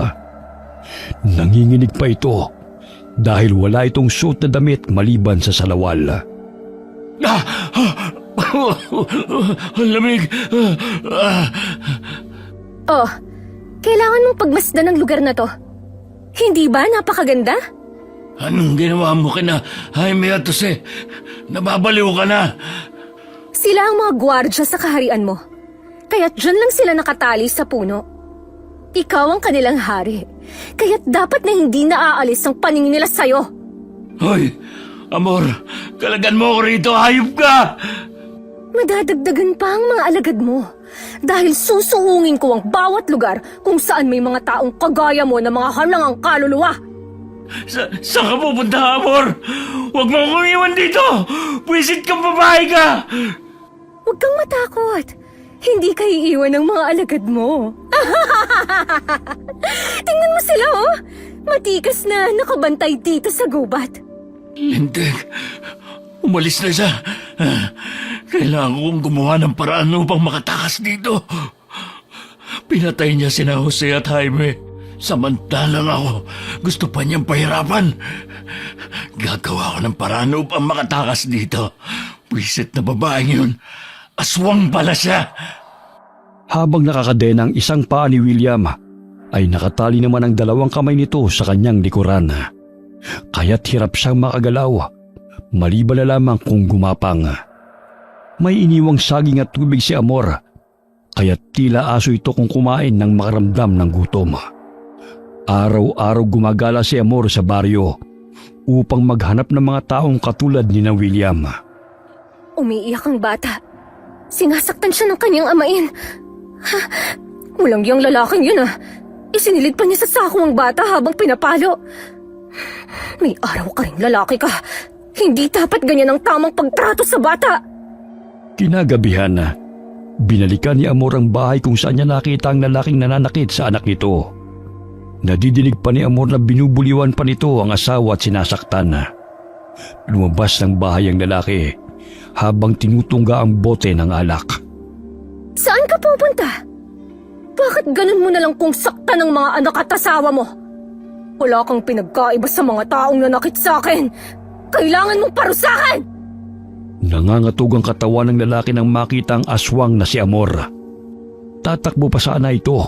Nanginginig pa ito dahil wala itong suot na damit maliban sa salawal. Ang lamig. Oh, kailangan mong pagmasdan ng lugar na to. Hindi ba napakaganda? Anong ginawa mo kina Jaime at Jose? Nababaliw ka na. Sila ang mga gwardya sa kaharian mo. Kaya't dyan lang sila nakatali sa puno. Ikaw ang kanilang hari. Kaya't dapat na hindi naaalis ang paningin nila sa'yo. Hoy, Amor, kalagan mo ako rito, hayop ka! Madadagdagan pa ang mga alagad mo. Dahil susuungin ko ang bawat lugar kung saan may mga taong kagaya mo na mga halangang kaluluwa. Saan ka pupunta, Amor? Huwag mo akong iwan dito! Pwisit kang babae ka! Huwag kang matakot. Hindi ka iiwan ng mga alagad mo. Tingnan mo sila, oh. Matikas na nakabantay dito sa gubat. Hindi. Umalis na siya. Kailangan kong gumawa ng paraan upang makatakas dito. Pinatay niya sina Jose at Jaime. Samantalang ako, gusto pa niyang pahirapan. Gagawa ko ng paraan upang makatakas dito. Pwisit na babaeng yun. Aswang pala siya. Habang nakakadena ang isang paa ni William, ay nakatali naman ang dalawang kamay nito sa kanyang likuran. Kaya't hirap siyang makagalaw, maliban na lamang kung gumapang. May iniwang saging at tubig si Amor, kaya't tila aso ito kung kumain ng makaramdam ng gutom. Araw-araw gumagala si Amor sa baryo upang maghanap ng mga taong katulad ni na William. Umiiyak ang bata. Sinasaktan siya ng kanyang amain. Ha? Walang yung lalaking yun, ah. Isinilid pa niya sa sako ang bata habang pinapalo. May araw ka rin, lalaki ka. Hindi dapat ganyan ang tamang pagtrato sa bata. Kinagabihan na, binalikan ni Amor ang bahay kung saan niya nakita ang lalaking nananakit sa anak nito. Nadidinig pa ni Amor na binubuliwan pa nito ang asawa at sinasaktan. Lumabas ng bahay ang lalaki habang tinutungga ang bote ng alak. Saan ka pupunta? Bakit ganun mo na lang kung saktan ng mga anak at asawa mo? Wala kang pinagkaiba sa mga taong nanakit sa akin. Kailangan mong parusahan! Nangangatog ang katawan ng lalaki nang makita ang aswang na si Amor. Tatakbo pa sana ito,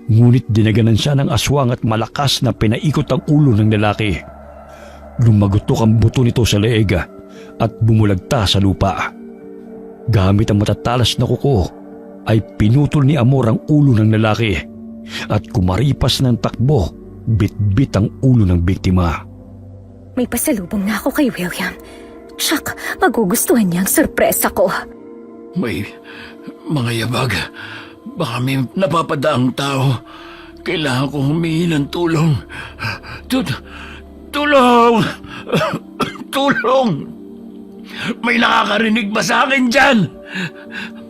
ngunit dinaganan siya ng aswang at malakas na pinaikot ang ulo ng lalaki. Lumagutok ang buto nito sa leeg at bumulagta sa lupa. Gamit ang matatalas na kuko ay pinutol ni Amor ang ulo ng lalaki at kumaripas ng takbo, bit-bit ang ulo ng biktima. May pasalubong na ako kay William. Tsak, magugustuhan niya ang sorpresa ko. May mga yabag. Baka may napapadaang tao. Kailangan ko humingi ng tulong. Tulong! Tulong! May nakakarinig ba sa akin dyan?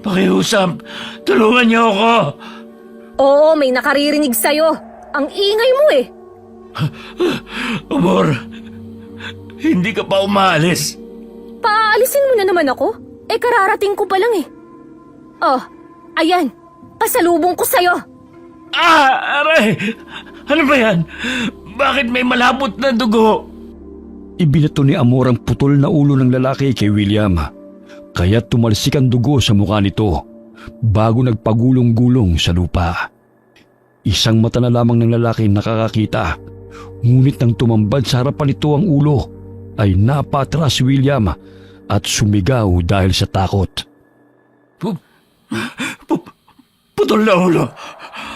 Pakiusap, tulungan niyo ako. Oo, may nakaririnig sa'yo. Ang ingay mo eh. Amor, hindi ka pa umalis. Paalisin mo na naman ako. Kararating ko pa lang eh. Oh, ayan. Pasalubong ko sa'yo. Aray! Ano ba yan? Bakit may malapot na dugo? Ibinato ni Amor ang putol na ulo ng lalaki kay William. Kaya tumalsik ang dugo sa mukha nito bago nagpagulong-gulong sa lupa. Isang mata na lamang ng lalaki nakakakita. Ngunit nang tumambad sa harapan nito ang ulo, ay napatras si William at sumigaw dahil sa takot. Putol na ulo.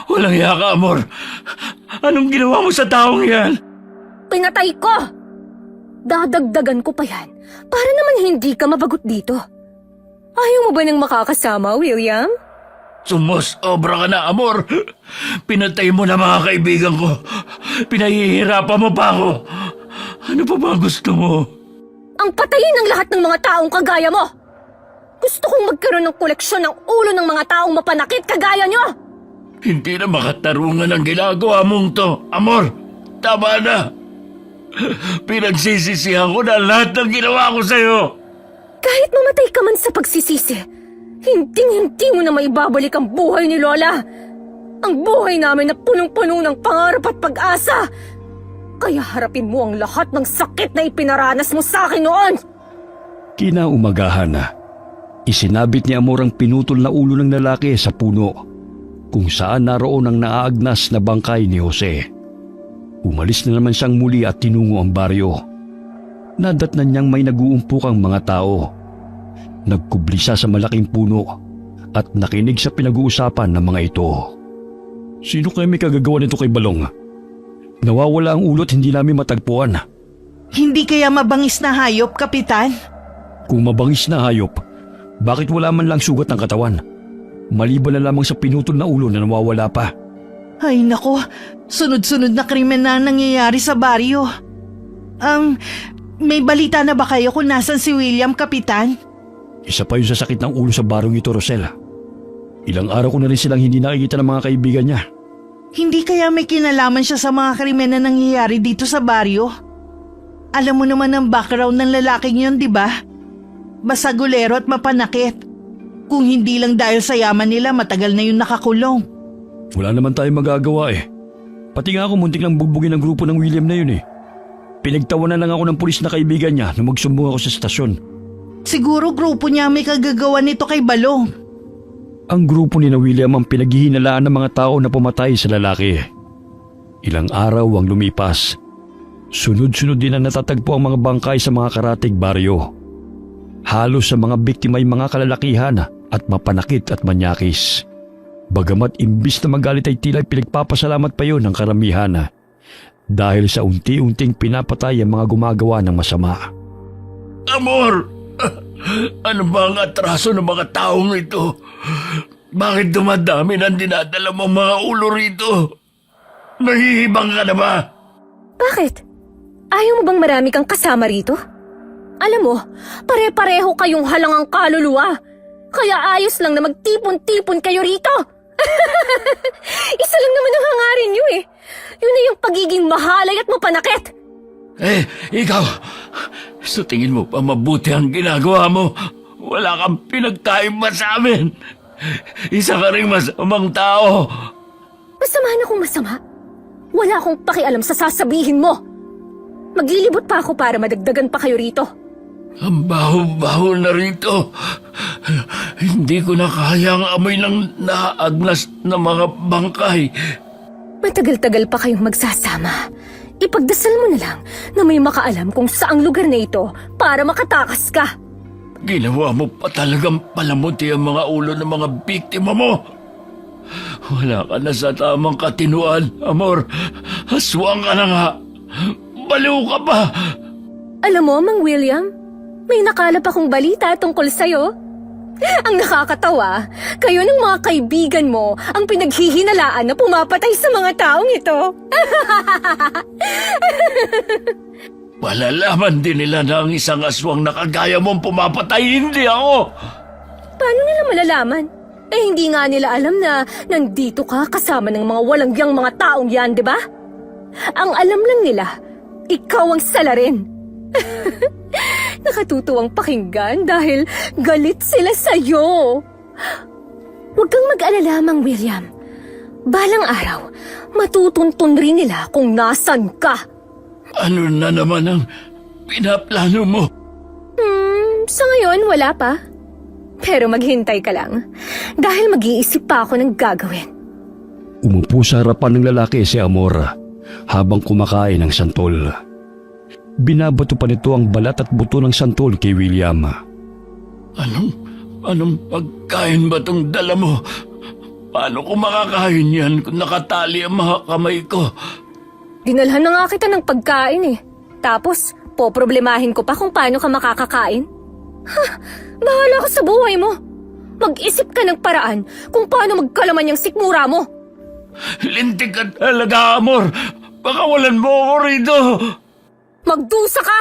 Walang hiya ka, Amor. Anong ginawa mo sa taong yan? Pinatay ko! Dadagdagan ko pa yan para naman hindi ka mabagot dito. Ayaw mo ba nang makakasama, William? Sumusobra ka na, Amor. Pinatay mo na mga kaibigan ko. Pinahihirapan mo pa ako. Ano pa ba gusto mo? Ang patayin ng lahat ng mga taong kagaya mo! Gusto kong magkaroon ng koleksyon ng ulo ng mga taong mapanakit kagaya nyo! Hindi na makatarungan ang ginagawa mong to, Amor. Tama na. Pinagsisisihan ko na lahat ng ginawa ko sa'yo. Kahit mamatay ka man sa pagsisisi, hindi mo na maibabalik ang buhay ni Lola. Ang buhay namin na punong-puno ng pangarap at pag-asa. Kaya harapin mo ang lahat ng sakit na ipinaranas mo sa akin noon. Kinaumagahan na, isinabit ni Amor ang pinutol na ulo ng lalaki sa puno kung saan naroon ang naaagnas na bangkay ni Jose. Umalis na naman siyang muli at tinungo ang baryo. Nadatnan niyang may nag-uumpukang mga tao. Nagkubli siya sa malaking puno at nakinig sa pinag-uusapan ng mga ito. Sino kaya may kagagawa nito kay Balong? Nawawala ang ulo at hindi namin matagpuan. Hindi kaya mabangis na hayop, Kapitan? Kung mabangis na hayop, bakit wala man lang sugat ng katawan? Maliban na lamang sa pinutol na ulo na nawawala pa. Ay nako, sunod-sunod na krimen na ang nangyayari sa baryo. May balita na ba kayo kung nasan si William, Kapitan? Isa pa yun sa sakit ng ulo sa barong ito, Rosel. Ilang araw ko na rin silang hindi nakikita ng mga kaibigan niya. Hindi kaya may kinalaman siya sa mga krimen na nangyayari dito sa baryo? Alam mo naman ang background ng lalaking yun, di ba? Basagulero at mapanakit. Kung hindi lang dahil sa yaman nila, matagal na yun nakakulong. Wala naman tayong magagawa eh. Pati nga ako muntik lang bugbugin ang grupo ng William na yun eh. Pinagtawanan lang ako ng pulis na kaibigan niya nung magsumbong ako sa estasyon. Siguro grupo niya may kagagawa nito kay Balong. Ang grupo ni na William ang pinaghihinalaan ng mga tao na pumatay sa lalaki. Ilang araw ang lumipas. Sunod-sunod din ang natatagpo ang mga bangkay sa mga karatig baryo. Halos sa mga biktima ay mga kalalakihan at mapanakit at manyakis. Bagamat imbis na magalit ay tila pinagpapasalamat pa yun ng karamihan dahil sa unti-unting pinapatay ang mga gumagawa ng masama. Amor! Ano ba ang atraso ng mga taong ito? Bakit dumadami ng dinadala mong mga ulo rito? Nahihibang ka na ba? Bakit? Ayaw mo bang marami kang kasama rito? Alam mo, pare-pareho kayong halangang kaluluwa. Kaya ayos lang na magtipon-tipon kayo rito. Isa lang naman ang hangarin nyo eh. Yun na yung pagiging mahalay at mapanakit. Ikaw, sa tingin mo pa mabuti ang ginagawa mo. Wala kang pinagkaiba sa amin. Isa ka ring masamang tao. Masama na kung masama. Wala akong pakialam sa sasabihin mo. Maglilibot pa ako para madagdagan pa kayo rito. Ang baho-baho na rito. Hindi ko na kaya ang amoy ng naagnas na mga bangkay. Matagal-tagal pa kayong magsasama. Ipagdasal mo na lang na may makaalam kung saang lugar na ito para makatakas ka. Ginawa mo pa talagang palamuti ang mga ulo ng mga biktima mo. Wala ka na sa tamang katinuan, Amor. Aswang ka na nga. Baliw ka pa. Alam mo, Mang William, may nakalap akong balita tungkol sa'yo. Ang nakakatawa, kayo ng mga kaibigan mo ang pinaghihinalaan na pumapatay sa mga taong ito. Malalaman din nila na ang isang aswang na kagaya mong pumapatay, hindi ako. Paano nila malalaman? Eh hindi nga nila alam na nandito ka kasama ng mga walangyang mga taong yan, di ba? Ang alam lang nila, ikaw ang salarin. Nakatutuwang pakinggan dahil galit sila sa'yo. Huwag kang mag-alala, Mang William. Balang araw, matutuntun rin nila kung nasan ka. Ano na naman ang pinaplano mo? Sa ngayon, wala pa. Pero maghintay ka lang. Dahil mag-iisip pa ako ng gagawin. Umupo sa harapan ng lalaki si Amor habang kumakain ng santol. Binabato pa nito ang balat at buto ng santol kay William. Anong pagkain ba tong dala mo? Paano ko makakain yan kung nakatali ang mga kamay ko? Dinalhan na nga kita ng pagkain eh. Tapos, poproblemahin ko pa kung paano ka makakakain. Bahala ka sa buhay mo. Mag-isip ka ng paraan kung paano magkalaman yung sikmura mo. Lintik ka talaga, Amor. Pakawalan mo ako rito. Magdusa ka!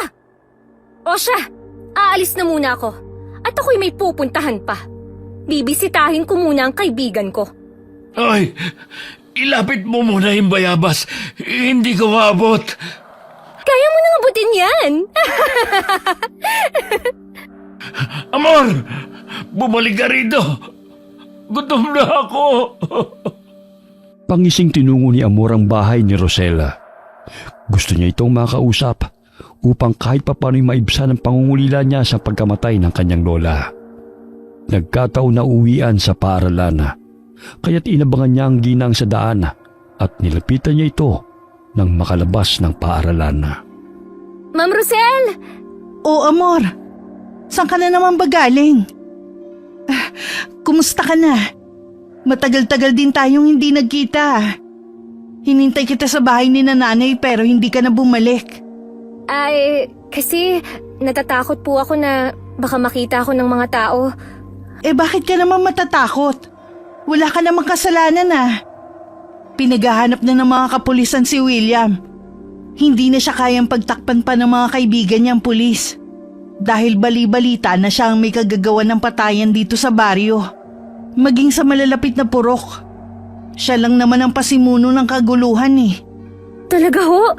O siya, aalis na muna ako. At ako'y may pupuntahan pa. Bibisitahin ko muna ang kaibigan ko. Ay, ilapit mo muna yung bayabas. Hindi ko maabot. Kaya mo nang abutin yan! Amor, bumalik ka rito. Gutom na ako. Pangising tinungo ni Amor ang bahay ni Rosella. Gusto niya itong makausap upang kahit papano'y maibsan ang pangungulila niya sa pagkamatay ng kanyang lola. Nagkataon na uwian sa paaralan, kaya't inabangan niya ang ginang sa daan at nilapitan niya ito nang makalabas ng paaralan. Ma'am Rosel! O Amor, saan ka na naman ba galing? Kumusta ka na? Matagal-tagal din tayong hindi nagkita. Hinintay kita sa bahay ni nanay pero hindi ka na bumalik. Ay, kasi natatakot po ako na baka makita ako ng mga tao. Eh bakit ka naman matatakot? Wala ka namang kasalanan Pinaghahanap na ng mga kapulisan si William. Hindi na siya kayang pagtakpan pa ng mga kaibigan niyang pulis. Dahil bali-balita na siya ang may kagagawa ng patayan dito sa baryo. Maging sa malalapit na purok. Siya lang naman ang pasimuno ng kaguluhan Talaga ho?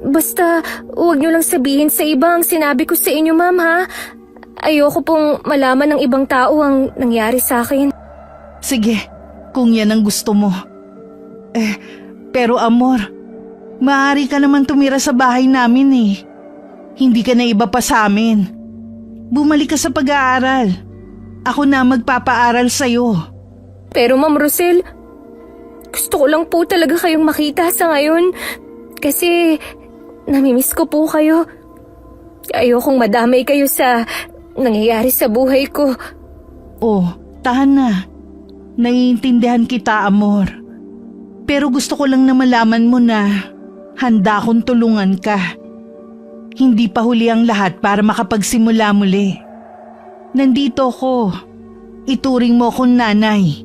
Basta huwag niyo lang sabihin sa iba ang sinabi ko sa inyo, ma'am, ha? Ayoko pong malaman ng ibang tao ang nangyari sa akin. Sige, kung yan ang gusto mo. Pero Amor, maaari ka naman tumira sa bahay namin Hindi ka na iba pa sa amin. Bumalik ka sa pag-aaral. Ako na magpapaaral sa'yo. Pero Ma'am Rosel, gusto ko lang po talaga kayong makita sa ngayon. Kasi namimiss ko po kayo. Ayokong madamay kayo sa nangyayari sa buhay ko. Oh, tahan na. Naiintindihan kita, Amor. Pero gusto ko lang na malaman mo na handa akong tulungan ka. Hindi pa huli ang lahat para makapagsimula muli. Nandito ko. Ituring mo akong nanay.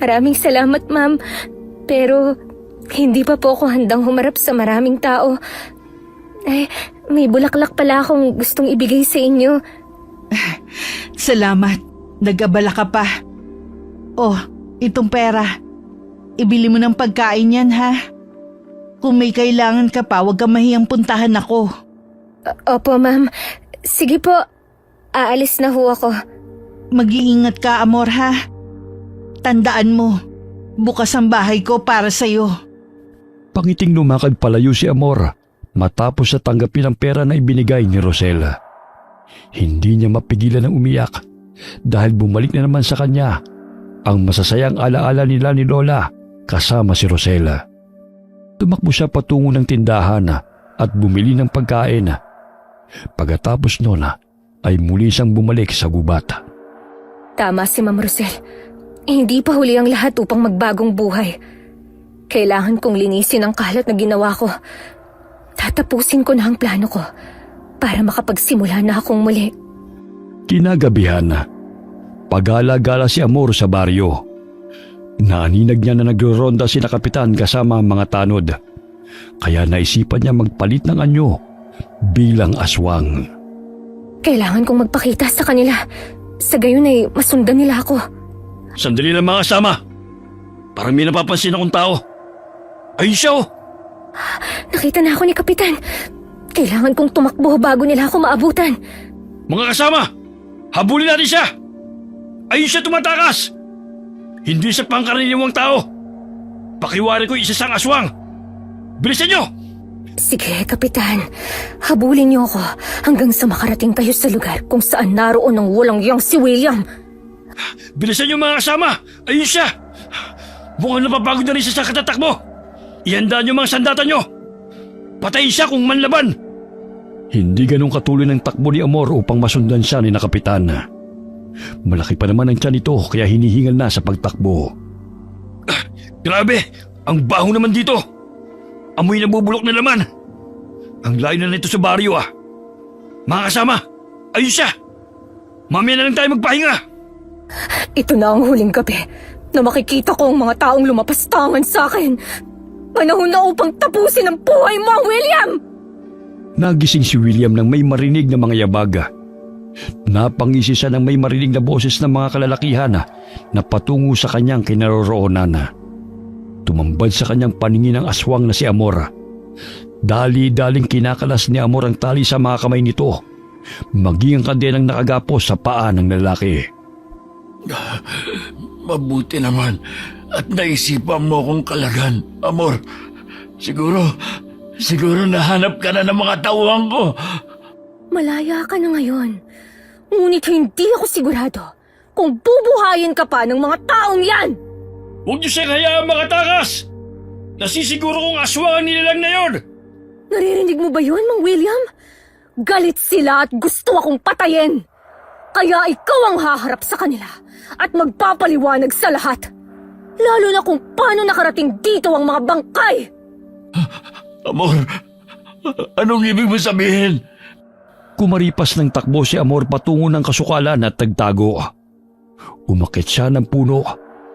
Maraming salamat, ma'am. Pero hindi pa po ako handang humarap sa maraming tao. May bulaklak pala akong gustong ibigay sa inyo. Salamat. Nag-abala ka pa. Oh, itong pera. Ibili mo ng pagkain yan, ha? Kung may kailangan ka pa, huwag kang mahiyang puntahan ako. Opo, ma'am. Sige po. Aalis na ho ako. Mag-iingat ka, Amor, ha? Tandaan mo, bukas ang bahay ko para sa'yo. Pangiting lumakad palayo si Amor matapos sa tanggapin ang pera na ibinigay ni Rosella. Hindi niya mapigilan ng umiyak dahil bumalik na naman sa kanya ang masasayang alaala nila ni Lola kasama si Rosella. Tumakbo siya patungo ng tindahan at bumili ng pagkain. Pagkatapos noon ay muli siyang bumalik sa gubat. Tama si Ma'am Rosel. Hindi pa huli ang lahat upang magbagong buhay. Kailangan kong linisin ang kalat na ginawa ko. Tatapusin ko na ang plano ko para makapagsimula na akong muli. Kinagabihan, pagala-gala si Amor sa baryo. Naaninag niya na nagro-ronda sina kapitan kasama ang mga tanod. Kaya naisipan niya magpalit ng anyo bilang aswang. Kailangan kong magpakita sa kanila. Sa gayon ay masundan nila ako. Sandali lang mga kasama. Parang may napapansin akong tao. Ayun siya oh. Nakita na ako ni Kapitan. Kailangan kong tumakbo bago nila ako maabutan. Mga kasama, habulin natin siya. Ayun siya tumatakas. Hindi siya pangkaraniwang tao. Pakiwari ko isa sang aswang. Bilisan nyo! Sige, Kapitan. Habulin niyo ako hanggang sa makarating kayo sa lugar kung saan naroon ang walang yang si William. Bilisan nyo mga kasama. Ayun siya. Mukhang napapagod na rin siya sa katatakbo. Ihanda nyo mga sandata nyo. Patayin siya kung manlaban. Hindi ganong katuloy ng takbo ni Amor upang masundan siya ni Kapitan. Malaki pa naman ang tiyan nito kaya hinihingal na sa pagtakbo. Grabe, ang baho naman dito. Amoy nabubulok na laman. Ang layo na nito sa baryo ah. Mga kasama, ayun siya. Mamaya na lang tayo magpahinga. Ito na ang huling gabi na makikita ko ang mga taong lumapastangan sa akin. Panahon na upang tapusin ang buhay mo, William! Nagising si William nang may marinig na mga yabaga. Napangisi siya nang may marinig na boses ng mga kalalakihan na patungo sa kanyang kinaroroonan. Tumambad sa kanyang paningin ang aswang na si Amor. Dali-daling kinakalas ni Amor ang tali sa mga kamay nito, maging ang kadenang nakagapos sa paa ng lalaki. Mabuti naman at naisipan mo kong kalagan, Amor. Siguro nahanap ka na ng mga tauhan ko. Malaya ka na ngayon. Ngunit hindi ako sigurado kung bubuhayin ka pa ng mga taong yan! Huwag niyo siyang hayaan makatakas! Nasisiguro kong aswang ang nilalang na yon! Naririnig mo ba yun, Mang William? Galit sila at gusto akong patayin. Kaya ikaw ang haharap sa kanila at magpapaliwanag sa lahat. Lalo na kung paano nakarating dito ang mga bangkay. Amor, anong ibig mo sabihin? Kumaripas ng takbo si Amor patungo ng kasukalan at tagtago. Umakyat siya ng puno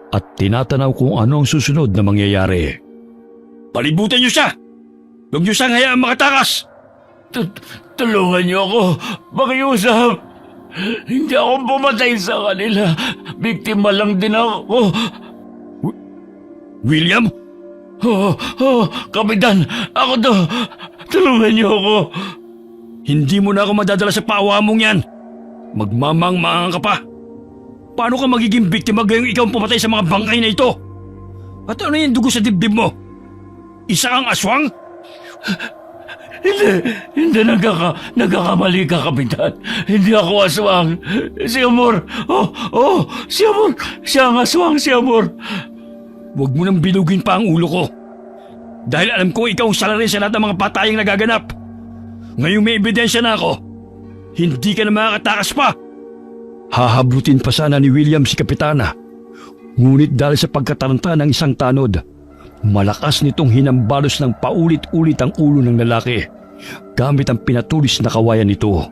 at tinatanaw kung ano ang susunod na mangyayari. Palibutan niyo siya! Huwag niyo siyang hayaan makatakas! Tulungan niyo ako. Makiusap. Hindi ako pumatay sa kanila. Biktima lang din ako. William? Kapitan, ako to. Tulungan niyo ako. Hindi mo na ako madadala sa paawa mong yan. Magmamang-maang ka pa. Paano ka magiging biktima gayong ikaw ang pumatay sa mga bangkay na ito? At ano yung dugo sa dibdib mo? Isa kang aswang? Hindi nagkakamali ka, Kapitan. Hindi ako aswang. Si Amor. Si Amor. Siya ang aswang, si Amor. Huwag mo nang bilugin pa ang ulo ko. Dahil alam ko ikaw ang salarin sa lahat ng mga patayang nagaganap. Ngayong may ebidensya na ako, hindi ka na makakatakas pa. Hahablutin pa sana ni William si Kapitana. Ngunit dahil sa pagkataranta ng isang tanod, malakas nitong hinambalos ng paulit-ulit ang ulo ng lalaki gamit ang pinatulis na kawayan nito.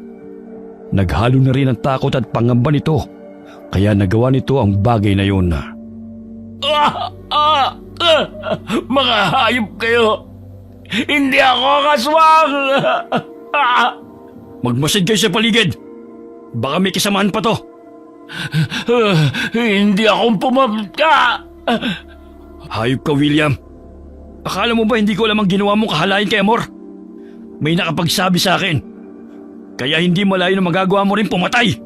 Naghalo na rin ang takot at pangamba nito, kaya nagawa nito ang bagay na yun. Mga hayop kayo. Hindi ako ang aswang. Magmasid kayo sa paligid. Baka may kasamahan pa to. Hindi akong pumapka. Hayop ka, William. Akala mo ba hindi ko alam ang ginawa mong kahalayan kay Amor? May nakapagsabi sa akin. Kaya hindi malayo na magagawa mo rin pumatay.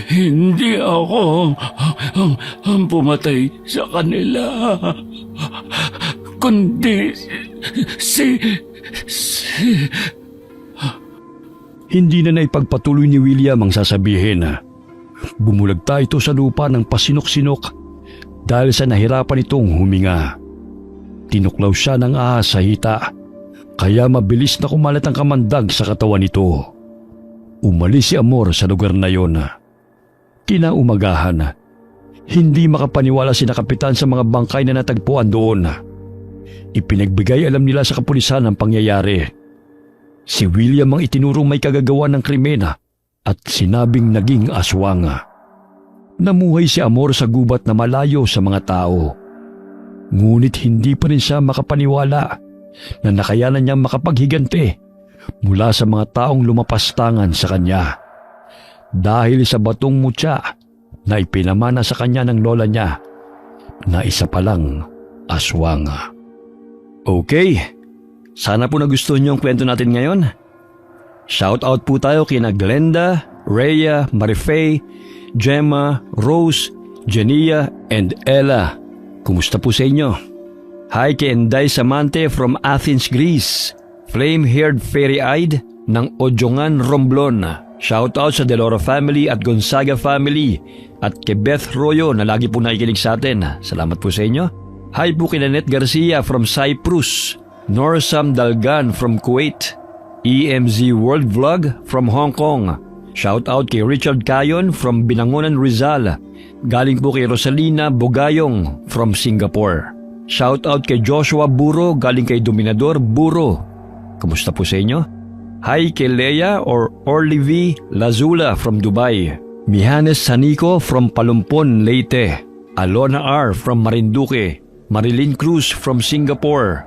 Hindi ako ang pumatay sa kanila. Kundi Hindi na naipagpatuloy ni William ang sasabihin. Bumulagta ito sa lupa ng pasinok-sinok dahil sa nahirapan itong huminga. Tinuklaw siya ng ahas sa hita, kaya mabilis na kumalat ang kamandag sa katawan nito. Umalis si Amor sa lugar na yon. Kinaumagahan, hindi makapaniwala si Kapitan sa mga bangkay na natagpuan doon. Ipinagbigay alam nila sa kapulisan ang pangyayari. Si William ang itinurong may kagagawa ng krimen at sinabing naging aswang. Namuhay si Amor sa gubat na malayo sa mga tao. Ngunit hindi pa rin siya makapaniwala na nakayanan niyang makapaghigante mula sa mga taong lumapastangan sa kanya. dahil sa batong mutya na ipinamana sa kanya ng lola niya na isa palang aswang. Okay, sana po nagustuhan niyo ang kwento natin ngayon. Shout out po tayo kina Glenda, Rhea, Marifay, Gemma, Rose, Jenia, and Ella. Kumusta po sa inyo? Hi kay Enday Samante from Athens, Greece. Flame-haired fairy-eyed ng Odjongan, Romblon. Shout out sa Deloro family at Gonzaga family. At kay Beth Royo na lagi po nakikinig sa atin. Salamat po sa inyo. Hi po kay Nanette Garcia from Cyprus. Norsam Dalgan from Kuwait. EMZ World Vlog from Hong Kong. Shout out kay Richard Cayon from Binangonan, Rizal. Galing po kay Rosalina Bogayong from Singapore. Shout out kay Joshua Buro galing kay Dominador Buro. Kumusta po sa inyo? Hi kay Leia or Orlivi Lazula from Dubai. Mihanes Sanico from Palumpon, Leyte. Alona R from Marinduque. Marilyn Cruz from Singapore.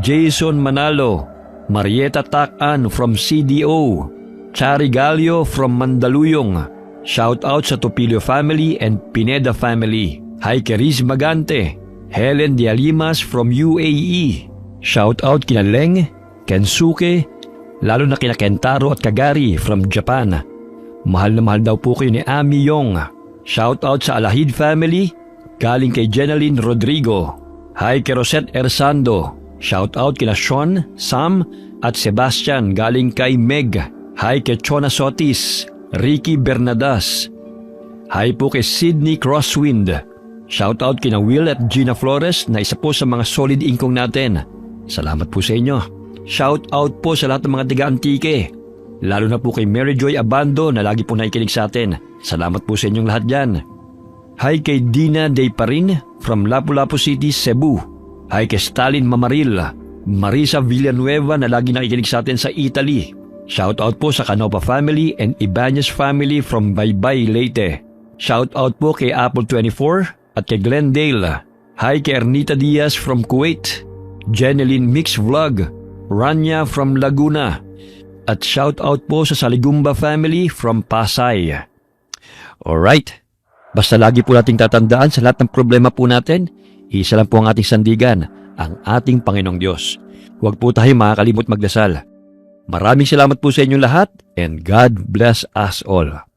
Jason Manalo. Marieta Takan from CDO. Chari Galio from Mandaluyong. Shout out sa Topilio family and Pineda family. Hi kay Riz Magante. Helen Dialimas from UAE. Shout out kina Leng, Kensuke, lalo na kina Kentaro at Kagari from Japan. Mahal na mahal daw po kayo ni Ami Yong. Shout out sa Alahid family, galing kay Jeneline Rodrigo. Hi kay Rosette Ersando. Shout out kina Sean, Sam at Sebastian galing kay Meg. Hi kay Chona Sotis, Ricky Bernadas. Hi po kay Sydney Crosswind. Shout out kina Will at Gina Flores na isa po sa mga solid ingkong natin. Salamat po sa inyo. Shout out po sa lahat ng mga tiga-antike. Lalo na po kay Mary Joy Abando na lagi po nakikinig sa atin. Salamat po sa inyong lahat dyan. Hi kay Dina Dayparin from Lapu-Lapu City, Cebu. Hi kay Stalin Mamaril, Marisa Villanueva na lagi nakikinig sa atin sa Italy. Shout out po sa Canopa family and Ibanez family from Baybay, Leyte. Shout out po kay Apple 24 at kay Glendale. Hi kay Ernita Diaz from Kuwait. Jeneline Mix Vlog, Rania from Laguna. At shout out po sa Saligumba family from Pasay. Alright, basta lagi po nating tatandaan sa lahat ng problema po natin, isa lang po ang ating sandigan, ang ating Panginoong Diyos. Huwag po tayo makakalimot magdasal. Maraming salamat po sa inyong lahat and God bless us all.